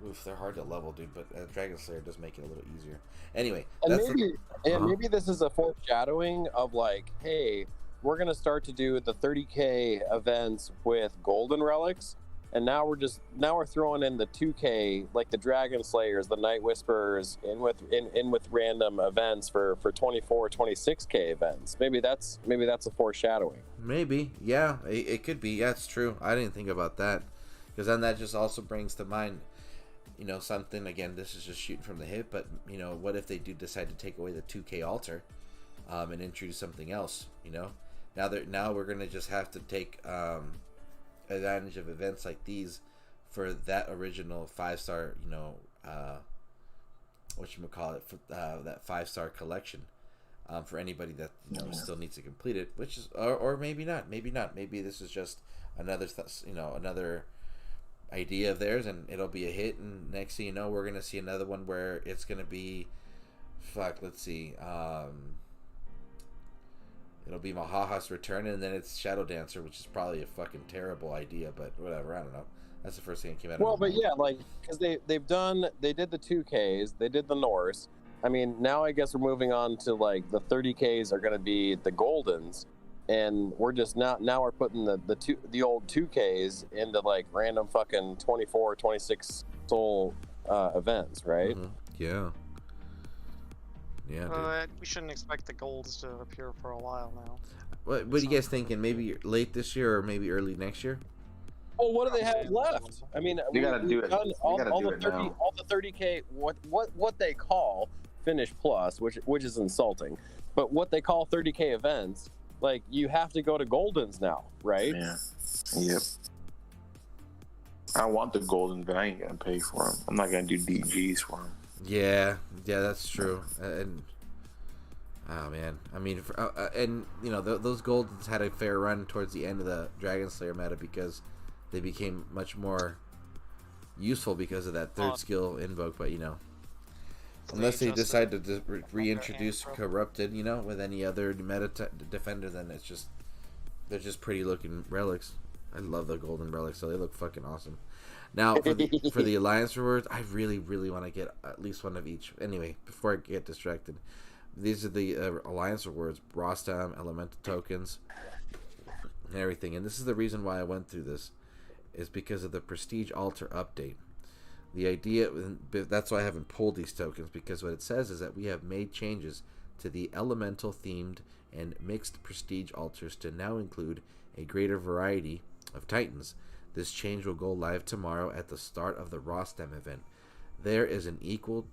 oof, they're hard to level, dude. But Dragon Slayer does make it a little easier. Anyway, and maybe this is a foreshadowing of like, hey, we're gonna start to do the 30K events with golden relics, and now we're throwing in the 2K, like the Dragon Slayers, the Night Whisperers, in with random events for 24, 26K events. Maybe that's a foreshadowing. Maybe, yeah, it could be. Yeah, it's true. I didn't think about that, because then that just also brings to mind, something. Again, this is just shooting from the hip, but what if they do decide to take away the 2K altar, and introduce something else? Now we're gonna just have to take advantage of events like these for that original 5-star, whatchamacallit, for that 5-star collection, for anybody that still needs to complete it, which is, or maybe not, maybe this is just another another idea of theirs, and it'll be a hit, and next thing you know, we're gonna see another one where it's gonna be, let's see, it'll be Mahaha's Return, and then it's Shadow Dancer, which is probably a fucking terrible idea, but whatever, I don't know. That's the first thing that came out of my mind. Yeah, like, because they did the 2Ks, they did the Norse. I mean, now I guess we're moving on to, like, the 30Ks are going to be the Goldens, and we're just now we're putting the old 2Ks into, like, random fucking 24, 26 soul events, right? Mm-hmm. Yeah. Yeah, we shouldn't expect the golds to appear for a while now. What are you guys thinking? Maybe late this year or maybe early next year? Well, what do they have left? I mean, you gotta do it. All the 30K, what they call Finish Plus, which is insulting, but what they call 30K events, like, you have to go to Goldens now, right? Yeah. Yep. I want the Golden, but I ain't gonna pay for them. I'm not gonna do DGs for them. Yeah, that's true. And oh man, I mean, and those Goldens had a fair run towards the end of the Dragon Slayer meta because they became much more useful because of that third skill invoke. But unless they decide to reintroduce Corrupted, with any other meta defender, then they're just pretty looking relics. I love the golden relics, so they look fucking awesome. Now, for the Alliance rewards, I really, really want to get at least one of each. Anyway, before I get distracted, these are the Alliance rewards: Rostam, Elemental tokens, and everything. And this is the reason why I went through this, is because of the Prestige Altar update. The idea, that's why I haven't pulled these tokens, because what it says is that we have made changes to the Elemental themed and mixed Prestige altars to now include a greater variety of Titans. This change will go live tomorrow at the start of the Rostam event. There is an equal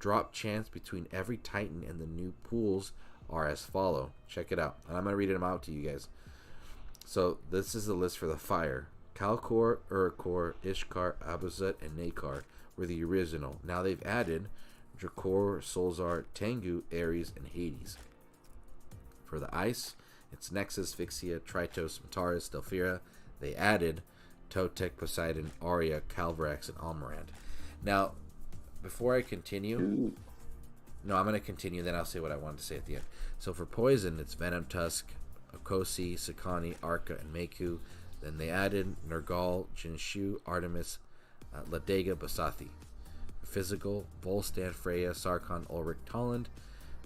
drop chance between every Titan, and the new pools are as follow. Check it out. And I'm going to read them out to you guys. So this is the list for the fire. Kalkor, Urkor, Ishkar, Abuzet, and Nakar were the original. Now they've added Drakor, Solzar, Tengu, Ares, and Hades. For the ice, it's Nexus, Vixia, Tritos, Mataris, Delphira. They added Totek, Poseidon, Arya, Calvarax, and Almorand. Now, before I continue... No, I'm going to continue, then I'll say what I wanted to say at the end. So for Poison, it's Venom Tusk, Okosi, Sakani, Arca, and Meku. Then they added Nergal, Jinshu, Artemis, Ladega, Basathi. For Physical, Volstan, Freya, Sarkon, Ulrich, Tolland.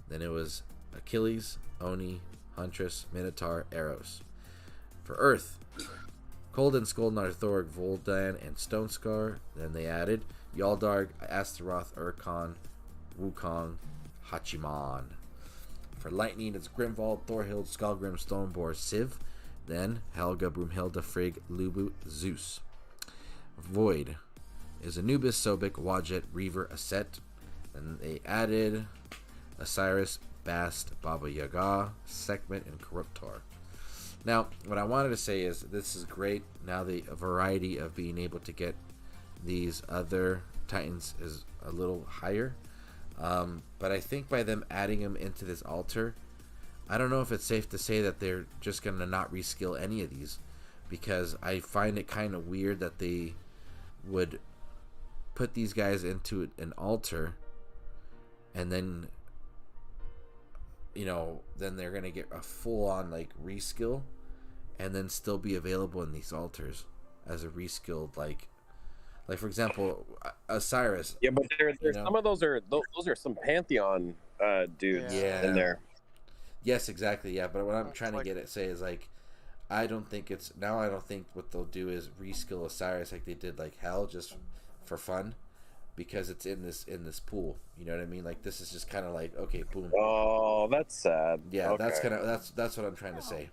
Then it was Achilles, Oni, Huntress, Minotaur, Eros. For Earth, Kolden, Skoldnar, Thorg, Voldan, and Stonescar. Then they added Yaldarg, Astaroth, Urkon, Wukong, Hachiman. For Lightning, it's Grimvald, Thorhild, Skullgrim, Stonebore, Civ. Then Helga, Broomhilda, Frigg, Lubu, Zeus. Void, is Anubis, Sobek, Wadjet, Reaver, Aset. And they added Osiris, Bast, Baba Yaga, Sekhmet, and Corruptor. Now, what I wanted to say is this is great. Now the variety of being able to get these other Titans is a little higher. But I think by them adding them into this altar, I don't know if it's safe to say that they're just going to not reskill any of these, because I find it kind of weird that they would put these guys into an altar and then, you know, then they're going to get a full-on like reskill and then still be available in these altars as a reskilled, like for example, Osiris. Yeah, but there's you know? Some of those are some Pantheon dudes in there. Yes, exactly. Yeah, but what I'm trying to say is like, I don't think what they'll do is reskill Osiris like they did like Hell just for fun, because it's in this pool. You know what I mean? Like this is just kind of like, okay, boom. Oh, that's sad. Yeah, okay. that's what I'm trying to say.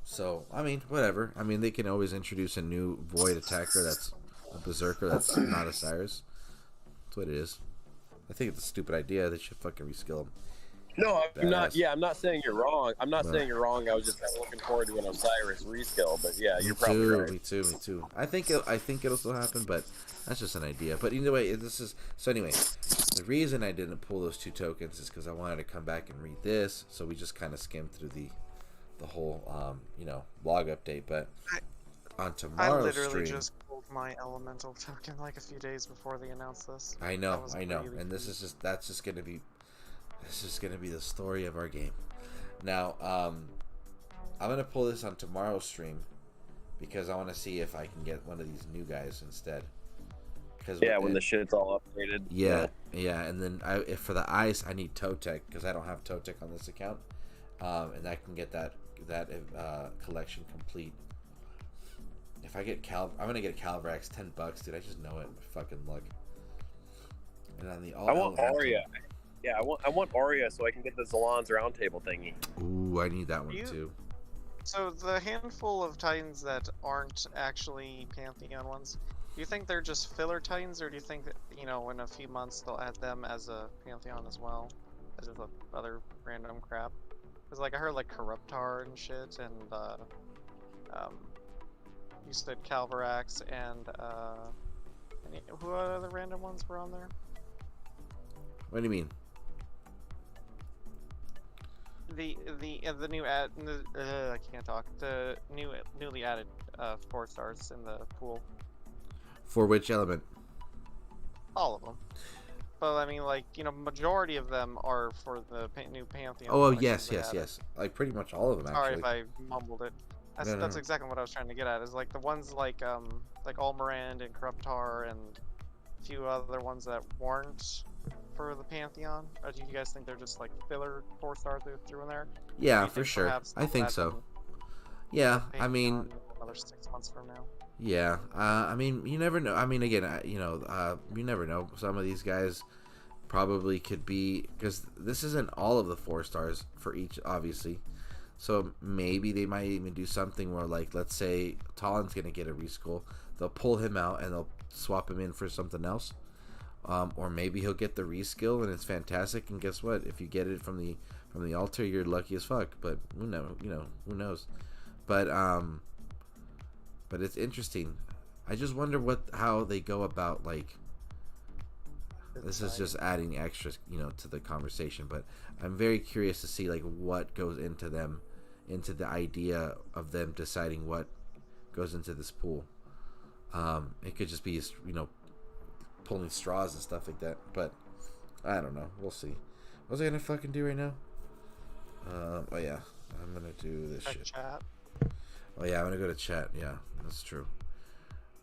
So I mean, whatever. I mean, they can always introduce a new void attacker that's a berserker that's not Osiris. That's what it is. I think it's a stupid idea. They should fucking reskill them. No, I'm not. Yeah, I'm not saying you're wrong. I'm not saying you're wrong. I was just kind of looking forward to an Osiris reskill. But yeah, you're probably right. Me too. I think it'll still happen, but that's just an idea. But either way, anyway. The reason I didn't pull those 2 tokens is because I wanted to come back and read this. So we just kind of skimmed through the whole log update. But on tomorrow's stream, I literally just pulled my elemental token like a few days before they announced this. I know, really and this is just gonna be the story of our game. Now, I'm gonna pull this on tomorrow's stream because I want to see if I can get one of these new guys instead. When the shit's all updated. Yeah, and then if for the ice, I need Totek because I don't have Totek on this account, and I can get that collection complete. If I get I'm gonna get Calvarax, $10, dude. I just know it. Fucking luck. And on the I want Aria. Yeah, I want Aria so I can get the ZALON's roundtable thingy. Ooh, I need that one too. So the handful of Titans that aren't actually Pantheon ones, do you think they're just filler Titans, or do you think that, in a few months they'll add them as a Pantheon as well, as the other random crap? Because like I heard like Corruptor and shit, and you said Calvarax and who other random ones were on there? What do you mean? The new I can't talk. The newly added 4 stars in the pool. For which element? All of them. But I mean, like, majority of them are for the new Pantheon. Oh, yes. Like pretty much all of them. Sorry actually. if I mumbled it. That's exactly what I was trying to get at. Is like the ones like Almorand and Corruptor and a few other ones that weren't for the Pantheon. Or do you guys think they're just like filler 4 stars they threw in there? Yeah, for sure. I think so. Yeah, I mean, another 6 months from now. Yeah, I mean, you never know. I mean, again, you never know. Some of these guys probably could be, because this isn't all of the 4 stars for each, obviously. So maybe they might even do something where, like, let's say Talon's gonna get a reskill, they'll pull him out and they'll swap him in for something else. Or maybe he'll get the reskill and it's fantastic. And guess what? If you get it from the altar, you're lucky as fuck. But who knows? But it's interesting. I just wonder how they go about, like, this is just adding extra, to the conversation. But I'm very curious to see, like, what goes into the idea of them deciding what goes into this pool. It could just be, pulling straws and stuff like that. But I don't know. We'll see. What was I gonna fucking do right now? Oh yeah, I'm gonna do this shit. Chat. Oh yeah, I'm gonna go to chat. Yeah, that's true.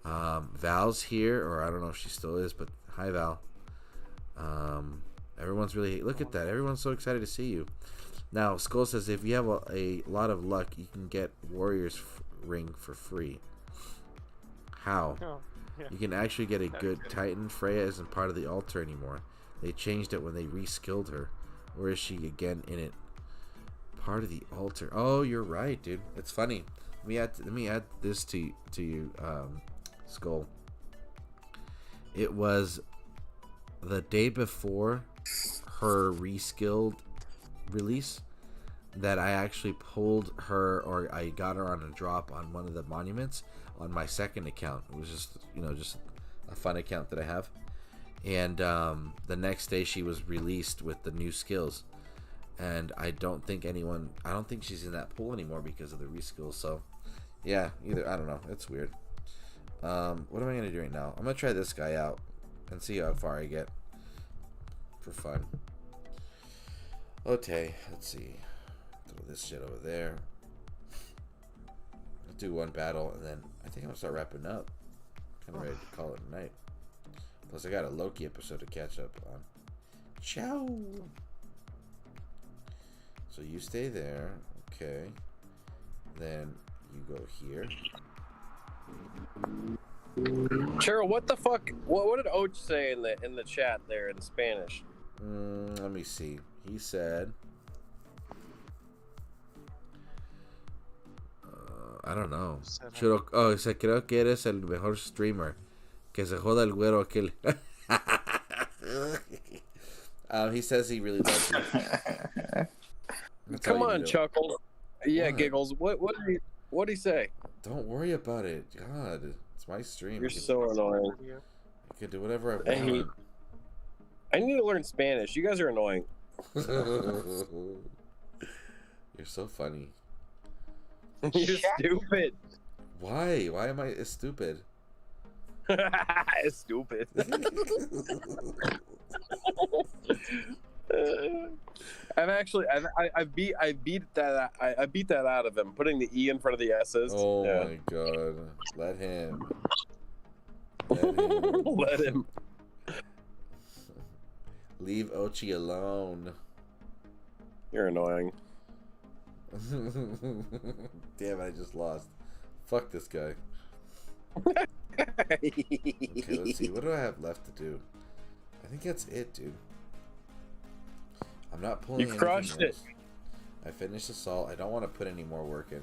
Val's here, or I don't know if she still is, but hi Val. Everyone's really, look at that. Everyone's so excited to see you. Now Skull says if you have a lot of luck, you can get Warrior's ring for free. How? Oh, yeah. You can actually get a good Titan. Freya isn't part of the altar anymore. They changed it when they reskilled her. Or is she again in it? Part of the altar. Oh, you're right, dude. It's funny. Let me add this to you, skull. It was the day before her reskilled release that I actually pulled her, or I got her on a drop on one of the monuments on my second account. It was just, just a fun account that I have. And the next day she was released with the new skills. And I don't think she's in that pool anymore because of the reskills. So, yeah, I don't know. It's weird. What am I going to do right now? I'm going to try this guy out and see how far I get for fun. Okay, let's see. Throw this shit over there. I'll do one battle, and then I think I'm going to start wrapping up. Kind of ready to call it a night. Plus, I got a Loki episode to catch up on. Ciao! So you stay there. Okay. Then you go here. Churro, what the fuck? What did Och say in the chat there in Spanish? Let me see. He said, I don't know. Churro, he said, creo que eres el mejor streamer. Que se joda el güero aquel. He says he really loves you. Come on, Chuckle. Yeah, what? Giggles. What did he say? Don't worry about it. God, it's my stream. You're so annoying. I can do whatever I want. Hey, I need to learn Spanish. You guys are annoying. You're so funny. You're stupid. Why? Why am I stupid? Stupid. I beat that out of him, putting the E in front of the S's. Oh my god. Let him. Let him. Leave Ochi alone. You're annoying. Damn it, I just lost. Fuck this guy. Okay, let's see. What do I have left to do? I think that's it, dude. I'm not pulling. You crushed it. I finished Assault. I don't want to put any more work in.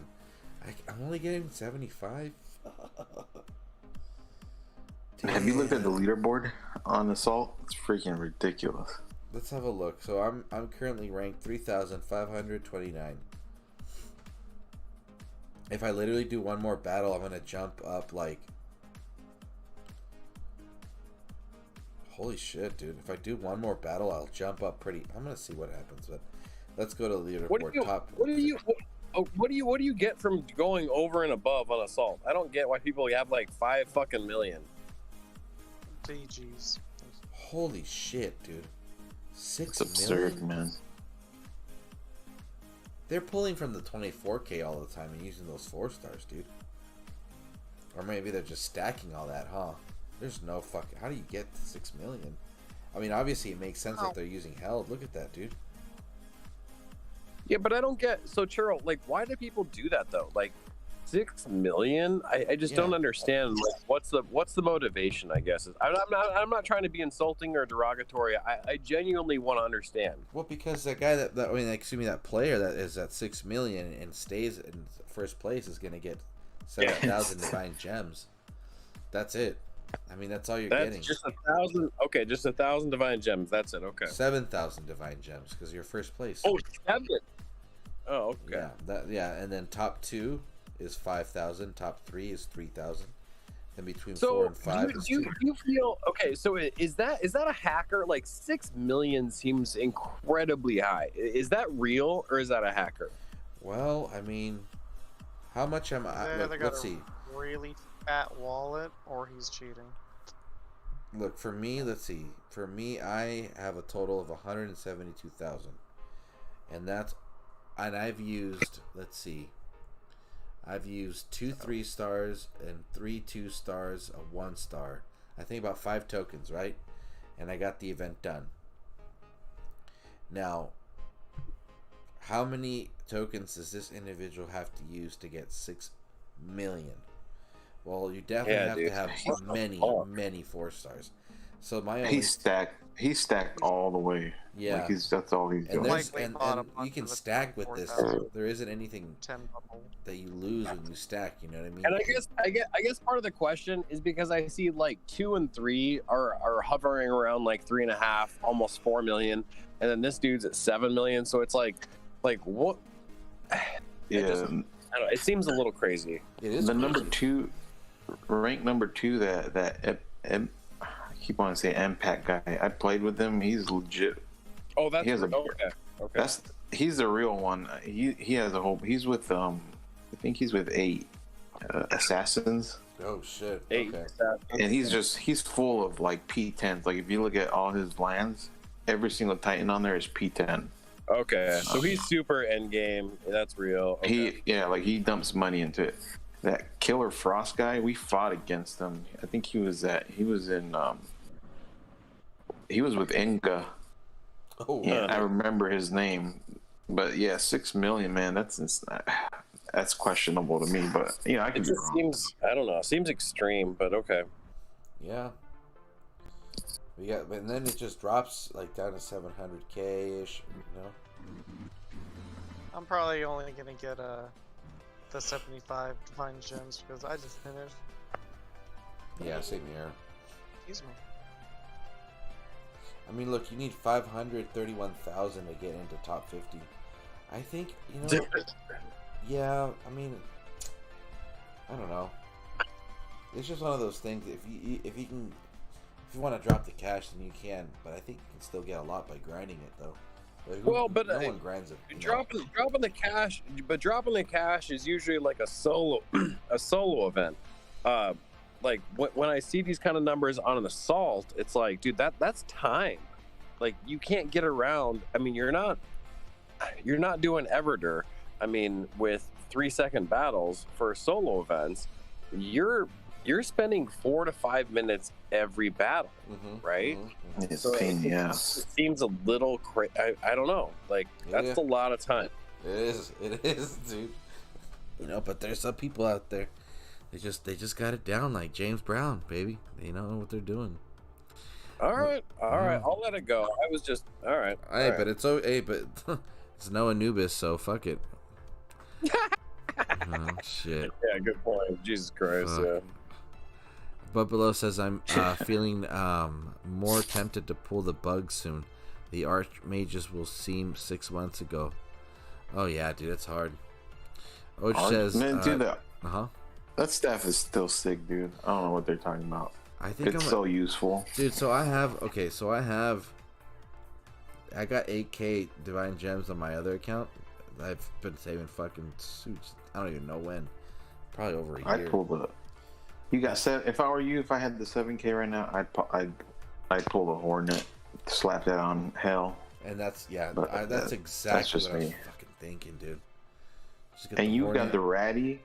I'm only getting 75. Have you looked at the leaderboard on Assault? It's freaking ridiculous. Let's have a look. So I'm currently ranked 3,529. If I literally do one more battle, I'm gonna jump up like. Holy shit, dude. If I do one more battle, I'll jump up pretty. I'm going to see what happens, but let's go to the leaderboard top. What do you get from going over and above on Assault? I don't get why people have like 5 fucking million. DGs. Holy shit, dude. 6 It's absurd, million? man. They're pulling from the 24K all the time and using those 4 stars, dude. Or maybe they're just stacking all that, huh? There's no fucking... How do you get 6 million? I mean, obviously it makes sense that they're using held. Look at that, dude. Yeah, but I don't get... So, Churro, like, why do people do that, though? Like, 6 million? I just don't understand. Like, what's the motivation, I guess? I'm not trying to be insulting or derogatory. I genuinely want to understand. Well, because that guy that player that is at 6 million and stays in first place is going to get 7,000 divine gems. That's it. I mean, that's all you're getting. Just 1,000. Okay, just 1,000 divine gems. That's it. Okay. 7,000 divine gems because you're first place. Oh, 7. Oh, okay. Yeah, and then top 2 is 5,000. Top 3 is 3,000. And between so 4 and 5 is 2. Do you feel okay? So is that a hacker? Like 6 million seems incredibly high. Is that real or is that a hacker? Well, I mean, how much am I? Look, let's see. Really fat wallet, or he's cheating. Look, for me, let's see. For me, I have a total of 172,000, and I've used. Let's see. I've used 2 3 stars and 3 2 stars, a 1 star. I think about 5 tokens, right? And I got the event done. Now, how many tokens does this individual have to use to get 6 million? Well, you definitely have to have many 4 stars. So my only... He stacked He stacked all the way. Yeah. Like that's all he's And doing. there's Likely and bought a you bunch can of the stack with this. 24,000. There isn't anything 10 bubble. that you lose when you stack. You know what I mean? And I guess part of the question is because I see like 2 and 3 are hovering around like 3.5, almost 4 million, and then this dude's at 7 million. So it's like what? Yeah. I don't know, it seems a little crazy. It is The crazy. number 2, ranked number 2, that I keep on saying Impact guy. I played with him. He's legit. Oh, that's He has a- okay. He's the real one. He has a whole. He's with I think he's with 8 assassins, Oh shit. 8. Okay. and he's full of like P10s. Like if you look at all his lands, every single Titan on there is P10. Okay, so he's super end game. That's real. Okay. He dumps money into it. That Killer Frost guy, we fought against him. I think he was with Enga. Oh. Yeah, I remember his name. But yeah, 6 million, man. That's questionable to me. But yeah, I It could be just wrong. seems, I don't know, seems extreme, but okay. Yeah. And then it just drops like down to 700K ish. You know. I'm probably only gonna get the 75 divine gems because I just finished. Yeah, same here. Excuse me. I mean, look, you need 531,000 to get into top 50. I think, you know. Yeah, I mean, I don't know. It's just one of those things. If you want to drop the cash, then you can. But I think you can still get a lot by grinding it, though. But no one grinds it. Dropping the cash, but dropping the cash is usually like a solo event. Like when I see these kind of numbers on an assault, it's like, dude, that's time. Like you can't get around. I mean, you're not doing Everder. I mean, with 3-second battles for solo events, you're spending 4 to 5 minutes every battle, right? It's So pain in the it ass. seems a little crazy. I don't know. Like that's Yeah. a lot of time. It is, dude. You know, but there's some people out there. They just got it down like James Brown, baby. They know what they're doing. All right. I'll let it go. I was just all right. Hey, but it's okay. But it's no Anubis, so fuck it. Oh shit. Yeah, good point. Jesus Christ. Yeah. But below says I'm feeling more tempted to pull the bug soon. The archmages will seem 6 months ago. Oh yeah, dude, it's hard. Oj says, Man, dude, that staff is still sick, dude. I don't know what they're talking about. I think It's so useful. dude. So I got 8K divine gems on my other account. I've been saving fucking suits. I don't even know when. Probably over a I year. pulled the. You got 7. If I were you, if I had the 7K right now, I'd pull the Hornet, slap that on hell. And that's But that's exactly just what I was me. fucking thinking, dude. Just get And the you Hornet. got the Ratty,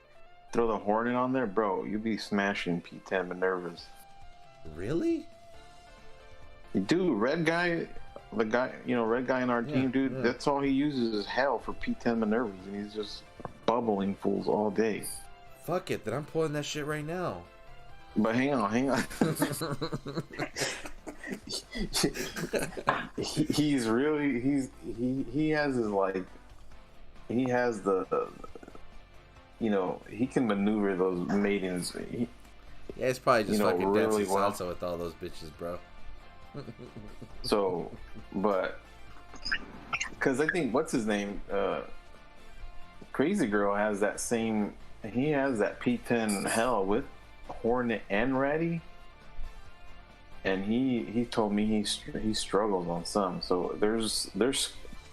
throw the Hornet on there, bro. You be smashing P10 Minervas. Really? Dude, red guy in our team, dude. yeah. That's all he uses is hell for P10 Minervas, and he's just bubbling fools all day. Fuck it, then I'm pulling that shit right now. But hang on. He's really he has his like he has the he can maneuver those maidens. Yeah, it's probably just fucking really dancing well. salsa with all those bitches, bro. So, but because I think what's his name, Crazy Girl has that same. He has that P10 hell with Hornet and Ratty, and he told me he struggles on some. So there's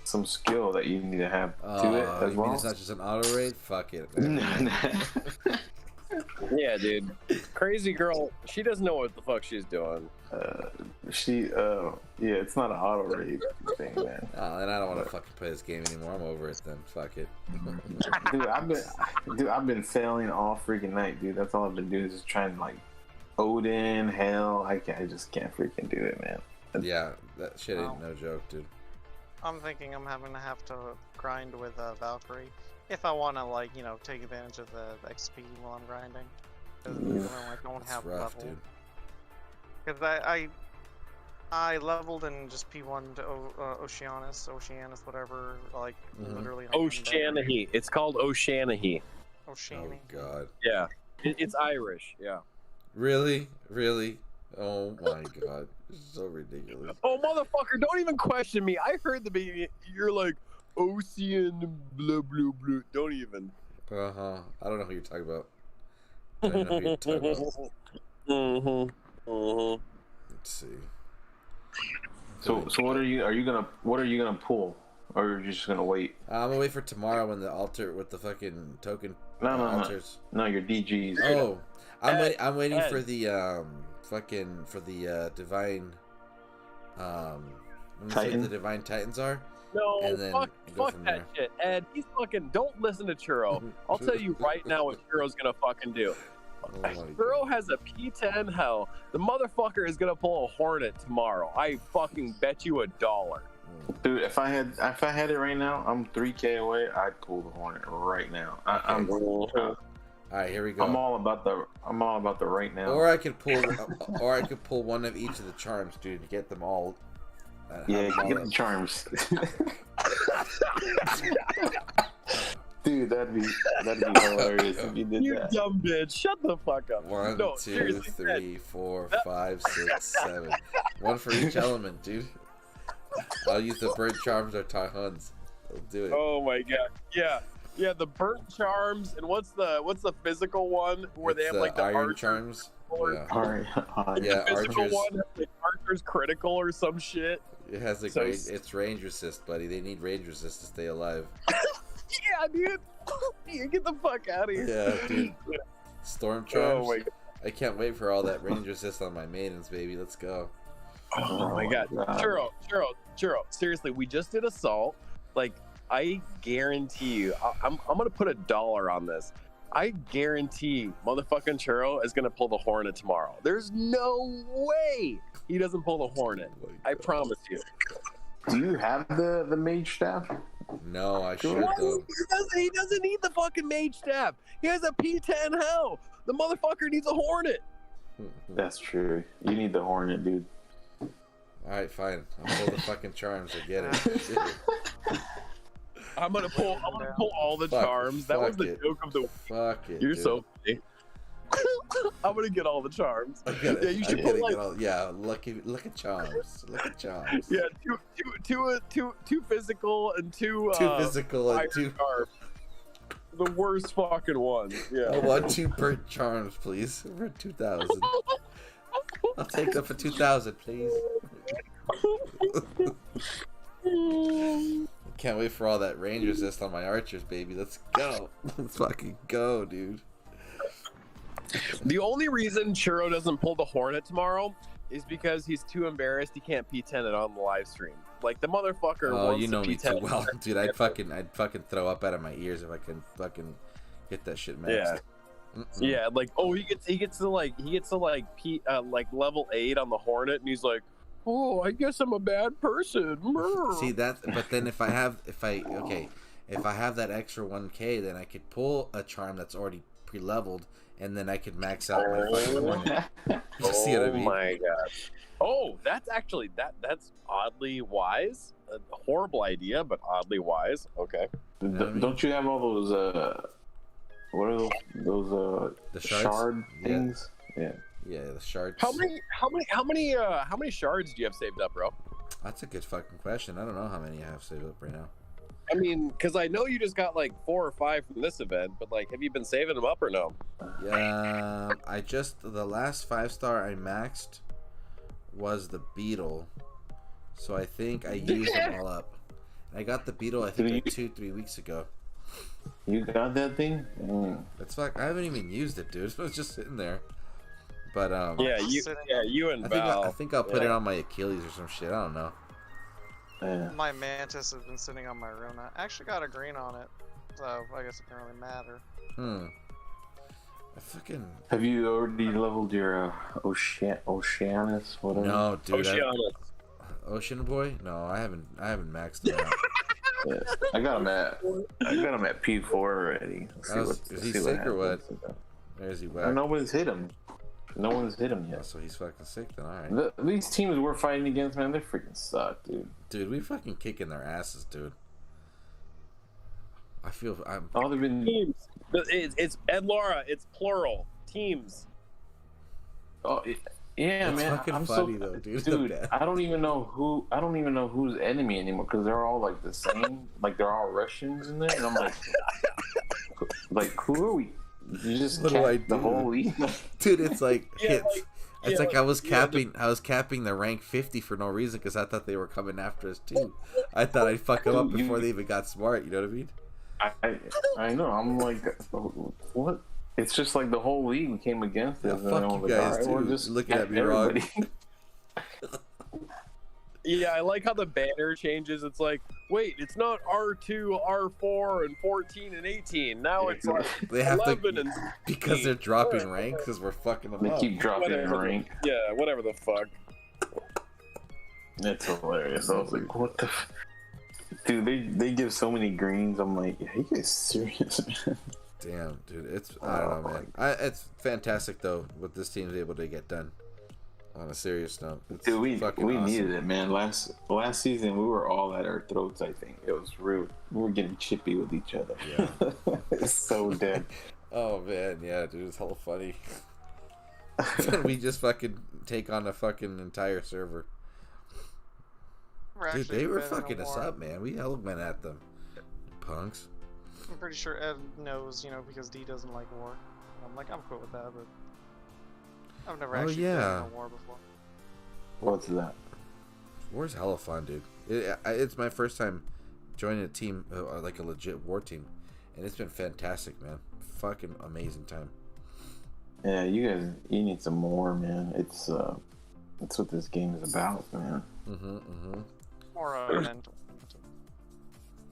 some skill that you need to have to it as you well. mean it's not just an auto raid? Fuck it. Man. Yeah, dude. Crazy girl. She doesn't know what the fuck she's doing. It's not an auto raid thing, man. Oh, and I don't want to fucking play this game anymore. I'm over it then. Fuck it. Dude, I've been failing all freaking night, dude. That's all I've been doing is just trying to like Odin, hell. I just can't freaking do it, man. Yeah, that shit ain't no joke, dude. I'm thinking I'm have to grind with Valkyrie if I want to, like, take advantage of the XP while I'm grinding. Because I don't It's have rough, level. dude. Because I leveled in just P1 to Oceanus, whatever, like literally. Oceanahe. It's called Oceanahe. Oceanahe. Oh God. Yeah, it's Irish. Yeah. Really? Really? Oh my God. This is so ridiculous. Oh motherfucker! Don't even question me. I heard the beginning. You're like Ocean blah blah blah. Don't even. I don't know who you're talking about. I don't know who you're talking about. Let's see. So what are you gonna pull, or are you just gonna wait? I'm gonna wait for tomorrow when the altar with the fucking token altars. No, your DGs. Oh, I'm waiting for the divine Titan? the divine titans are. No, And then fuck that there. shit, Ed. He's fucking. Don't listen to Churro. I'll tell you right now what Churro's gonna fucking do. Oh my Churro has a P10 hell. The motherfucker is gonna pull a Hornet tomorrow. I fucking bet you $1. Dude, if I had it right now, I'm 3K away. I'd pull the Hornet right now. All right, here we go. I'm all about the right now. Or I could pull one of each of the charms, dude, to get them all. Yeah, get the charms. Dude, that'd be hilarious if you did You that. dumb bitch. Shut the fuck up. 1, No, 2, seriously, 3, 4, 5, 6, 7. One for each element, dude. I'll use the bird charms or Tahuns. I'll do it. Oh my god. Yeah, the burnt charms, and what's the physical one where they have like the iron archer charms. Yeah, Alright. yeah, the physical archers. one has like archer's critical or some shit. It has like So it's range resist, buddy. They need range resist to stay alive. Yeah, dude. You get the fuck out of here. Yeah, dude. Storm charms. Oh my god. I can't wait for all that range resist on my maidens, baby. Let's go. Oh my god. Churro. Seriously, we just did assault. Like, I guarantee you, I'm gonna put $1 on this. I guarantee motherfucking Churro is gonna pull the Hornet tomorrow. There's no way he doesn't pull the Hornet. I promise you. Do you have the mage staff? No, I should What? though. He doesn't need the fucking mage staff. He has a P10 hell. The motherfucker needs a Hornet. That's true. You need the Hornet, dude. All right, fine. I'll pull the fucking charms. I get it. I'm gonna pull all the charms. That was the joke of the week. Fuck it. You're dude. so funny. I'm gonna get all the charms. Yeah, you should put like look at charms. Look at charms. yeah, two physical and two physical and iron two. charms. The worst fucking ones. Yeah. I want 2 burnt charms, please, for 2,000. I'll take them for 2,000, please. Can't wait for all that range resist on my archers, baby. Let's go. Let's fucking go, dude. The only reason Churro doesn't pull the Hornet tomorrow is because he's too embarrassed he can't P10 it on the live stream. Like, the motherfucker Oh, wants you know to me P10 too well, dude. I'd fucking throw up out of my ears if I can fucking get that shit maxed. Yeah. Yeah, like, oh, he gets to level 8 on the Hornet, and he's like, oh, I guess I'm a bad person. See that? But then if I have that extra 1K, then I could pull a charm that's already pre-leveled, and then I could max out my fucking Hornet. You see what I mean? Oh my god. Oh, that's actually that's oddly wise. A horrible idea, but oddly wise. Okay. Don't you have all those what are those The shards? shard things? Yeah. Yeah, the shards. How many shards do you have saved up, bro? That's a good fucking question. I don't know how many I have saved up right now. I mean, because I know you just got like 4 or 5 from this event, but like, have you been saving them up or no? Yeah, the last 5-star I maxed was the beetle, so I think I used them all up. I got the beetle I think like 2-3 weeks ago. You got that thing? That's fuck. I haven't even used it, dude. It was just sitting there. But you and Val. I think I'll put it on my Achilles or some shit. I don't know. Yeah. My mantis has been sitting on my room. I actually got a green on it, so I guess it doesn't really matter. I fucking. Have you already leveled your Oceanus? Whatever. No, dude. Oceanus. Ocean Boy? No, I haven't maxed him out. Yeah. I got him at P4 already. Is he sick or what? Or is he whack? Nobody's hit him. No one's hit him Yeah, yet. so he's fucking sick then. All right. These teams we're fighting against, man, they freaking suck, dude. Dude, we fucking kicking their asses, dude. I feel I'm. All they've been. Teams. It's Ed Laura. It's plural. Teams. Oh, yeah, It's man. fucking I'm funny so, though, dude. dude. I don't even know who's enemy anymore because they're all like the same. Like they're all Russians in there, and I'm like who are we? You just What do I capped the do? whole league. Dude, it's like Yeah, it's like I was yeah, capping the rank 50 for no reason because I thought they were coming after us too. I thought I'd fuck them up before they even got smart. You know what I mean? I know. I'm like, what? It's just like the whole league came against Yeah, us. and fuck I'm you like, guys, all right, dude. we're just Looking at me everybody. Yeah, I like how the banner changes. It's like, wait, it's not R2, R4, and 14 and 18. Now it's like They have 11 to and because 16. they're dropping ranks because we're fucking them They up. keep dropping Whatever the- rank. Yeah, whatever the fuck. It's hilarious. I was like, what the? Dude, they give so many greens. I'm like, are you guys serious, man? Damn, dude, it's I don't know, man. It's fantastic though what this team's able to get done. On a serious note, it's Dude, we fucking awesome. needed it, man. Last season, we were all at our throats. I think it was real. We were getting chippy with each other. Yeah. It's so dead. Oh man, yeah, dude, it's hella funny. We just fucking take on a fucking entire server. We're Dude, actually they were better than fucking us war. up, man. We hell went at them, punks. I'm pretty sure Ed knows, because D doesn't like war. I'm like, I'm cool with that, but I've never Oh, actually yeah. been in a war before. What's that? War's hella fun, dude. It's my first time joining a team, like a legit war team, and it's been fantastic, man. Fucking amazing time. Yeah, you need some more, man. It's what this game is about, man. Or mental.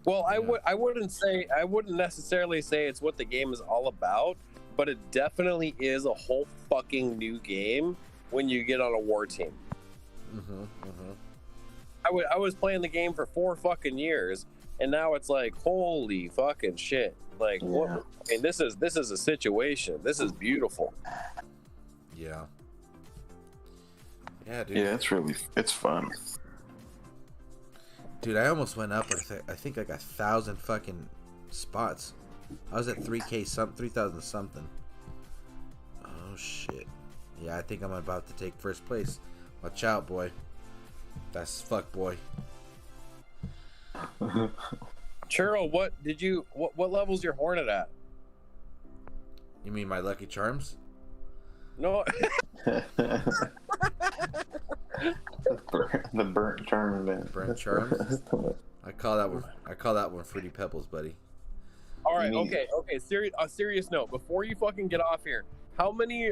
Well, Yeah. I wouldn't necessarily say it's what the game is all about, but it definitely is a whole fucking new game when you get on a war team. I was playing the game for 4 fucking years, and now it's like, holy fucking shit! Like, what? Yeah. I mean, this is a situation. This is beautiful. Yeah. Yeah, dude. Yeah, it's fun. Dude, I almost went up. I think I got 1,000 fucking spots. I was at 3,000 something. Oh shit. Yeah, I think I'm about to take first place. Watch out, boy. That's fuck, boy. Churro, what level's your Hornet at? You mean my Lucky Charms? No. The burnt charm, man. Burnt Charms? I call that one Fruity Pebbles, buddy. All right, You mean- okay. Serious note. Before you fucking get off here, how many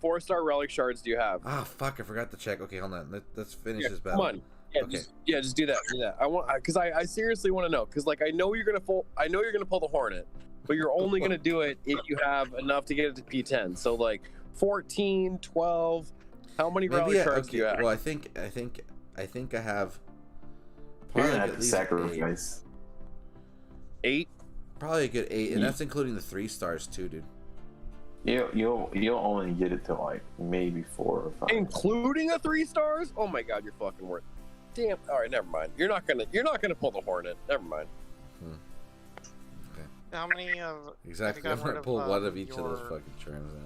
4-star relic shards do you have? Ah, fuck! I forgot to check. Okay, hold on. Let's finish Yeah, this come battle. on. Yeah, Okay. just do that. Do that. I seriously want to know, because like I know you're gonna pull the Hornet, but you're only gonna do it if you have enough to get it to P10. So like 14, 12. How many relic shards do you have? Well, I think I have You're probably gonna have at to least sacrifice. 8. probably a good 8, and that's including the 3 stars too, dude. You'll only get it to like maybe 4 or 5. Including a 3 stars? Oh my god, you're fucking worth. Damn. All right, never mind. You're not gonna pull the Hornet. Never mind. How many of Exactly. got I'm gonna rid of, pull one of each of those your- fucking charms now.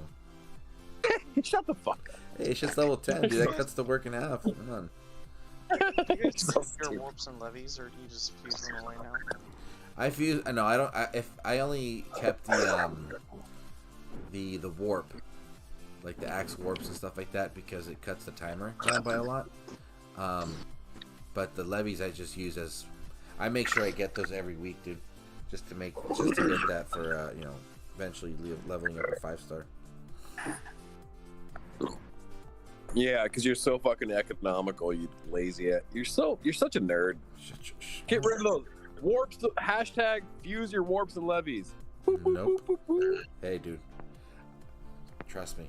Shut the fuck up. Hey, it's just level 10, dude. That cuts the work in half. Come on. do you guys So keep your stupid. warps and levies, or do you just fuse them away now? I fuse. No, I don't. I only kept the warp, like the axe warps and stuff like that, because it cuts the timer down by a lot. But the levies I just use as, I make sure I get those every week, dude, just to get that for eventually leveling up a 5-star. Yeah, because you're so fucking economical, you lazy ass. You're such a nerd. Get rid of those warps. Hashtag fuse your warps and levies. Boop, boop, Nope. boop, boop, boop. Hey, dude. Trust me.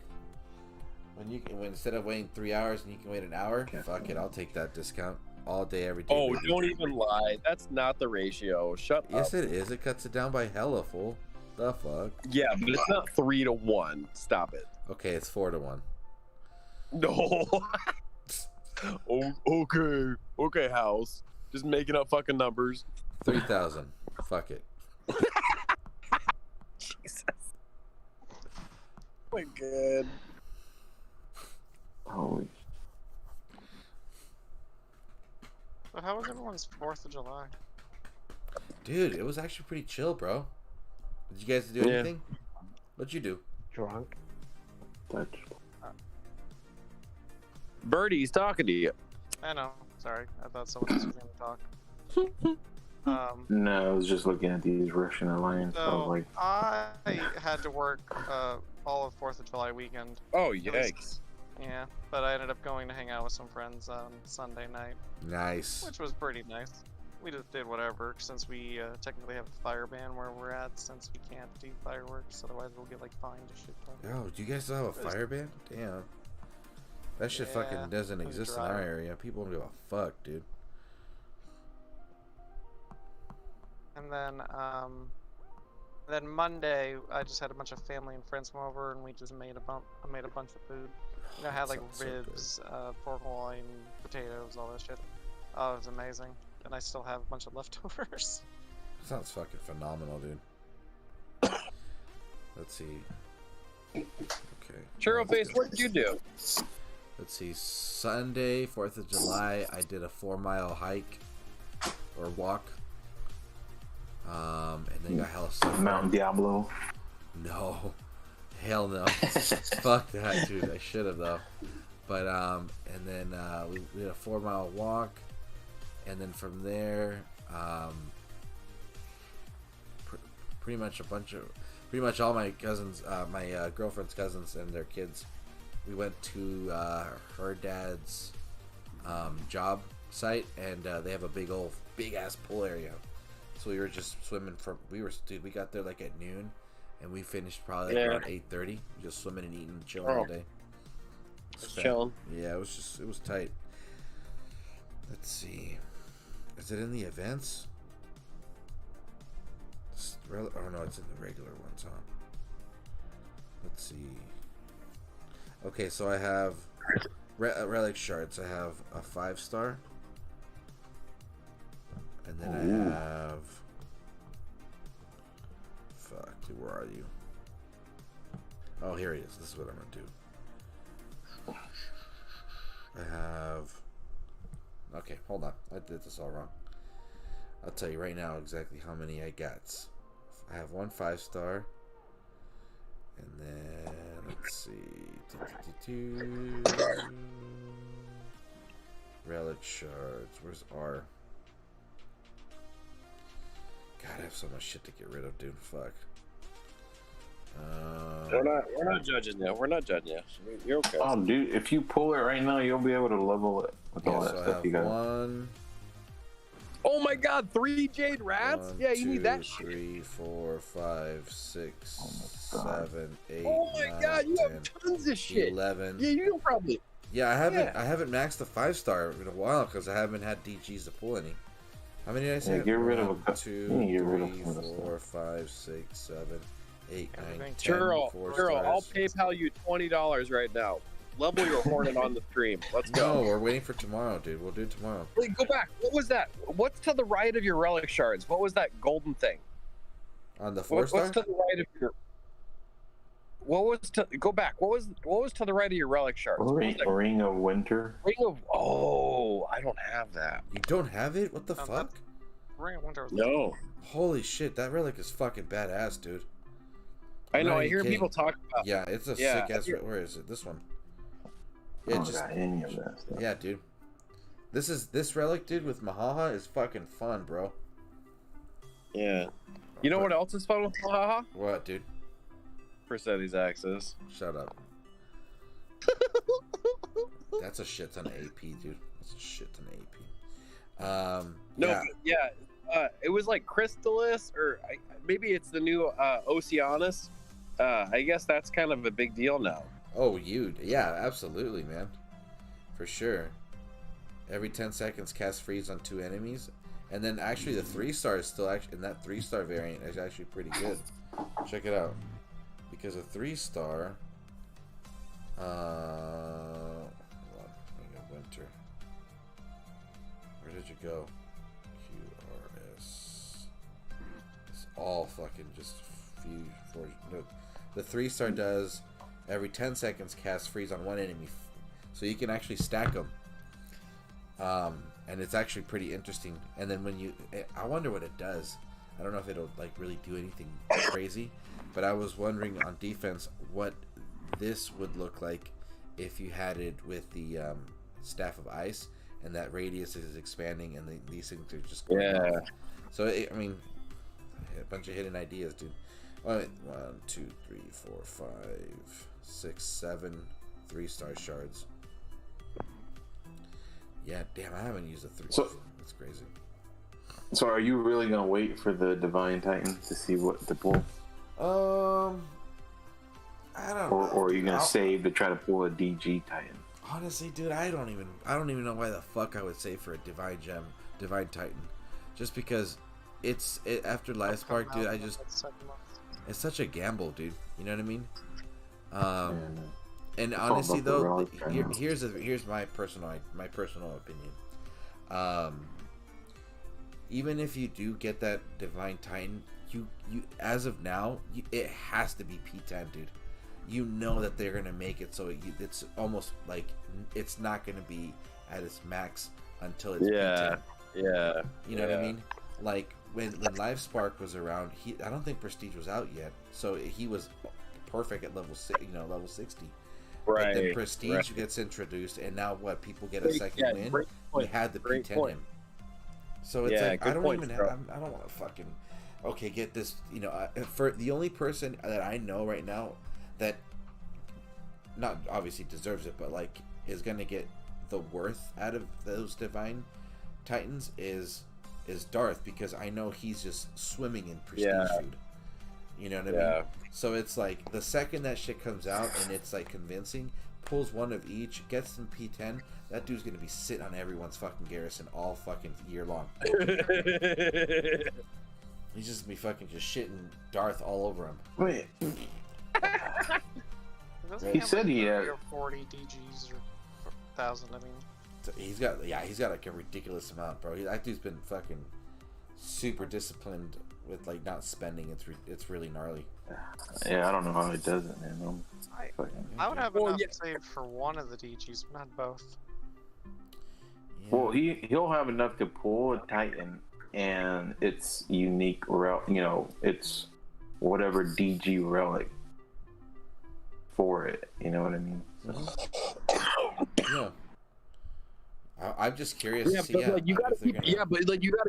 When instead of waiting 3 hours and you can wait an hour, fuck it, I'll take that discount all day, every day. Oh, baby. don't even lie. That's not the ratio. Shut Yes, up. it is. It cuts it down by hella, fool. The fuck? Yeah, but it's not 3 to 1. Stop it. Okay, it's 4 to 1. No. Okay, house. Just making up fucking numbers. 3,000. Fuck it. Jesus. Oh my god. Holy. So how was everyone's 4th of July? Dude, it was actually pretty chill, bro. Did you guys do anything? What'd you do? Drunk. Touch. Birdie's talking to you. I know. Sorry, I thought someone else was going to talk. No, I was just looking at these Russian Alliance. I was So like, I had to work all of 4th of July weekend. Oh, yikes. Yeah, but I ended up going to hang out with some friends on Sunday night, Nice. which was pretty nice. We just did whatever, since we technically have a fire ban where we're at, since we can't do fireworks, otherwise we'll get like fined a shit ton. Oh, do you guys still have a fire ban? Damn. That shit Yeah, fucking doesn't it was exist in dry. our area. People don't give a fuck, dude. And then Monday, I just had a bunch of family and friends come over, and we just made I made a bunch of food. You know, I had like Sounds so good. ribs, pork loin, potatoes, all that shit. Oh, it was amazing. And I still have a bunch of leftovers. Sounds fucking phenomenal, dude. Let's see. Okay. Churro face, what did you do? Let's see. Sunday, 4th of July, I did a 4-mile hike or walk. And then got hella stuff. Mount Diablo. No. Hell no. Fuck that, dude. I should have though. But and then we did a 4-mile walk, and then from there, pretty much all my cousins, my girlfriend's cousins and their kids, we went to her dad's job site, and they have a big ass pool area. So we were just swimming we got there like at noon, and we finished probably like around 8:30, just swimming and eating and chilling all day. Just chilling. Yeah, it was tight. Let's see. Is it in the events? Oh no, it's in the regular ones, huh? Let's see. Okay, so I have relic shards. I have a 5-star. And then I have... Fuck, dude, where are you? Oh, here he is. This is what I'm gonna do. I have... Okay, hold on. I did this all wrong. I'll tell you right now exactly how many I got. I have 1 5-star. And then, let's see. Relic shards. Where's R? God, I have so much shit to get rid of, dude. Fuck. We're not judging you. We're not judging you. You're okay. Oh, dude, if you pull it right now, you'll be able to level it with all Yeah, that so I stuff have you got. 1. Oh my god, 3 jade rats? 1, Yeah, you 2, need that shit. 3, 4, 5, 6, Oh my God. 7, 8, Oh my 9, god, you 10, have tons of shit. 11. Yeah, you probably. Yeah, I haven't maxed the 5-star in a while because I haven't had DGs to pull any. How many did I say? Yeah, get rid of 1, a 2, you can get rid of 3, some of the 4, 5, 6, 7, 8, 9, 10. Churro, 4 Churro, I'll stars. PayPal you $20 right now. Level your hornet on the stream. Let's No, go. we're waiting for tomorrow, dude. We'll do it tomorrow. Wait, go back. What was that? What's to the right of your relic shards? What was that golden thing? On the What's 4-star? to the right of your? What was to go back? What was to the right of your relic shards? What was that? Ring of Winter. Ring of. Oh, I don't have that. You don't have it? What the Oh, fuck? Ring of Winter was No. Holy shit, that relic is fucking badass, dude. I I'm know. not I even hear kidding. people talk about. Yeah, it's a Yeah, sick ass. I hear- Where is it? This one. I Yeah, don't just got any of that stuff. yeah, dude. This relic, dude, with Mahaha is fucking fun, bro. Yeah. You know what else is fun with Haha? What, dude? Persetti's Axis. Shut up. That's a shit ton of AP, dude. That's a shit ton of AP. No, yeah. but yeah. It was like Crystallis, or maybe it's the new Oceanus. I guess that's kind of a big deal now. Oh, yeah, absolutely, man. For sure. Every 10 seconds, cast freeze on 2 enemies. And then actually the 3-star is still actually, in that 3-star variant is actually pretty good. Check it out. Because a 3-star, you go. QRS. It's all fucking just few for the 3-star does every 10 seconds cast freeze on one enemy, so you can actually stack them. And it's actually pretty interesting. And then when I wonder what it does. I don't know if it'll like really do anything crazy, but I was wondering on defense what this would look like if you had it with the Staff of Ice, and that radius is expanding, and these things are just going off. So I mean, a bunch of hidden ideas, dude. All right, 1, 2, 3, 4, 5, 6, 7 3-star shards. Yeah, damn, I haven't used a 3. So, that's crazy. So are you really gonna wait for the Divine Titan to see what to pull? I don't know. Or are you gonna save to try to pull a DG Titan? Honestly, dude, I don't even know why the fuck I would save for a Divine Titan, just because after Life Spark, dude. It's such a gamble, dude. You know what I mean? And honestly, though, here's my personal opinion. Even if you do get that Divine Titan, you as of now, it has to be P10, dude. You know that they're gonna make it so it's almost like it's not gonna be at its max until it's P10. Yeah. You know what I mean? Like when Life Spark was around, I don't think Prestige was out yet, so he was perfect at level 60. Right. But then Prestige gets introduced, and now what? People get a second win. We had the P10 him. So it's like I don't want to fucking get this. For the only person that I know right now that not obviously deserves it, but like is gonna get the worth out of those Divine Titans is Darth, because I know he's just swimming in prestige food. You know what I mean? So it's like the second that shit comes out and it's like convincing, pulls one of each, gets them P10, that dude's gonna be sitting on everyone's fucking garrison all fucking year long. He's just gonna be fucking just shitting Darth all over him. Wait. He said he had 40 DGs or 1,000. I mean, so he's got like a ridiculous amount, bro. That dude's been fucking super disciplined with like not spending. It's really gnarly. Yeah, I don't know how he does it, man. I would have enough saved for one of the DGs, but not both. Yeah. Well, he'll have enough to pull a Titan, and it's unique it's whatever DG relic for it. You know what I mean? Yeah. I'm just curious to see. But you gotta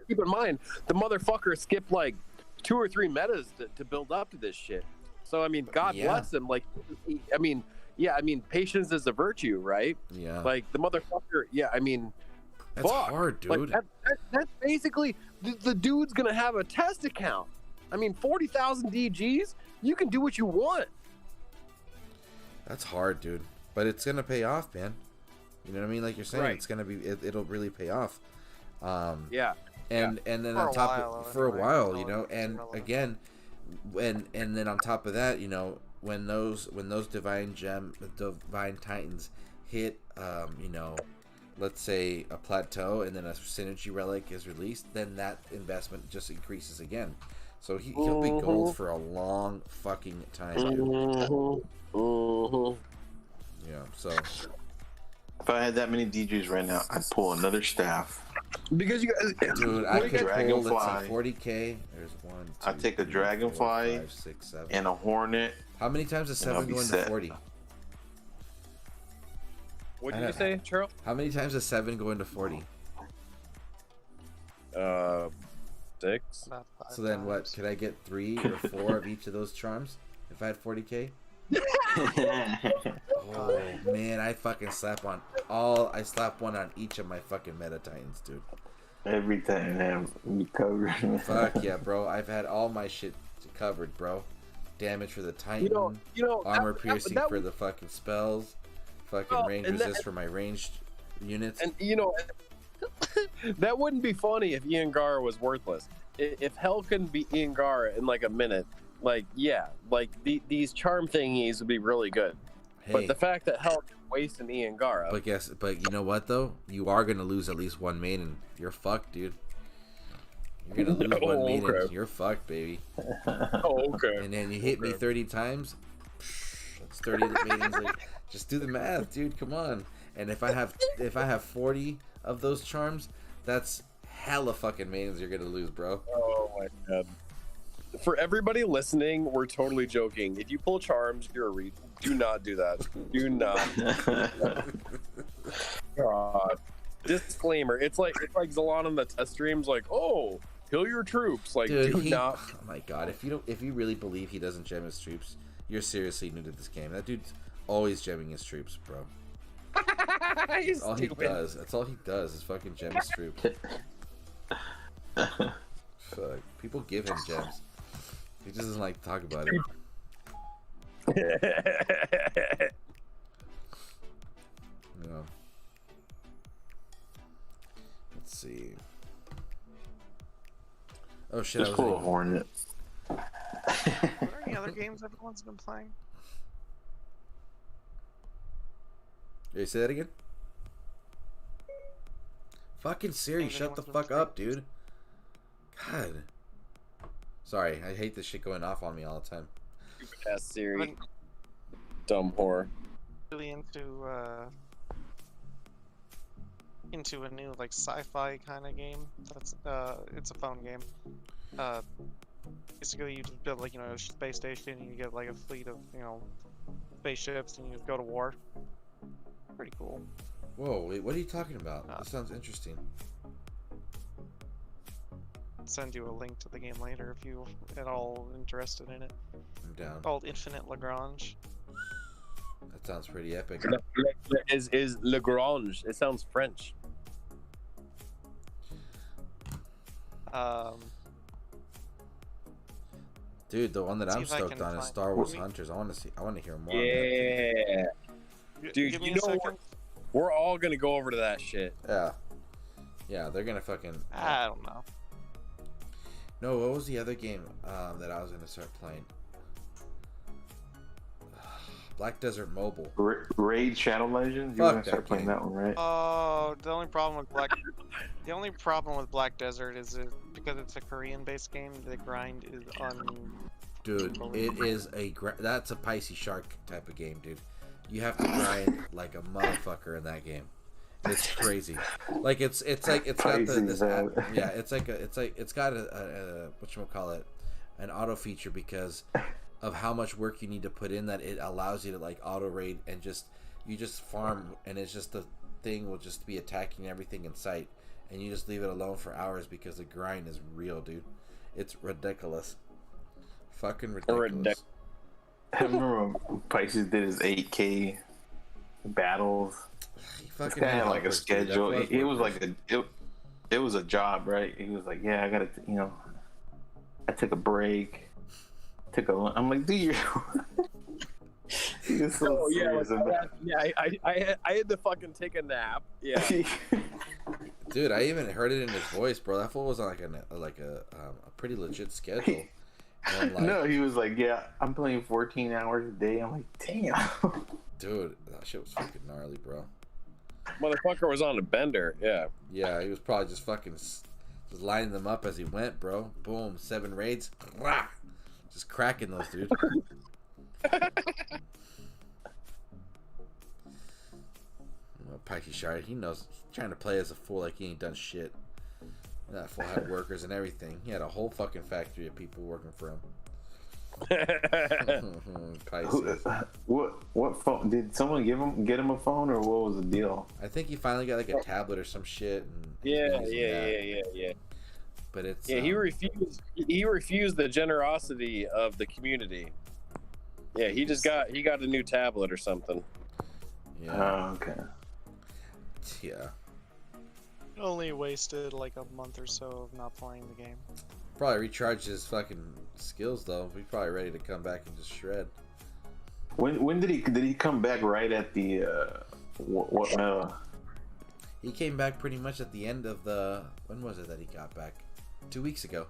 keep in mind the motherfucker skipped like 2 or 3 metas to build up to this shit. So I mean, God bless him. Like, patience is a virtue, right? Yeah. Like the motherfucker. Yeah, I mean, that's hard, dude. Like, that's basically the dude's gonna have a test account. I mean, 40,000 DGs. You can do what you want. That's hard, dude. But it's gonna pay off, man. You know what I mean? Like you're saying, it's gonna be. It'll really pay off. And then on top for a while, and again, and then on top of that, when those Divine Titans hit, let's say a plateau, and then a synergy relic is released, then that investment just increases again. So he'll be gold for a long fucking time, dude. Yeah. So if I had that many DGs right now, I'd pull another staff. Because you guys, dude, I could Dragonfly. pull 40k. There's 1, 2, I take a 3, Dragonfly 4, 5, 6, 7. and a Hornet. How many times does 7 go into 40? What did you say, Churro? How many times does 7 go into 40? 6. So then what? Could I get 3 or 4 of each of those charms if I had 40k? Oh man, I fucking slap one on each of my fucking Meta Titans, dude. Every time we covered. Fuck yeah, bro. I've had all my shit covered, bro. Damage for the Titan, armor piercing for the fucking spells, fucking range resist for my ranged units. And that wouldn't be funny if Ian Gara was worthless. If Hell couldn't beat Ian Gara in like a minute, these charm thingies would be really good. But the fact that Hell can waste an Ian Gara. But you know what though? You are gonna lose at least one maiden. You're fucked, dude. You're gonna lose one maiden. Okay. You're fucked, baby. Oh, okay. And then you hit me 30 times. That's 30 maidens. Like, just do the math, dude. Come on. And if I have 40 of those charms, that's hella fucking maidens you're gonna lose, bro. Oh my god. For everybody listening, we're totally joking. If you pull charms, you're a read. Do not do that. Do not. God. Disclaimer. It's like ZALON on the test streams, like, oh, kill your troops. Like, dude, do not. Oh my god, if you really believe he doesn't gem his troops, you're seriously new to this game. That dude's always gemming his troops, bro. That's all he does. That's all he does is fucking gem his troops. Fuck. People give him gems. He just doesn't like to talk about it. No. Let's see. Oh shit! Just pull a hornet. What are any other games everyone's been playing? Hey, say that again. Fucking Siri, Games shut the everyone's fuck been up, dude. God. Sorry, I hate this shit going off on me all the time. Stupid ass Siri. I've been Dumb whore. really into a new like sci-fi kind of game. That's it's a phone game. Basically you just build like a space station and you get like a fleet of spaceships and you just go to war. Pretty cool. Whoa, wait, what are you talking about? That sounds interesting. I'll send you a link to the game later if you at all interested in it. I'm down. Called Infinite Lagrange. That sounds pretty epic. Is Lagrange? It sounds French. Dude, the one that See I'm if I stoked can on is find- Star Wars Hunters. I want to hear more. On that. Yeah. Dude, Give me you a know second. we're all gonna go over to that shit. Yeah, they're gonna fucking. I don't know. No, what was the other game that I was gonna start playing? Black Desert Mobile. Raid Shadow Legends. You Fuck were gonna that start playing game. that one, right? Oh, the only problem with Black Desert is because it's a Korean-based game. The grind is Dude, it is that's a Pisces Shark type of game, dude. You have to grind like a motherfucker in that game. It's crazy. Like it's got it's got a whatchamacallit, an auto feature because of how much work you need to put in that it allows you to like auto raid and you just farm and it's just the thing will just be attacking everything in sight and you just leave it alone for hours because the grind is real, dude. It's ridiculous. Fucking ridiculous. I remember when Pisces did his 8K battles. This guy had like a schedule. It was like it was a job, right? He was like, yeah, I gotta, I took a break. I'm like, dude, he was so serious. I had to fucking take a nap. Yeah. Dude, I even heard it in his voice, bro. That fool was on a pretty legit schedule. And no, he was like, yeah, I'm playing 14 hours a day. I'm like, damn. Dude, that shit was fucking gnarly, bro. Motherfucker was on a bender. Yeah. Yeah, he was probably just fucking just lining them up as he went, bro. Boom, 7 raids. Rah! Just cracking those, dude. Pikey Shard, he knows. He's trying to play as a fool like he ain't done shit. That fool had workers and everything. He had a whole fucking factory of people working for him. What phone did someone get him a phone, or what was the deal? I think he finally got like a tablet or some shit. And Yeah. But it's he refused the generosity of the community. Yeah, he got a new tablet or something. Yeah. Oh, okay. Yeah. Only wasted like a month or so of not playing the game. Probably recharged his fucking skills though. He's probably ready to come back and just shred. When did he come back? Right at the He came back pretty much at the end of the. When was it that he got back? 2 weeks ago.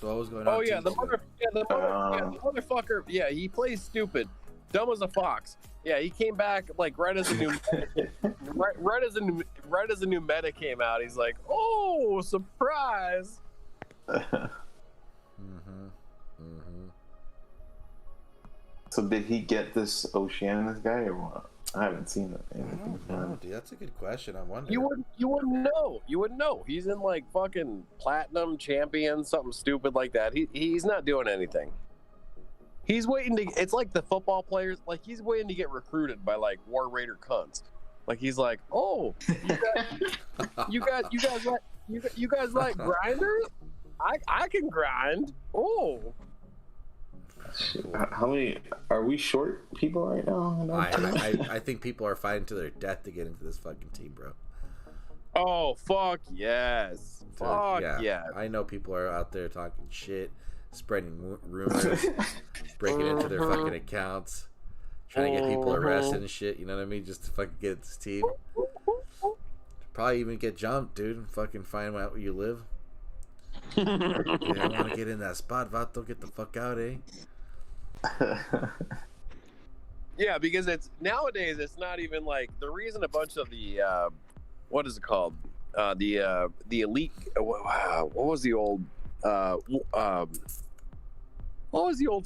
So what was going on? Oh yeah, the motherfucker. Yeah, he plays stupid. Dumb as a fox. Yeah, he came back like right as a new right as a new meta came out. He's like, "Oh, surprise!" So did he get this Oceanus guy or what? I haven't seen anything. No, dude, that's a good question. I wonder. You wouldn't know. You wouldn't know. He's in like fucking platinum champion, something stupid like that. He's not doing anything. He's waiting to. It's like the football players. Like he's waiting to get recruited by like War Raider cunts. Like he's like, oh, you guys like grinders? I can grind. Oh. How many are we short people right now? I think people are fighting to their death to get into this fucking team, bro. Oh fuck yes. Fuck yeah. I know people are out there talking shit, spreading rumors, breaking into their fucking accounts, trying to get people arrested and shit. You know what I mean? Just to fucking get this team. Probably even get jumped, dude, and fucking find out where you live. Yeah, I want to get in that spot, Vato. Get the fuck out, eh? Yeah, because it's nowadays it's not even like the reason a bunch of the what is it called? The elite what was the old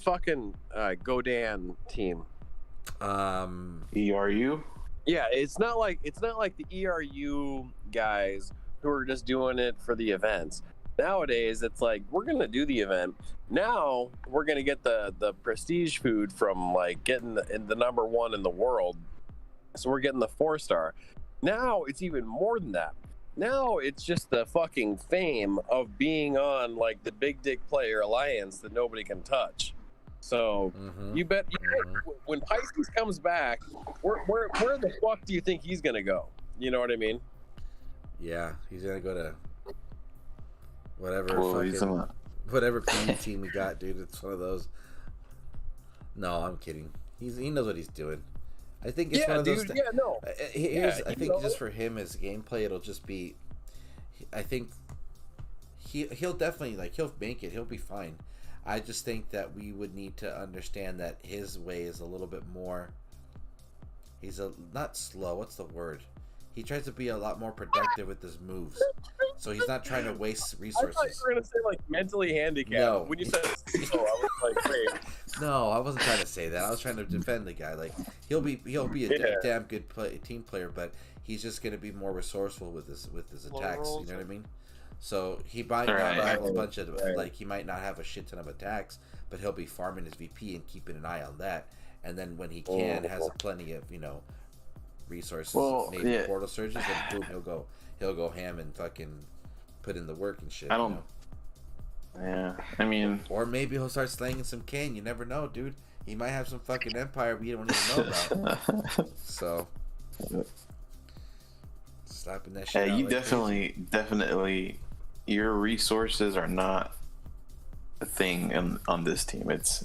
fucking GODAN team? ERU? Yeah, it's not like the ERU guys who are just doing it for the events. Nowadays, it's like we're gonna do the event. Now we're gonna get the prestige food from like getting the number one in the world. So we're getting the 4-star. Now it's even more than that. Now it's just the fucking fame of being on like the Big Dick Player Alliance that nobody can touch. So you bet when Pisces comes back, where the fuck do you think he's gonna go? You know what I mean? Yeah, he's gonna go to whatever PE team we got, dude. It's one of those. No, I'm kidding. He knows what he's doing. I think it's one of those. Yeah, no. I think just for him as gameplay, it'll just be. I think he'll definitely he'll make it. He'll be fine. I just think that we would need to understand that his way is a little bit more. He's not slow. What's the word? He tries to be a lot more productive with his moves, so he's not trying to waste resources. I thought you were gonna say like mentally handicapped. No. When you said slow, I was like, wait. No, I wasn't trying to say that. I was trying to defend the guy. Like he'll be a damn good team player, but he's just gonna be more resourceful with his attacks. You know what I mean? So he might not have a bunch of he might not have a shit ton of attacks, but he'll be farming his VP and keeping an eye on that. And then when he has plenty of resources, maybe portal surges, and boom, he'll go ham and fucking put in the work and shit. Yeah, I mean, or maybe he'll start slanging some Kane. You never know, dude. He might have some fucking empire we don't even know about. So slapping that shit. Yeah, you definitely, your resources are not a thing on this team. It's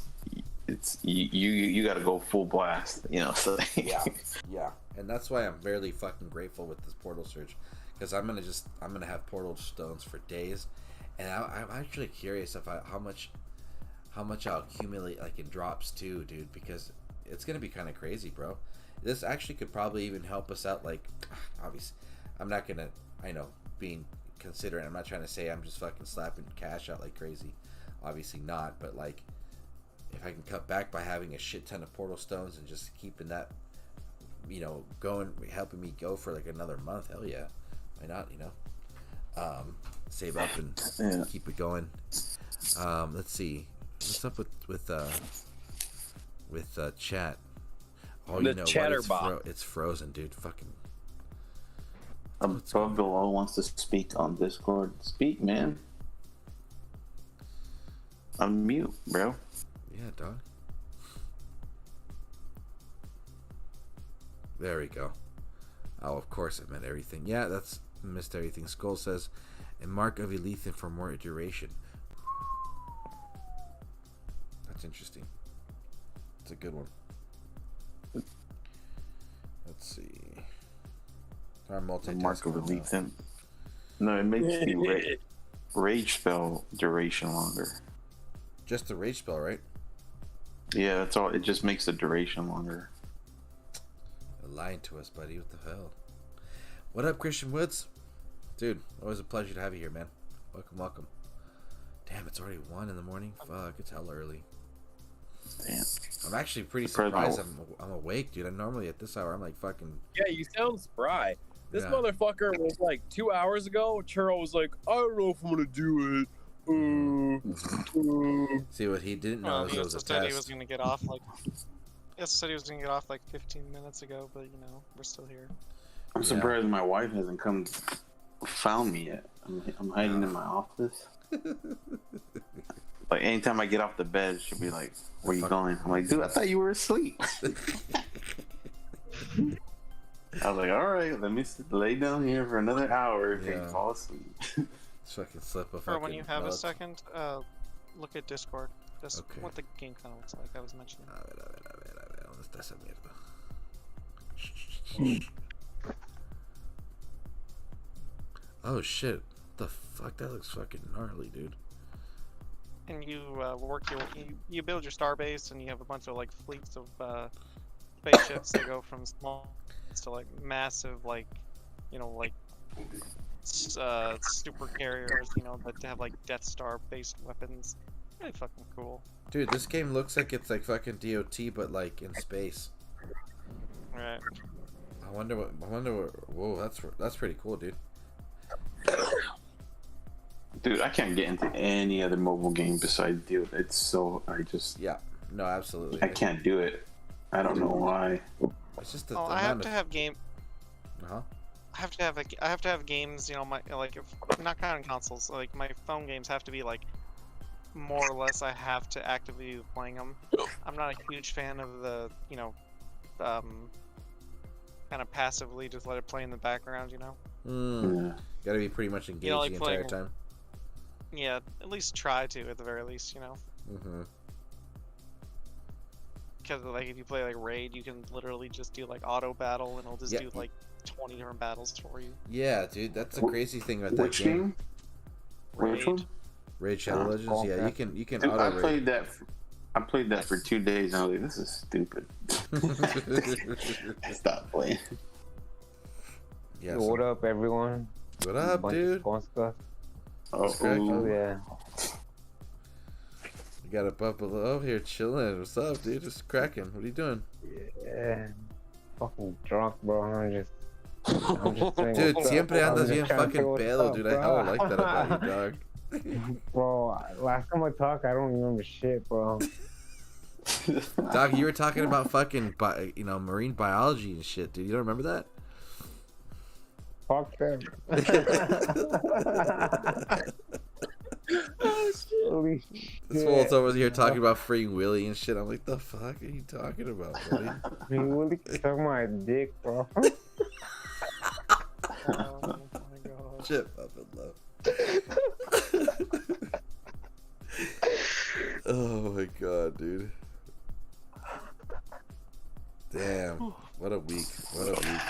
you got to go full blast. So yeah, and that's why I'm very fucking grateful with this portal surge, because I'm gonna have portal stones for days. And I'm actually curious if how much I'll accumulate in drops too, dude, because it's gonna be kind of crazy, bro. This actually could probably even help us out. Obviously, I'm not gonna, being considerate. I'm not trying to say I'm just fucking slapping cash out like crazy. Obviously not, but if I can cut back by having a shit ton of portal stones and just keeping that, going, helping me go for another month, hell yeah, why not? Save up and keep it going. Let's see what's up with chat. Oh, the chatterbot. It's frozen, dude. Fucking. Above below wants to speak on Discord. Speak, man. Unmute, bro. Yeah, dog. There we go. Oh, of course it meant everything. Yeah, that's missed everything. Skull says, a mark of Elethan for more duration. That's interesting. It's a good one. Let's see. Our mark of Elethan. No, it makes the rage spell duration longer. Just the rage spell, right? Yeah, that's all. It just makes the duration longer. You're lying to us, buddy. What the hell? What up, Christian Woods? Dude, always a pleasure to have you here, man. Welcome, welcome. Damn, it's already 1 in the morning. Fuck, it's hella early. Damn. I'm actually pretty surprised I'm awake, dude. I'm normally at this hour. I'm like fucking... Yeah, you sound spry. This Yeah. motherfucker was like 2 hours ago. Churro was like, I don't know if I'm gonna do it. See, what he didn't know He was also a said he was test. gonna get off like. He also said he was gonna get off like 15 minutes ago, but you know we're still here. I'm surprised my wife hasn't come found me yet. I'm hiding in my office. Like anytime I get off the bed, she'll be like, "Where you going?" I'm like, "Dude, I thought you were asleep." I was like, "All right, let me lay down here for another hour and Yeah. fall asleep." Fucking slip a Or fucking when you have a nut. second, look at Discord. That's Okay. what the game kind of looks like. I was mentioning. A ver, ¿dónde está esa mierda? Oh shit! The fuck, that looks fucking gnarly, dude. And you you build your star base, and you have a bunch of like fleets of spaceships that go from small to like massive, like you know, like super carriers, you know, that have like Death Star based weapons. Really fucking cool. Dude, this game looks like it's like fucking DOT, but like in space. Right. I wonder what. Whoa, that's pretty cool, dude. Dude, I can't get into any other mobile game besides Deal. It's so Yeah. No, absolutely. I can't do it. I don't know why. It's just the Oh, I have to have game. Uh-huh. I have to have games. You know, my like if not counting consoles, like my phone games have to be like more or less. I have to actively be playing them. I'm not a huge fan of the kind of passively just let it play in the background. You know. Yeah. Gotta be pretty much engaged like the entire playing- time. Yeah, at least try to at the very least. You know. Mm-hmm. Because like if you play like Raid, you can literally just do like auto battle, and it'll just Yeah. do like 20 different battles for you. Yeah, dude, that's the crazy thing about that Which game. game? Which one? Raid Shadow Legends. Yeah, you can Dude, I auto raid. played that. I played that for 2 days, and I was like, "This is stupid." I stopped playing. Yeah. Yo, what up, everyone? What up, Bunch dude? of fun stuff. What's cracking? Oh yeah. You got a buffalo here chilling. What's up, dude? Just cracking. What are you doing? Yeah. Fucking drunk, bro. I'm just saying, Dude, what's up? siempre I'm andas just bien trying to fucking say what's pedo, up, dude. I bro. hella like that about you, dog. Bro, last time I talked, I don't remember shit, bro. Dog, you were talking about fucking, marine biology and shit, dude. You don't remember that? Fuck them. Holy This shit. fool's over here talking about freeing Willy and shit. I'm like, the fuck are you talking about, buddy? He really suck my dick, bro. Oh my god. Shit, Puppet Love. Oh my god, dude. Damn. What a week. What a week.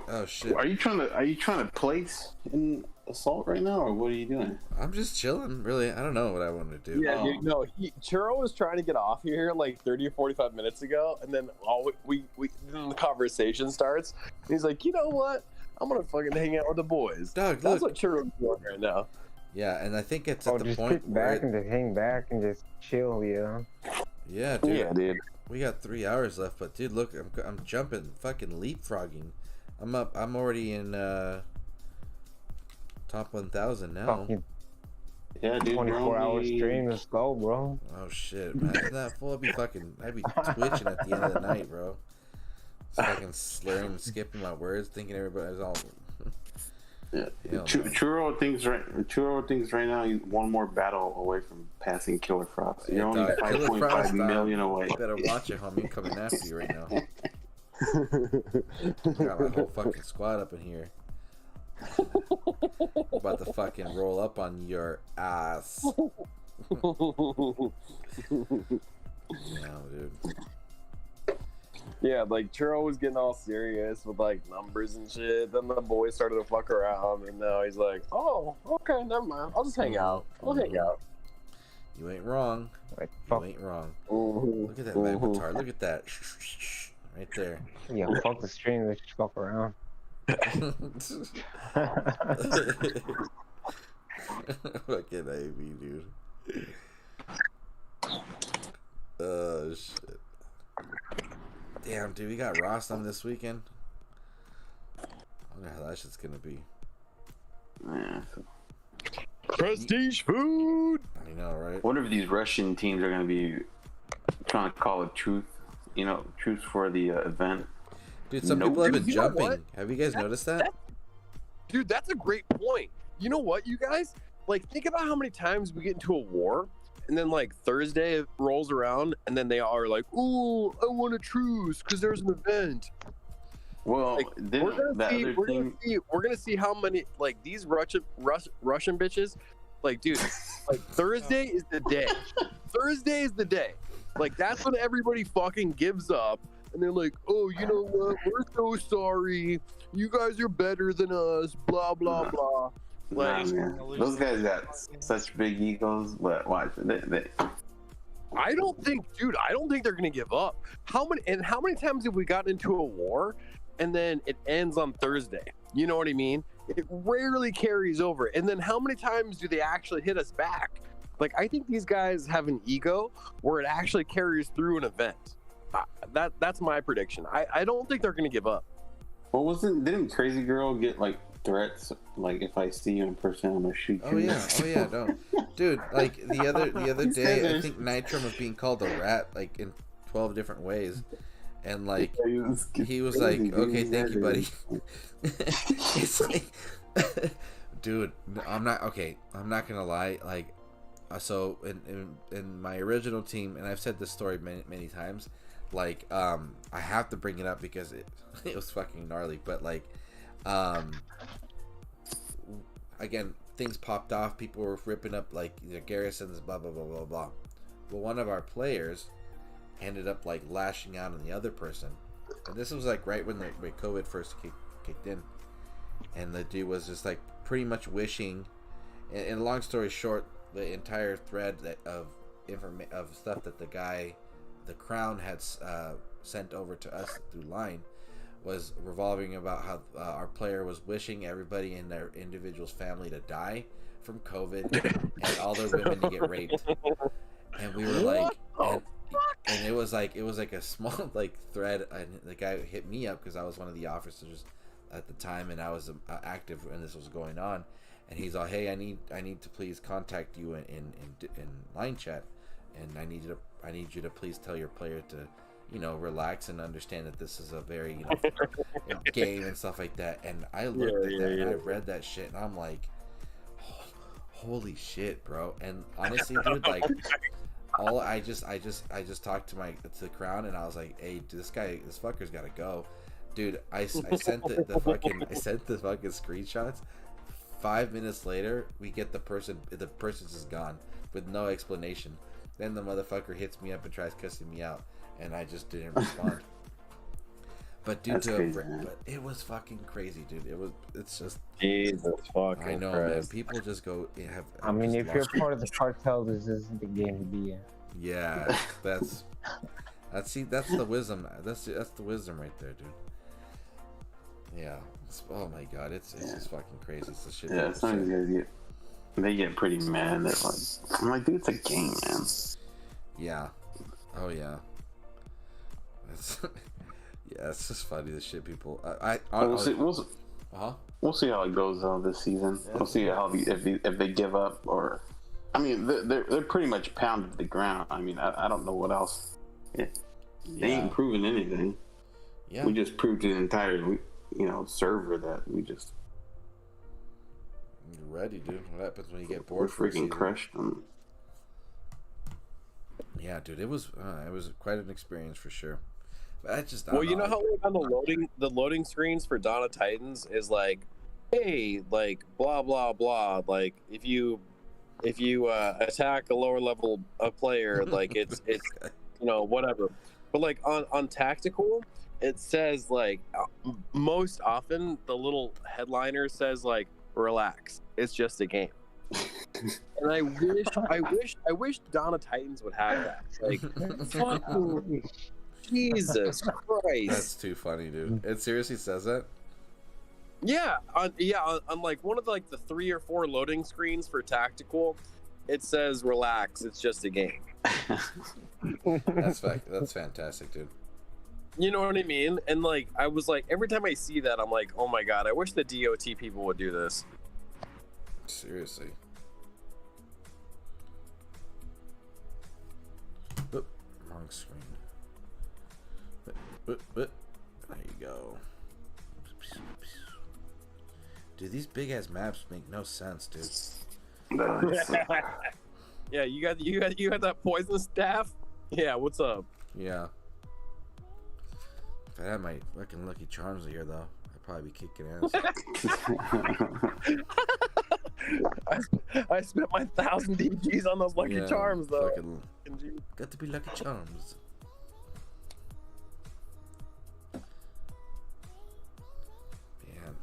Oh shit. Are you trying to place in Assault right now, or what are you doing? I'm just chilling, really. I don't know what I want to do. Yeah, dude, no, Churro was trying to get off here like 30 or 45 minutes ago, and then then the conversation starts. And he's like, you know what? I'm gonna fucking hang out with the boys. Dog, That's look. what Churro's doing right now. Yeah, and I think it's at the Just point sit back where and just hang back and just chill, you know? yeah, dude. Yeah, dude. We got 3 hours left, but dude, look, I'm jumping, fucking leapfrogging. I'm up. I'm already in top 1,000 now. Fucking Yeah, dude. 24-hour stream, let's go, bro. Oh shit, imagine that fool. I'd be twitching at the end of the night, bro. Just fucking slurring and skipping my words, thinking everybody's all. Yeah. Hell no. Churro thinks right now he's one more battle away from passing Killer Frost. You're only Dog, Killer 5.5 Frost, million away. You better watch it, homie. I'm coming after you right now. I got my whole fucking squad up in here. About to fucking roll up on your ass. No, dude. Yeah, like Churro was getting all serious with like numbers and shit. Then the boys started to fuck around, and now he's like, "Oh, okay, never mind. I'll just hang out. I'll hang out." You ain't wrong. Like, You fuck. ain't wrong. Mhm. Look at that Magnetar. Look at that. Right there. Yeah, fuck the stream. Let's just fuck around. Fucking AB, dude. Oh, shit. Damn, dude, we got Ross on this weekend. I wonder how that shit's gonna be. Yeah. Prestige food. I know, right? What if these Russian teams are going to be trying to call it truth? You know, truth for the event. Dude, some No, people have dude, been you know jumping. what? Have you guys noticed that? Dude, that's a great point. You know what, you guys? Like, think about how many times we get into a war, and then like Thursday rolls around, and then they are like, "Ooh, I want a truce because there's an event." Well, Like, didn't that other team? we're gonna see how many like these Russian bitches. Like, dude, like Thursday is the day. Thursday is the day. Like, that's when everybody fucking gives up, and they're like, "Oh, you know what? We're so sorry. You guys are better than us." Blah blah blah. Nah, Like, man. Those guys got such big egos, but watch. I don't think they're gonna give up. How many times have we gotten into a war, and then it ends on Thursday? You know what I mean? It rarely carries over. And then how many times do they actually hit us back? Like, I think these guys have an ego where it actually carries through an event. That's my prediction. I don't think they're gonna give up. Well, didn't Crazy Girl get like threats? Like, if I see you in person, I'm gonna shoot you. Oh yeah, no, dude. Like the other day, I think Nitram was being called a rat like in 12 different ways, and like he was like, "Okay, thank you, buddy." It's like, dude, I'm not gonna lie. Like, so in my original team, and I've said this story many times. Like, I have to bring it up because it was fucking gnarly. But like, again, things popped off. People were ripping up like their garrisons, blah blah blah blah blah. Well, one of our players ended up like lashing out on the other person, and this was like right when COVID first kicked in, and the dude was just like pretty much wishing. And long story short, the entire thread of stuff that the Crown had sent over to us through line was revolving about how our player was wishing everybody in their individual's family to die from COVID and all their women to get raped. And we were like, and it was like a small like thread, and the guy hit me up because I was one of the officers at the time, and I was active when this was going on. And he's all, "Hey, I need to please contact you in line chat, and I need you to please tell your player to, you know, relax and understand that this is a very, you know, game and stuff like that." And I looked at that and I read that shit, and I'm like, holy shit, bro. And honestly, dude, like, I just talked to the Crown, and I was like, "Hey, this fucker's gotta go." Dude, I sent the fucking screenshots. 5 minutes later, we get the person's just gone with no explanation. Then the motherfucker hits me up and tries cussing me out, and I just didn't respond. But but it was fucking crazy, dude. It's just Jesus fucking I know, Christ. man. People just go have. I mean, if you're lost part of the cartel, this isn't the game to be in. Yeah, that's the wisdom. That's the wisdom right there, dude. Yeah. Oh my god, it's just fucking crazy. It's the shit. Yeah, some of these guys get pretty mad. That like, I'm like, dude, it's a game, man. Yeah. Oh yeah. Yeah, it's just funny the shit people. We'll see how it goes this season. Yeah. We'll see how if they give up, or I mean, they're pretty much pounded to the ground. I mean, I don't know what else. They ain't proving anything. Yeah. We just proved to the entire server that we just. You're ready, dude. What happens when you get We bored? For a freaking season? crushed them. Yeah, dude. It was quite an experience for sure. But I just Well, you know how like on the loading screens for Dawn of Titans is like, hey, like blah blah blah. Like if you attack a lower level player, like it's whatever. But like on tactical, it says like most often the little headliner says like relax, it's just a game. And I wish Dawn of Titans would have that. Like, fucking Jesus Christ. That's too funny, dude. It seriously says that? Yeah, on like one of the, like the 3 or 4 loading screens for tactical, it says relax, it's just a game. That's fantastic, dude. You know what I mean? And like I was like, every time I see that, I'm like, oh my god, I wish the DOT people would do this. Seriously. Oop, wrong screen. There you go. Dude, these big ass maps make no sense, dude. Yeah, you got that poison staff? Yeah, what's up? Yeah. If I had my fucking Lucky Charms here, though, I'd probably be kicking ass. I spent my 1,000 DGs on those Lucky Charms, though. Got to be Lucky Charms. Man.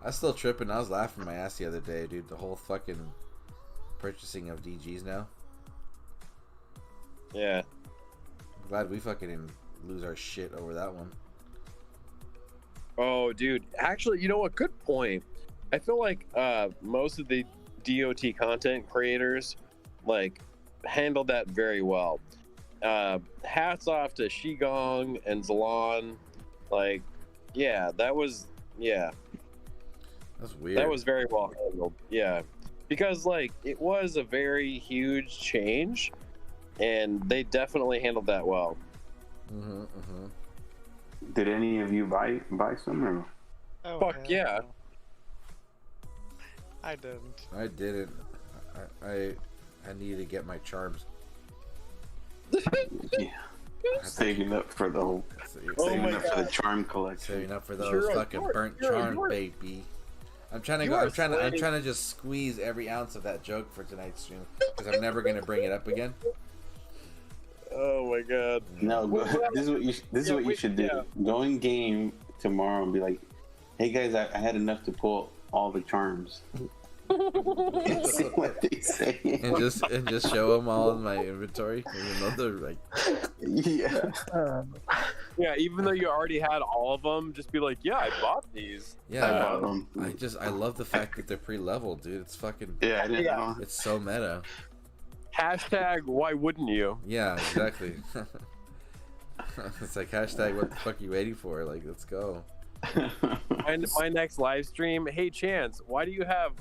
I was still tripping. I was laughing my ass the other day, dude. The whole fucking purchasing of DGs now. Yeah. I'm glad we fucking didn't lose our shit over that one. Oh, dude. Actually, you know what? Good point. I feel like most of the DOT content creators like handled that very well. Hats off to Shigong and ZALON. Like, yeah, that was That's weird. That was very well handled. Yeah, because like it was a very huge change, and they definitely handled that well. Did any of you buy some or? Oh, Fuck yeah. no. I didn't. I didn't. I needed to get my charms. Yeah. Saving up for the whole, saving up for the charm collection. Saving up for those Churro, fucking burnt charms, baby. I'm trying to just squeeze every ounce of that joke for tonight's stream because I'm never gonna bring it up again. Oh my god. No, this is what you should do. Go in game tomorrow and be like, "Hey guys, I had enough to pull all the charms." See what they say. And just show them all in my inventory. Even though they're like, Yeah, even though you already had all of them, just be like, "Yeah, I bought these." yeah, I bought them. I love the fact that they're pre-leveled, dude. It's fucking. Yeah, I didn't know. It's so meta. Hashtag why wouldn't you? Yeah, exactly. It's like hashtag what the fuck are you waiting for? Like, let's go. My next live stream. Hey, Chance, why do you have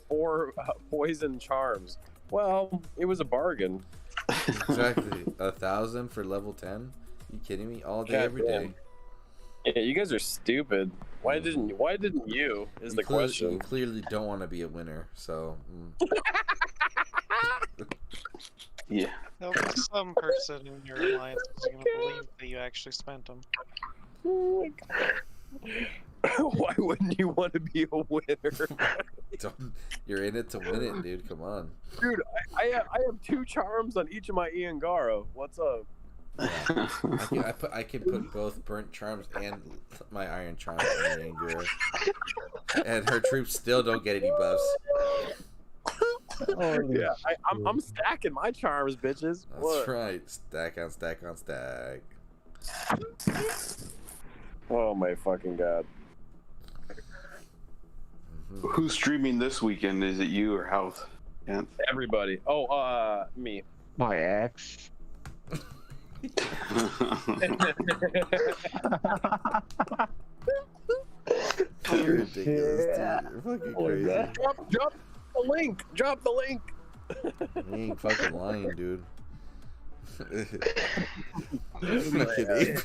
4 poison charms? Well, it was a bargain. Exactly. 1,000 for level 10? You kidding me? All day, every day. Yeah, you guys are stupid. Why didn't you? Is the question. You clearly don't want to be a winner, so. Yeah. There'll be some person in your alliance who's gonna believe that you actually spent them. Why wouldn't you want to be a winner? You're in it to win it, dude. Come on. Dude, I have 2 charms on each of my Iangaro. What's up? Yeah. I can put both burnt charms and my iron charms on Angura. And her troops still don't get any buffs. Yeah, I'm stacking my charms, bitches. That's What? right. Stack on stack on stack. Oh my fucking god. Who's streaming this weekend? Is it you or Health? Yeah. Everybody. Oh, me. My ex. You're ridiculous, dude. You're fucking crazy. Drop the link. Drop the link. You ain't fucking lying, dude. Fucking ape.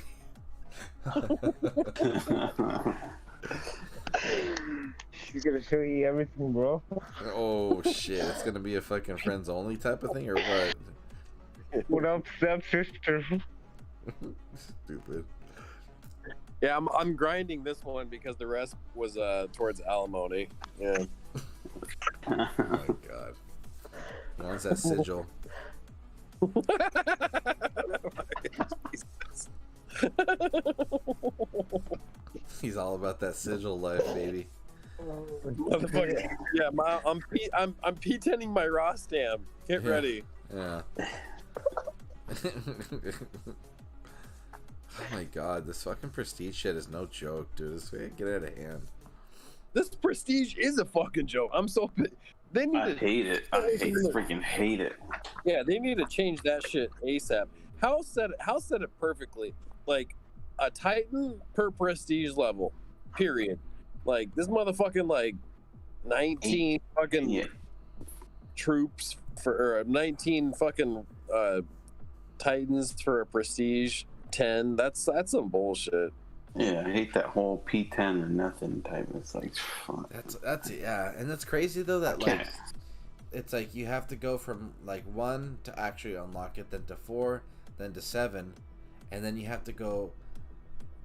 She's gonna show you everything, bro. Oh shit! It's gonna be a fucking friends only type of thing, or what? What up, stepsister? Stupid. Yeah, I'm grinding this one because the rest was towards alimony. Yeah. Oh my god. He wants that sigil. He's all about that sigil life, baby. Motherfucker. Yeah, I'm P10ing my Rostam. Get ready. Yeah. Oh my god, this fucking prestige shit is no joke, dude. This way get out of hand. This prestige is a fucking joke. I'm so they need I hate it. I freaking hate it. Yeah, they need to change that shit ASAP. House said it perfectly. Like a Titan per prestige level. Period. Like this motherfucking like 19 fucking troops or 19 fucking Titans for a prestige 10. That's some bullshit. Yeah, I hate that whole P10 or nothing type. It's like, fuck. That's yeah, and that's crazy though that like it's like you have to go from like 1 to actually unlock it, then to 4, then to 7, and then you have to go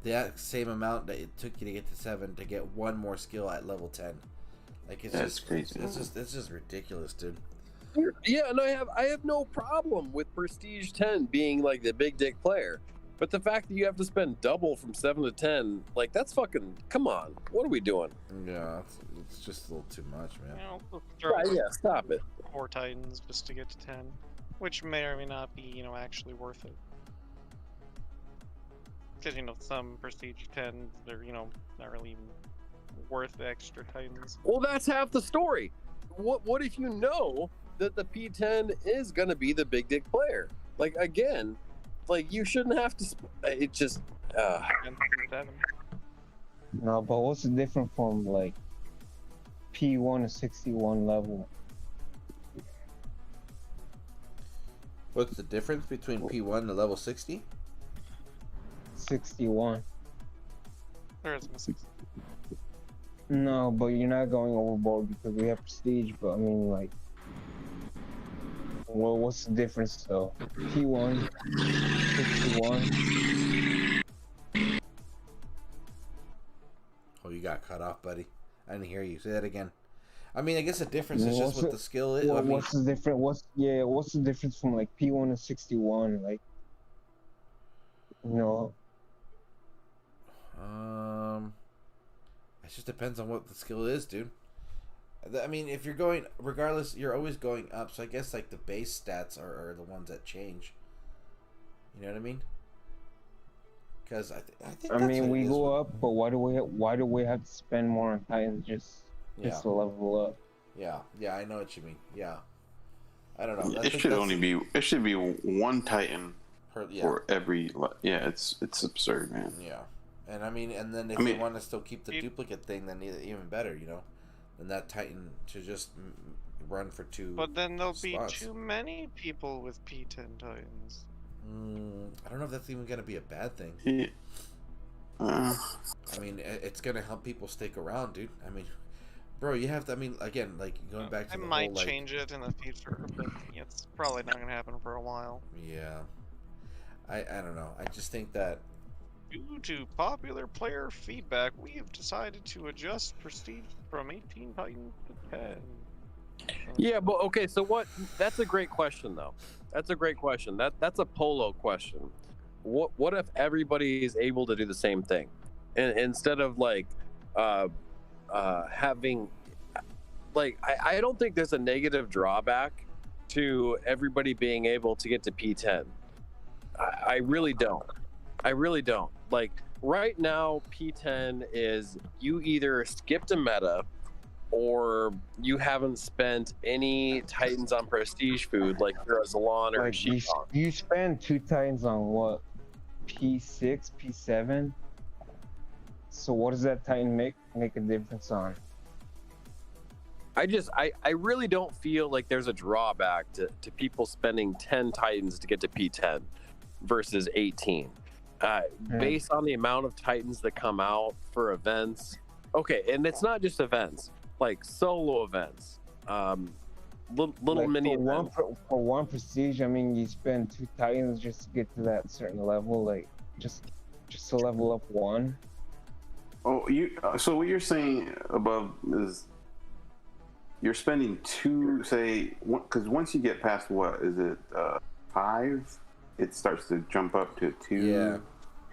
the same amount that it took you to get to 7 to get one more skill at level 10. Like it's crazy. It's just ridiculous, dude. Yeah, and I have no problem with prestige 10 being like the big dick player. But the fact that you have to spend double from 7 to 10, like that's fucking, come on. What are we doing? Yeah, it's just a little too much, man. Yeah, stop it. 4 Titans just to get to 10, which may or may not be, actually worth it. Because, some prestige 10s, they're, not really even worth the extra Titans. Well, that's half the story. What if you know that the P10 is going to be the big dick player? Like, again, like, you shouldn't have to... It just... No, but what's the difference from, like, P1 to 61 level? What's the difference between P1 and level 60? 61. There is no 60. No, but you're not going overboard because we have prestige, but I mean, like... Well, what's the difference, though? P1, 61. Oh, you got cut off, buddy. I didn't hear you. Say that again. I mean, I guess the difference is just what the skill is. What's the difference? What's the difference from like P1 to 61? Like, It just depends on what the skill is, dude. I mean, if you're going, regardless, you're always going up. So I guess like the base stats are the ones that change. You know what I mean? Because I think. I mean, we go up, but why do we have to spend more on Titans just to level up? Yeah, I know what you mean. Yeah, I don't know. It should be 1 Titan for every. Yeah, it's absurd, man. Yeah, and I mean, and then if you want to still keep the duplicate thing, then even better, Then that Titan should just run for 2. But then there'll spots. be too many people with P10 Titans. I don't know if that's even going to be a bad thing. Yeah. I mean, it's going to help people stick around, dude. I mean, bro, you have to, I mean, again, like, going back to I might change it in the future, but it's probably not going to happen for a while. Yeah. I don't know. I just think that... Due to popular player feedback, we have decided to adjust prestige from 18 Titans to 10. Yeah, but okay, so what? That's a great question, though. That's a great question. That's a polo question. What if everybody is able to do the same thing, and instead of like having like I don't think there's a negative drawback to everybody being able to get to P10. I really don't. I really don't. Like right now, P10 is you either skipped a meta or you haven't spent any Titans on prestige food like you're a ZALON or a Sheepdog. You spend 2 Titans on what? P6, P7? So what does that Titan make a difference on? I really don't feel like there's a drawback to people spending 10 Titans to get to P10 versus 18. Based on the amount of Titans that come out for events. Okay, and it's not just events, like solo events, little like mini events. For one prestige, I mean, you spend 2 Titans just to get to that certain level, like just to level up 1. Oh, so what you're saying above is you're spending 2, say, because once you get past what is it, 5, it starts to jump up to 2. Yeah.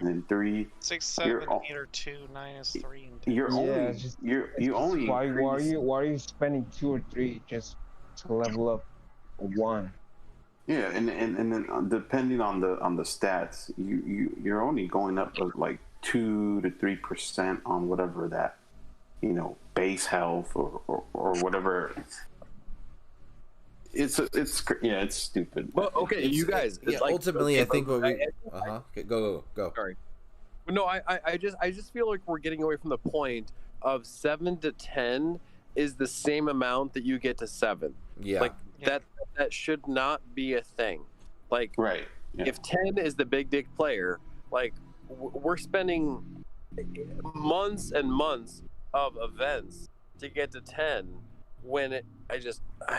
and then 3. 6, 7, all- 8, or 2, 9 is 3, and 10. You're Yeah, only it's just- you only why are increase- you spending 2 or 3 just to level up 1? Yeah, and then depending on the stats, you're only going up like 2 to 3% on whatever that, base health or whatever. It's stupid. Well, okay, you guys. Yeah, like, ultimately, okay, I think what we. I- Go. Sorry. No, I just feel like we're getting away from the point of 7 to 10 is the same amount that you get to 7. Yeah. Like that should not be a thing. Like Right. Yeah. if 10 is the big dick player, like we're spending months and months of events to get to 10 when I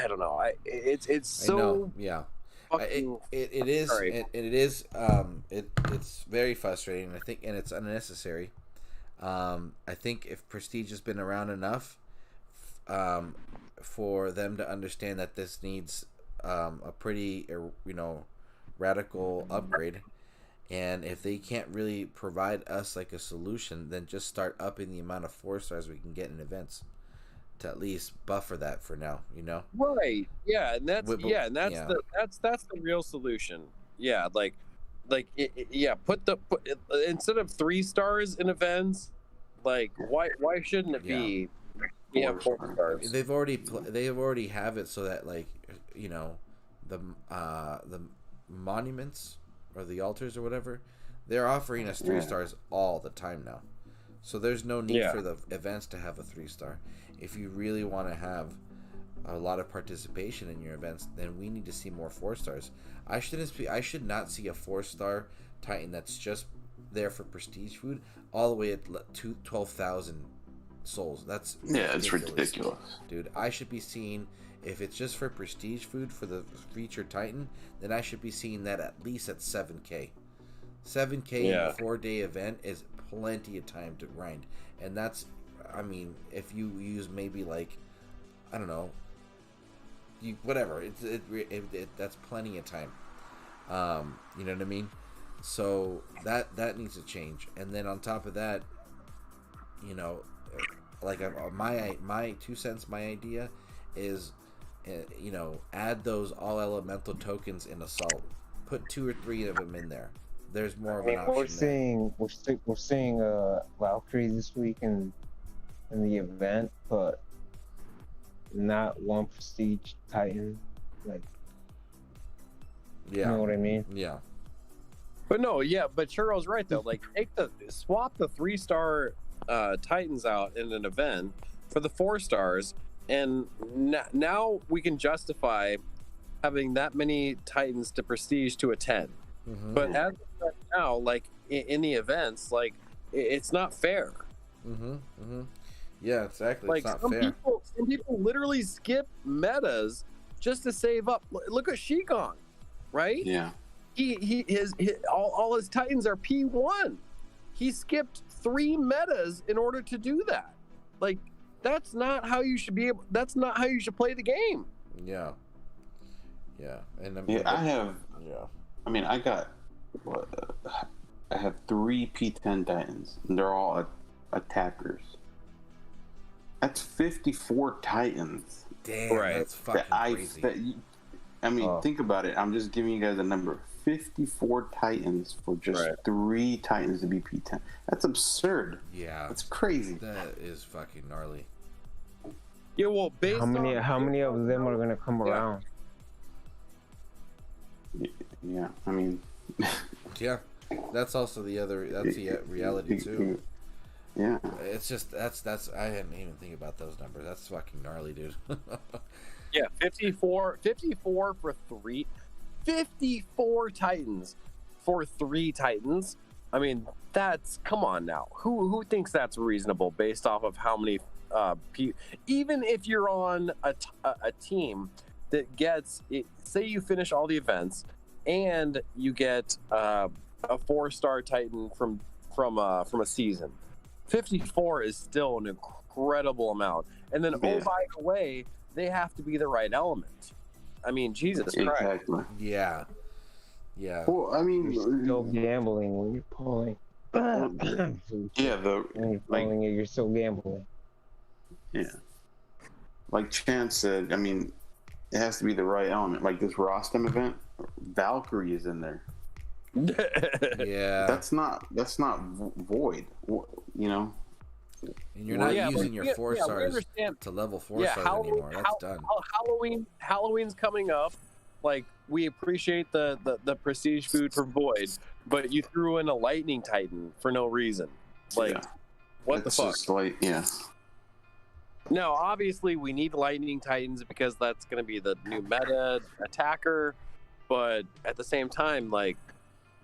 don't know. It's so I know. Yeah. fucking It is. Sorry. It is. It's very frustrating. I think, and it's unnecessary. I think if Prestige has been around enough, for them to understand that this needs a pretty, radical upgrade, and if they can't really provide us like a solution, then just start upping the amount of 4-stars we can get in events to at least buffer that for now. Right. Yeah, and that's Yeah. that's the real solution. Yeah, like put instead of 3 stars in events, like why shouldn't it be we have 4 stars? They've already have it so that the monuments or the altars or whatever, they're offering us 3 stars all the time now. So there's no need for the events to have a 3-star. If you really want to have a lot of participation in your events, then we need to see more 4-stars. I should not see a 4-star Titan that's just there for prestige food all the way at 12,000 souls. That's it's ridiculous, dude. I should be seeing, if it's just for prestige food for the featured Titan, then I should be seeing that at least at 7K. 7K in a 4-day event is plenty of time to grind, and that's, I mean, if you use maybe like, I don't know, whatever, that's plenty of time. You know what I mean? So that needs to change. And then on top of that, like my 2 cents, my idea is, add those all elemental tokens in assault. Put 2 or 3 of them in there. There's more of an option. We're seeing Valkyrie this week in the event, but not one prestige Titan. Like, you know what I mean? Yeah. But but Churro's right though. Like, swap the 3-star Titans out in an event for the 4 stars, and now we can justify having that many Titans to prestige to a 10. Mm-hmm. But as of right now, like in the events, like it's not fair. Mm-hmm. Mm-hmm. Yeah, exactly. Like, it's not fair. Some people literally skip metas just to save up. Look at Shigon, right? Yeah. All his Titans are P1. He skipped 3 metas in order to do that. Like, that's not how you should that's not how you should play the game. Yeah. Yeah. And I got I have 3 P10 Titans, and they're all attackers. That's 54 Titans. Damn, right. That's fucking crazy. Think about it. I'm just giving you guys a number. 54 Titans for just 3 Titans to be P10. That's absurd. Yeah. That's crazy. That is fucking gnarly. Yeah, well, how many of them are gonna come around? Yeah, I mean. Yeah, that's also the reality too. Yeah. It's just that's I hadn't even think about those numbers. That's fucking gnarly, dude. Yeah, 54 for 3. 54 Titans for 3 Titans. I mean, that's, come on now. Who thinks that's reasonable based off of how many even if you're on a team that gets it, say you finish all the events and you get a 4-star Titan from a season. 54 is still an incredible amount. And then, oh, by the way, they have to be the right element. I mean, Jesus Christ. Exactly. Yeah. Yeah. Well, I mean, You're still gambling when you're pulling. Yeah, and you're falling it, you're still gambling. yeah. Like Chance said, I mean, it has to be the right element. Like this Rostam event, Valkyrie is in there. Yeah. That's not void. You know. And you're not using your 4 stars to level 4 stars anymore. That's done. Halloween's coming up. Like, we appreciate the prestige food for Void, but you threw in a Lightning Titan for no reason. Like, what the fuck? Just like, yeah. No, obviously we need Lightning Titans because that's going to be the new meta attacker, but at the same time, like,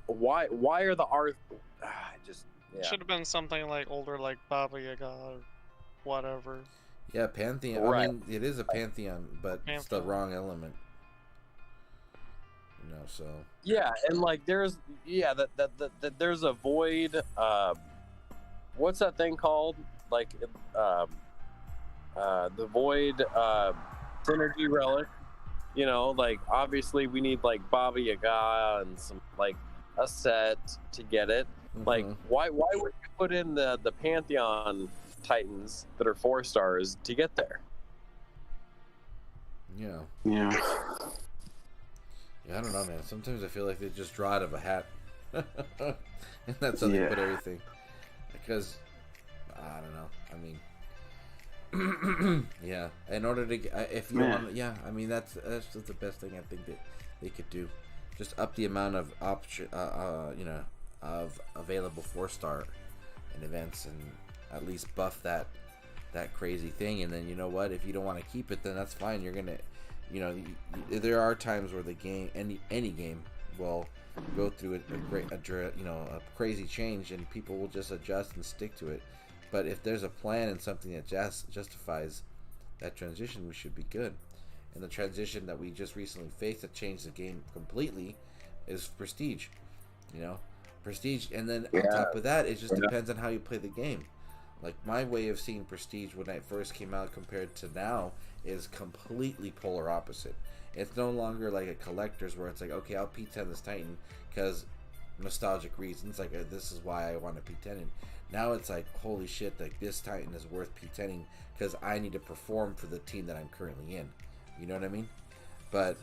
why are the Should have been something like older, like Baba Yaga or whatever. Yeah, Pantheon. Right. I mean, it is a Pantheon, but it's the wrong element. You know, so. Yeah, and like there's there's a Void. What's that thing called? Like, the Void synergy relic. You know, like obviously we need like Baba Yaga and some like a set to get it. Like, why would you put in the Pantheon Titans that are 4 stars to get there? Yeah. Yeah. Yeah, I don't know, man. Sometimes I feel like they just draw out of a hat. And that's how they put everything. Because, I don't know. I mean, yeah. In order to get, if you want, I mean, that's just the best thing I think that they could do. Just up the amount of option, of available 4-star in events, and at least buff that crazy thing. And then, you know what, if you don't want to keep it, then that's fine. You're gonna, there are times where the game, any game, will go through a crazy change, and people will just adjust and stick to it. But if there's a plan and something that justifies that transition, we should be good. And the transition that we just recently faced that changed the game completely is Prestige. Prestige, and then on top of that, it just depends on how you play the game. Like, my way of seeing Prestige when it first came out compared to now is completely polar opposite. It's no longer like a collector's where it's like, okay, I'll P10 this Titan because nostalgic reasons, like this is why I want to P10 it. Now it's like, holy shit, like this Titan is worth P10ing because I need to perform for the team that I'm currently in. You know what I mean? But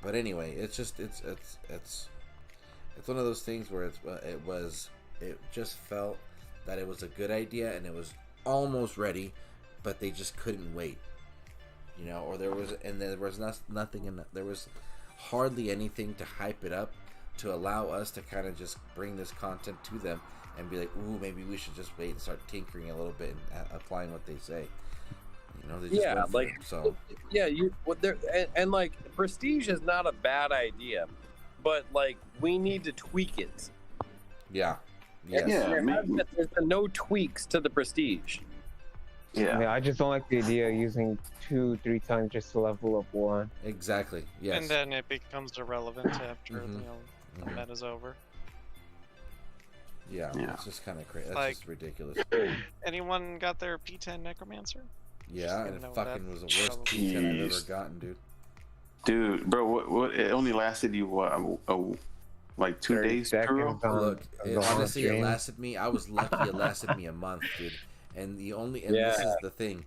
but anyway, it's just it's one of those things where it just felt that it was a good idea and it was almost ready, but they just couldn't wait. Or there was nothing there was hardly anything to hype it up to allow us to kind of just bring this content to them and be like, ooh, maybe we should just wait and start tinkering a little bit and applying what they say. They just like Prestige is not a bad idea, but like we need to tweak it. Yeah. Yes. There's been no tweaks to the Prestige. Yeah. I just don't like the idea of using 2-3 times just to level up 1. Exactly. Yes. And then it becomes irrelevant after the meta's over. Yeah. It's just kind of crazy. That's just ridiculous. Anyone got their P10 Necromancer? Yeah, and it fucking was the worst P10 I've ever gotten, dude. Dude, bro, what it only lasted you like 2 days, Churro? Look, honestly, it lasted me. I was lucky. It lasted me a month, dude. And this is the thing.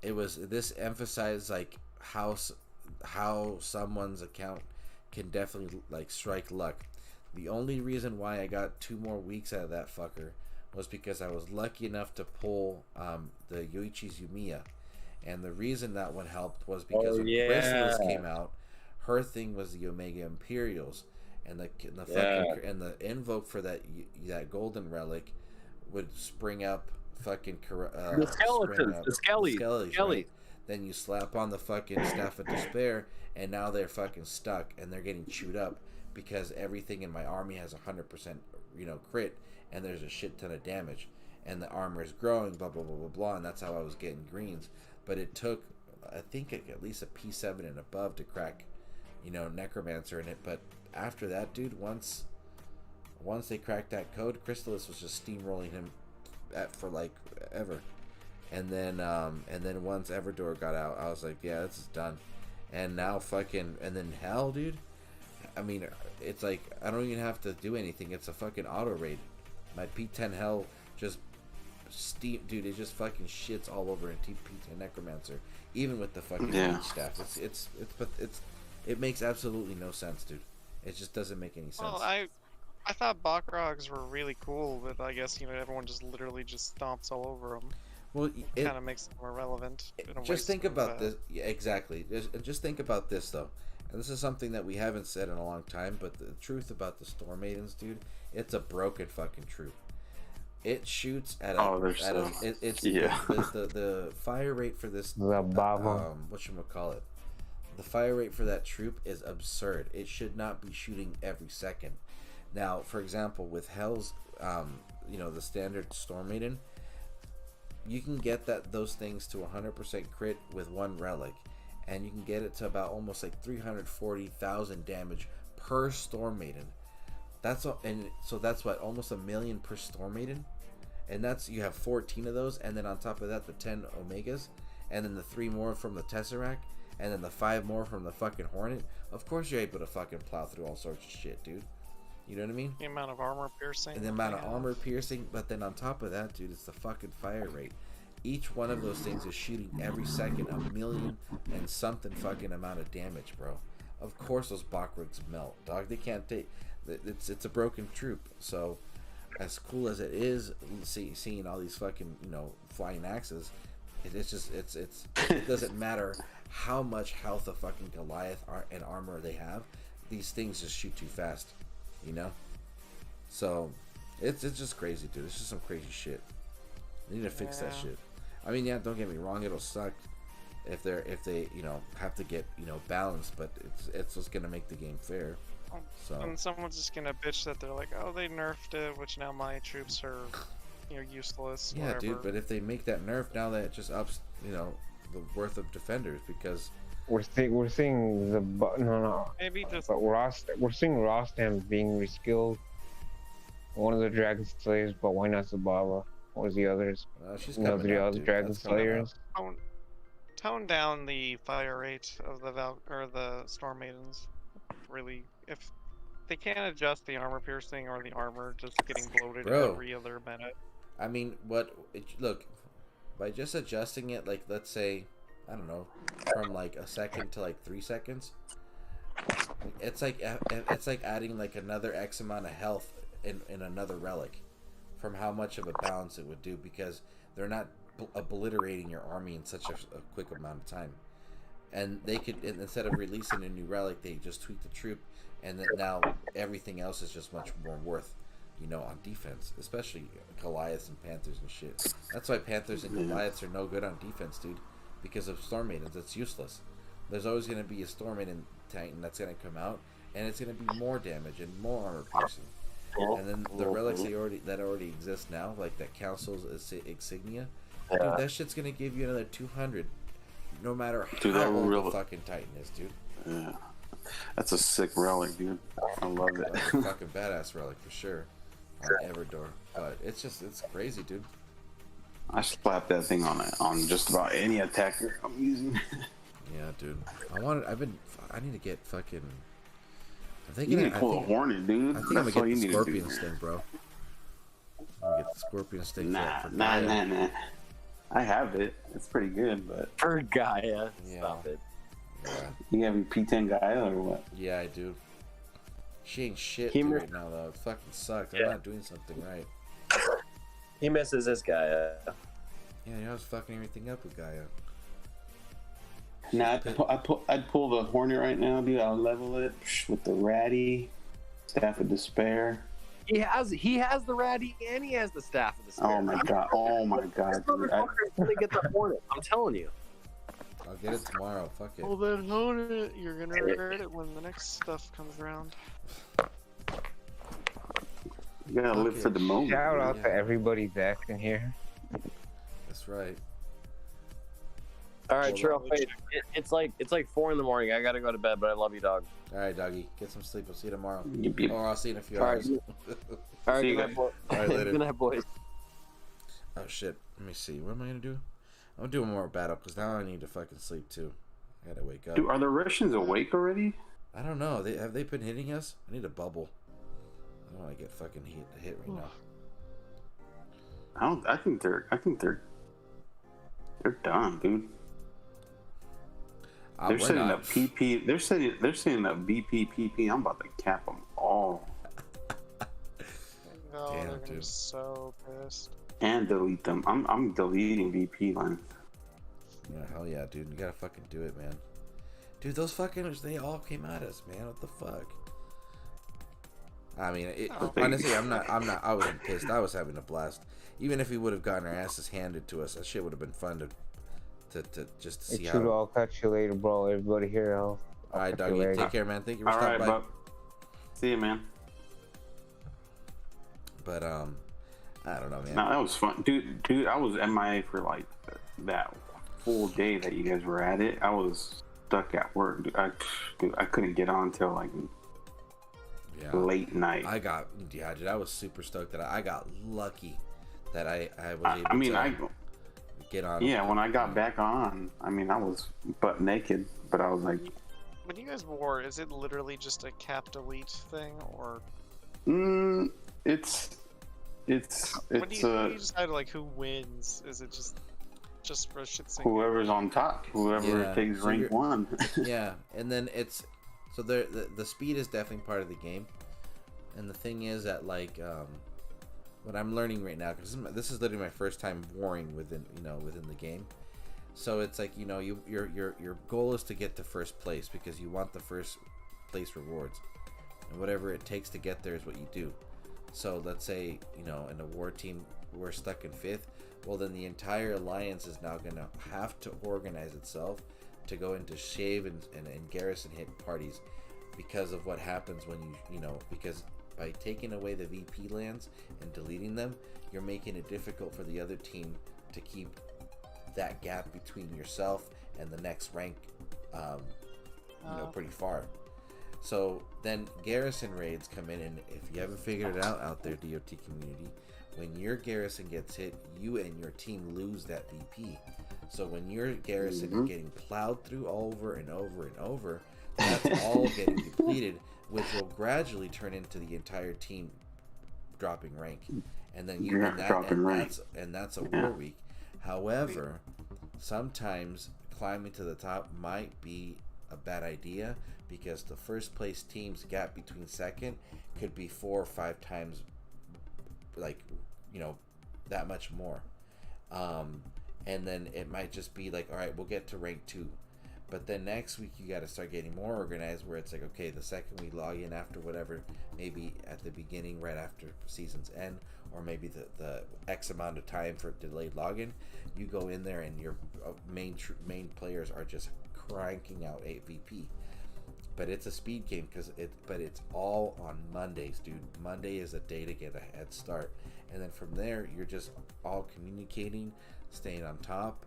This emphasized like how someone's account can definitely like strike luck. The only reason why I got 2 more weeks out of that fucker was because I was lucky enough to pull the Yoichi's Yumiya. And the reason that one helped was because when Chrysalis came out, her thing was the Omega Imperials, and the invoke for that golden relic would spring up fucking the skeletons, the skellies. Right? Then you slap on the fucking Staff of Despair, and now they're fucking stuck and they're getting chewed up because everything in my army has 100% crit, and there's a shit ton of damage, and the armor is growing, blah blah blah blah blah, and that's how I was getting greens. But it took, I think, at least a P7 and above to crack, Necromancer in it. But after that, dude, once they cracked that code, Chrysalis was just steamrolling him for like ever. And then once Everdor got out, I was like, yeah, this is done. And now and then Hell, dude, I mean, it's like I don't even have to do anything. It's a fucking auto raid. My P10 hell just steam, dude. It just fucking shits all over in P10 necromancer, even with the fucking mage staff. It makes absolutely no sense, dude. It just doesn't make any sense. Well, I thought Bakrogs were really cool, but I guess everyone just literally just stomps all over them. Well, it kind of makes them irrelevant. Just think about this. Yeah, exactly. Just think about this though, and this is something that we haven't said in a long time. But the truth about the Storm Maidens, dude, it's a broken fucking troop. It shoots at the fire rate for this whatchamacallit. The fire rate for that troop is absurd. It should not be shooting every second. Now, for example, with Hell's, the standard Storm Maiden, you can get those things to 100% crit with one relic, and you can get it to about almost like 340,000 damage per Storm Maiden. So that's what, almost 1 million per Storm Maiden, and you have 14 of those, and then on top of that the 10 Omegas, and then the 3 more from the Tesseract, and then the 5 more from the fucking Hornet. Of course you're able to fucking plow through all sorts of shit, dude. You know what I mean? The amount of armor piercing. And the amount of armor piercing, but then on top of that, dude, it's the fucking fire rate. Each one of those things is shooting every second 1 million and something fucking amount of damage, bro. Of course those Bakrugs melt, dog. They can't take... It's a broken troop. So, as cool as it is, seeing all these fucking, flying axes, it doesn't matter how much health a fucking Goliath and armor they have. These things just shoot too fast. So it's just crazy, dude. It's just some crazy shit. They need to fix that shit. I mean, yeah, don't get me wrong, it'll suck if they have to get balanced, but it's just gonna make the game fair. So and someone's just gonna bitch that they're like, oh, they nerfed it, which now my troops are useless. Yeah, whatever. dude. But if they make that nerf, now that just ups the worth of defenders, because we're seeing maybe just but we're seeing Rostam being reskilled. One of the Dragon Slayers, but why not Zabala? What was the others? She's the other dude. Dragon Slayers. Tone down the fire rate of the Storm Maidens. Really, if they can't adjust the armor piercing or the armor just getting bloated every other minute. I mean, look, by just adjusting it, like, let's say, I don't know, from like a second to like 3 seconds, it's like adding like another X amount of health in another relic, from how much of a balance it would do, because they're not obliterating your army in such a quick amount of time. And they could, instead of releasing a new relic, they just tweak the troop, and then now everything else is just much more worth, on defense, especially Goliaths and Panthers and shit. That's why Panthers and Goliaths are no good on defense, dude, because of Storm Maidens. It's useless. There's always going to be a Storm Maiden Titan that's going to come out, and it's going to be more damage and more armor piercing. And then the relics that already exist now, like that Council's Insignia, dude, that shit's going to give you another 200. No matter how old the fucking Titan is, dude. Yeah. That's a sick relic, dude. I love it. That's a fucking badass relic for sure. On Everdor. But it's crazy, dude. I slap that thing on just about any attacker I'm using. Yeah, dude. I need to get fucking... You need to pull a Hornet, dude. I think I'm gonna get the Scorpion Sting, bro. I'm gonna get the Scorpion Sting for Nah. I have it. It's pretty good, but for Gaia, stop it. Yeah. You have your P10 Gaia or what? Yeah, I do. She ain't shit right now, though. It fucking sucks. I'm not doing something right. He misses his Gaia. Yeah, I was fucking everything up with Gaia. Nah, I'd pull the Hornet right now, dude. I'll level it with the Ratty, Staff of Despair. He has the Ratty and he has the Staff of Despair. Oh my god, dude. Only get the Hornet. I'm telling you. I'll get it tomorrow. Fuck it. Well then, Hornet, you're gonna regret it when the next stuff comes around. You gotta live for the moment. Shout out to everybody that's in here. That's right. All right, Churro. It's like 4 a.m. I gotta go to bed, but I love you, dog. All right, doggy. Get some sleep. We'll see you tomorrow. Yep. Or I'll see you in a few hours. All right, See you good night, boys. All right, later. Good night, boys. Oh shit. Let me see. What am I gonna do? I'm gonna do one more battle because now I need to fucking sleep too. I gotta wake up. Dude, are the Russians awake already? I don't know. Have they been hitting us? I need a bubble. I don't want to get fucking hit right now. I think they're done, dude. They're setting up PP. They're setting up VP. I'm about to cap them all. No, Damn, they're gonna be dude. so pissed. And delete them. I'm deleting VP lines. Yeah, hell yeah, dude. You gotta fucking do it, man. Dude, those fuckers, they all came at us, man. What the fuck? I mean, honestly, I wasn't pissed. I was having a blast. Even if we would have gotten our asses handed to us, that shit would have been fun to just to see how. I'll catch you later, bro. Everybody here, I'll Alright, doggy. Take care, man. Thank you for All stopping right, by. bub. See you, man. But I don't know, man. No, that was fun, dude. I was MIA for like that full day that you guys were at it. I was stuck at work. Dude, I couldn't get on till like late night. Dude, I was super stoked that I got lucky that I was able to get on. Yeah, when I got back on, I mean, I was butt naked, but I was like, When you guys war, is it literally just a cap delete thing, or? it's When do you decide like who wins? Is it just for shit sake? whoever's on top, whoever takes rank 1. Yeah, and then it's so the speed is definitely part of the game, and the thing is that like what I'm learning right now, because this is literally my first time warring within the game, so it's like your goal is to get to first place because you want the first place rewards, and whatever it takes to get there is what you do. So let's say in a war team we're stuck in 5th. Well, then the entire alliance is now going to have to organize itself to go into shave and garrison hit parties because of what happens when because by taking away the VP lands and deleting them, you're making it difficult for the other team to keep that gap between yourself and the next rank pretty far. So then garrison raids come in, and if you haven't figured it out there, DOT community, when your garrison gets hit, you and your team lose that VP. So when your garrison is getting plowed through over and over and over, that's all getting depleted, which will gradually turn into the entire team dropping rank. And then that's a war week. However, sometimes climbing to the top might be a bad idea because the first place team's gap between second could be 4 or 5 times that much more, and then it might just be like, all right, we'll get to rank 2, but then next week you got to start getting more organized where it's like, okay, the second we log in after whatever, maybe at the beginning right after season's end, or maybe the X amount of time for delayed login, you go in there and your main players are just cranking out 8 VP. But it's a speed game but it's all on Mondays, dude. Monday is a day to get a head start, and then from there you're just all communicating, staying on top,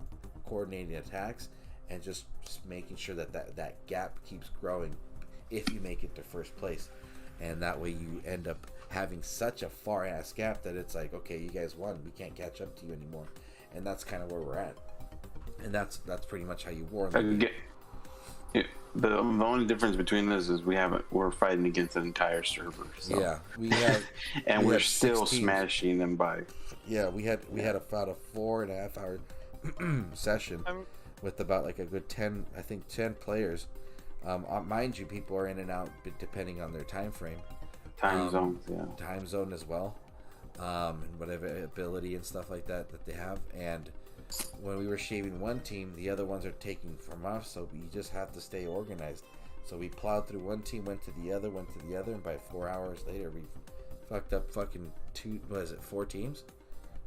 coordinating attacks, and just making sure that gap keeps growing if you make it to first place. And that way you end up having such a far ass gap that it's like, okay, you guys won, we can't catch up to you anymore. And that's kind of where we're at, and that's pretty much how you war. The only difference between this is we're fighting against an entire server. So. Yeah, we have, and we're still smashing them by. Yeah, we had about a 4.5 hour session with about like a good 10 players. Mind you, people are in and out depending on their time frame, time zone as well, and whatever ability and stuff like that they have. And when we were shaving one team, the other ones are taking from us, so we just have to stay organized. So we plowed through one team, went to the other, and by 4 hours later we fucked up fucking 4 teams?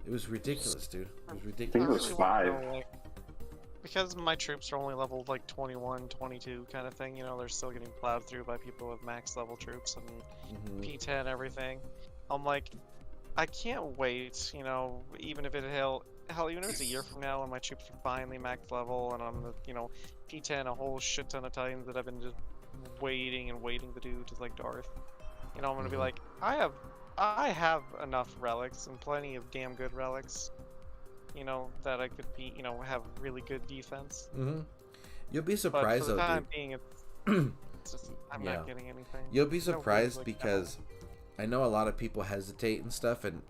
It was ridiculous, dude. It was ridiculous. I think it was 5. Because my troops are only leveled like 21, 22 kind of thing, they're still getting plowed through by people with max level troops and P10 everything. I'm like, I can't wait, even if even if it's a year from now and my troops are finally max level and I'm P10 a whole shit ton of titans that I've been just waiting to do, just like Darth. I'm gonna be like, I have enough relics and plenty of damn good relics, that I could be, have really good defense. You'll be surprised but for the though, time dude. being, It's just I'm Yeah. not getting anything. You'll be No games surprised like because I know a lot of people hesitate and stuff, and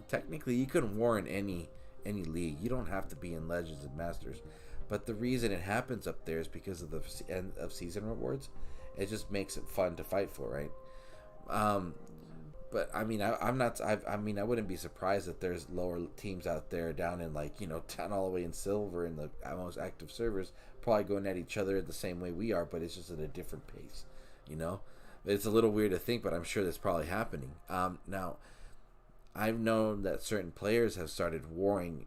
technically you can war in any league. You don't have to be in Legends and Masters, but the reason it happens up there is because of the end of season rewards. It just makes it fun to fight for, right? But I mean, I'm not. I mean, I wouldn't be surprised that there's lower teams out there down in like down all the way in silver in the most active servers, probably going at each other the same way we are, but it's just at a different pace. It's a little weird to think, but I'm sure that's probably happening. Now, I've known that certain players have started warring,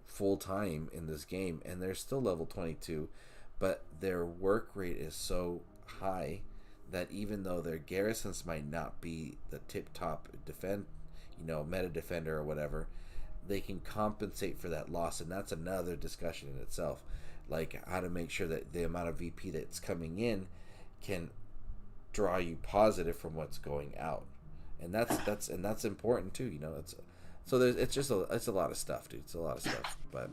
full time in this game, and they're still level 22, but their work rate is so high that even though their garrisons might not be the tip-top meta defender or whatever, they can compensate for that loss, and that's another discussion in itself. Like how to make sure that the amount of VP that's coming in can draw you positive from what's going out, and that's important too. It's a lot of stuff, dude. It's a lot of stuff, but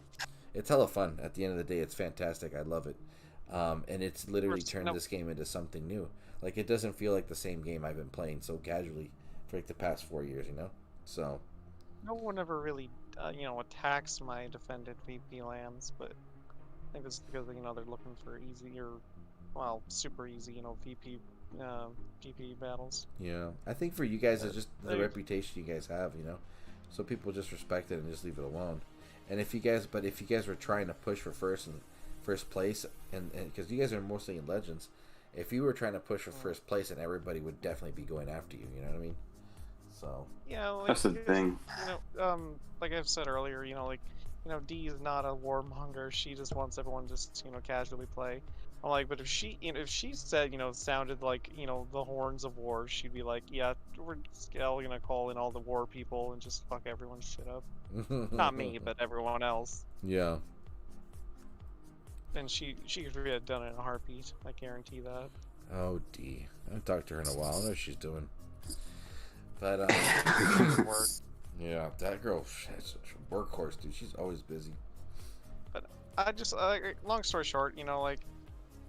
it's hella fun. At the end of the day, it's fantastic. I love it, and it's literally turned this game into something new. Like, it doesn't feel like the same game I've been playing so casually for like the past 4 years, So no one ever really, attacks my defended VP lands, but I think it's because they're looking for easy or, super easy, VP battles. Yeah, I think for you guys, it's just the reputation you guys have, so people just respect it and just leave it alone. And if you guys were trying to push for first place, and because you guys are mostly in Legends. If you were trying to push for first place, and everybody would definitely be going after you. You know what I mean? So yeah, like, that's the thing. Like I've said earlier, D is not a warmonger. She just wants everyone just casually play. I'm like, but if she said sounded like the horns of war, she'd be like, yeah, we're just gonna call in all the war people and just fuck everyone's shit up. Not me, but everyone else. Yeah. And she could have done it in a heartbeat. I guarantee that. Oh, D. I haven't talked to her in a while. I know what she's doing. But, yeah, that girl, she's a workhorse, dude. She's always busy. But I just, long story short,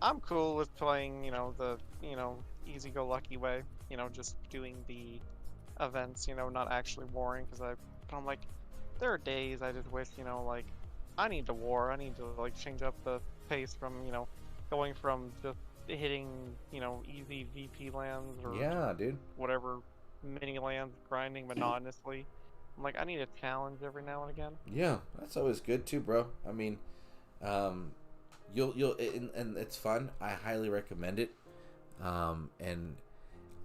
I'm cool with playing, the, easy-go-lucky way. Just doing the events, not actually warring. But I'm like, there are days I just wish, I need to war. I need to change up the pace from going from just hitting easy VP lands or dude, whatever mini lands grinding monotonously. I'm like, I need a challenge every now and again. Yeah, that's always good too, bro. I mean, you'll and it's fun. I highly recommend it. And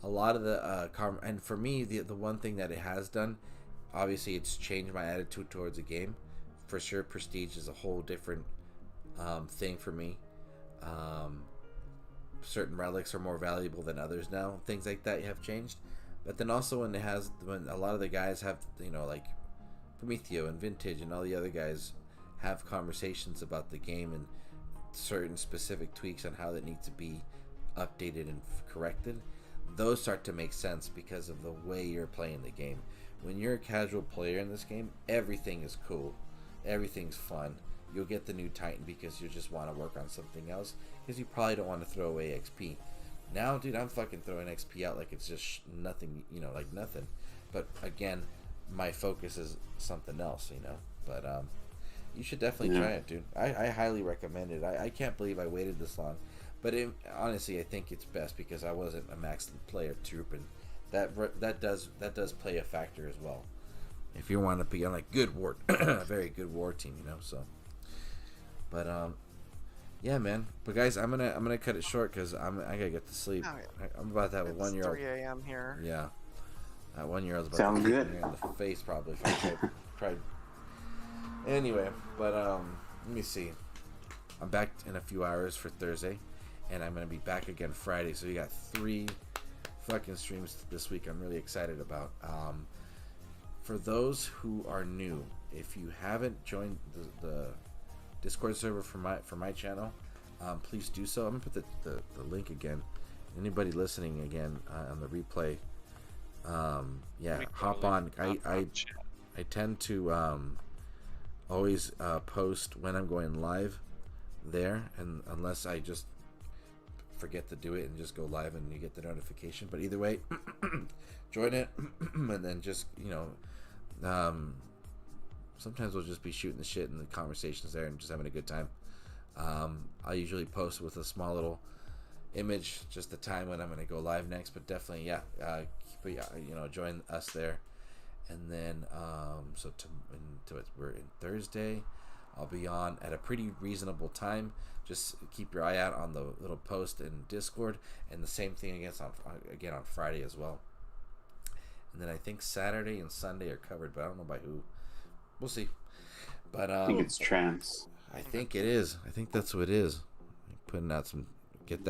a lot of the and for me, the one thing that it has done, obviously, it's changed my attitude towards the game. For sure, prestige is a whole different thing for me. Certain relics are more valuable than others now. Things like that have changed. But then also when a lot of the guys have, like PROMETHEO and Vintage and all the other guys have conversations about the game and certain specific tweaks on how that needs to be updated and corrected, those start to make sense because of the way you're playing the game. When you're a casual player in this game, everything is cool. Everything's fun. You'll get the new Titan because you just want to work on something else because you probably don't want to throw away XP. Now, dude, I'm fucking throwing XP out like it's just nothing, like nothing. But again, my focus is something else, But you should definitely try it, dude. I highly recommend it. I can't believe I waited this long. But honestly, I think it's best because I wasn't a max player troop, and that does play a factor as well. If you want to be on a good war, a very good war team, So, but yeah, man. But guys, I'm gonna cut it short because I gotta get to sleep. Oh, yeah. I'm about to have a 1-year-old. 3 a.m. here. Yeah, that 1-year-old's about Sounds to good. me in the face probably if I tried. Anyway, but let me see. I'm back in a few hours for Thursday, and I'm gonna be back again Friday. So you got 3 fucking streams this week. I'm really excited about. For those who are new, if you haven't joined the Discord server for my channel, please do so. I'm gonna put the link again. Anybody listening again on the replay, hop on. I tend to always post when I'm going live there, and unless I just forget to do it and just go live and you get the notification. But either way, join it, and then just, you know, sometimes we'll just be shooting the shit and the conversations there and just having a good time. I usually post with a small little image, just the time when I'm going to go live next, but definitely, you know, join us there. And then, we're in Thursday. I'll be on at a pretty reasonable time. Just keep your eye out on the little post in Discord, and the same thing again on Friday as well. And then I think Saturday and Sunday are covered, but I don't know by who. We'll see. But I think it's trans. I think it is. I think that's what it is. Putting out some, get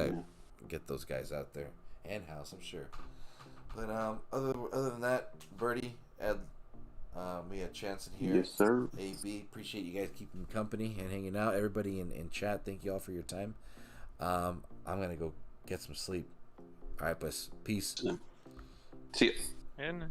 those guys out there, and House, I'm sure. But other than that, Birdie, Ed, we had Chance in here. Yes, sir. AB, appreciate you guys keeping me company and hanging out. Everybody in chat, thank you all for your time. I'm gonna go get some sleep. All right, peace. See ya. And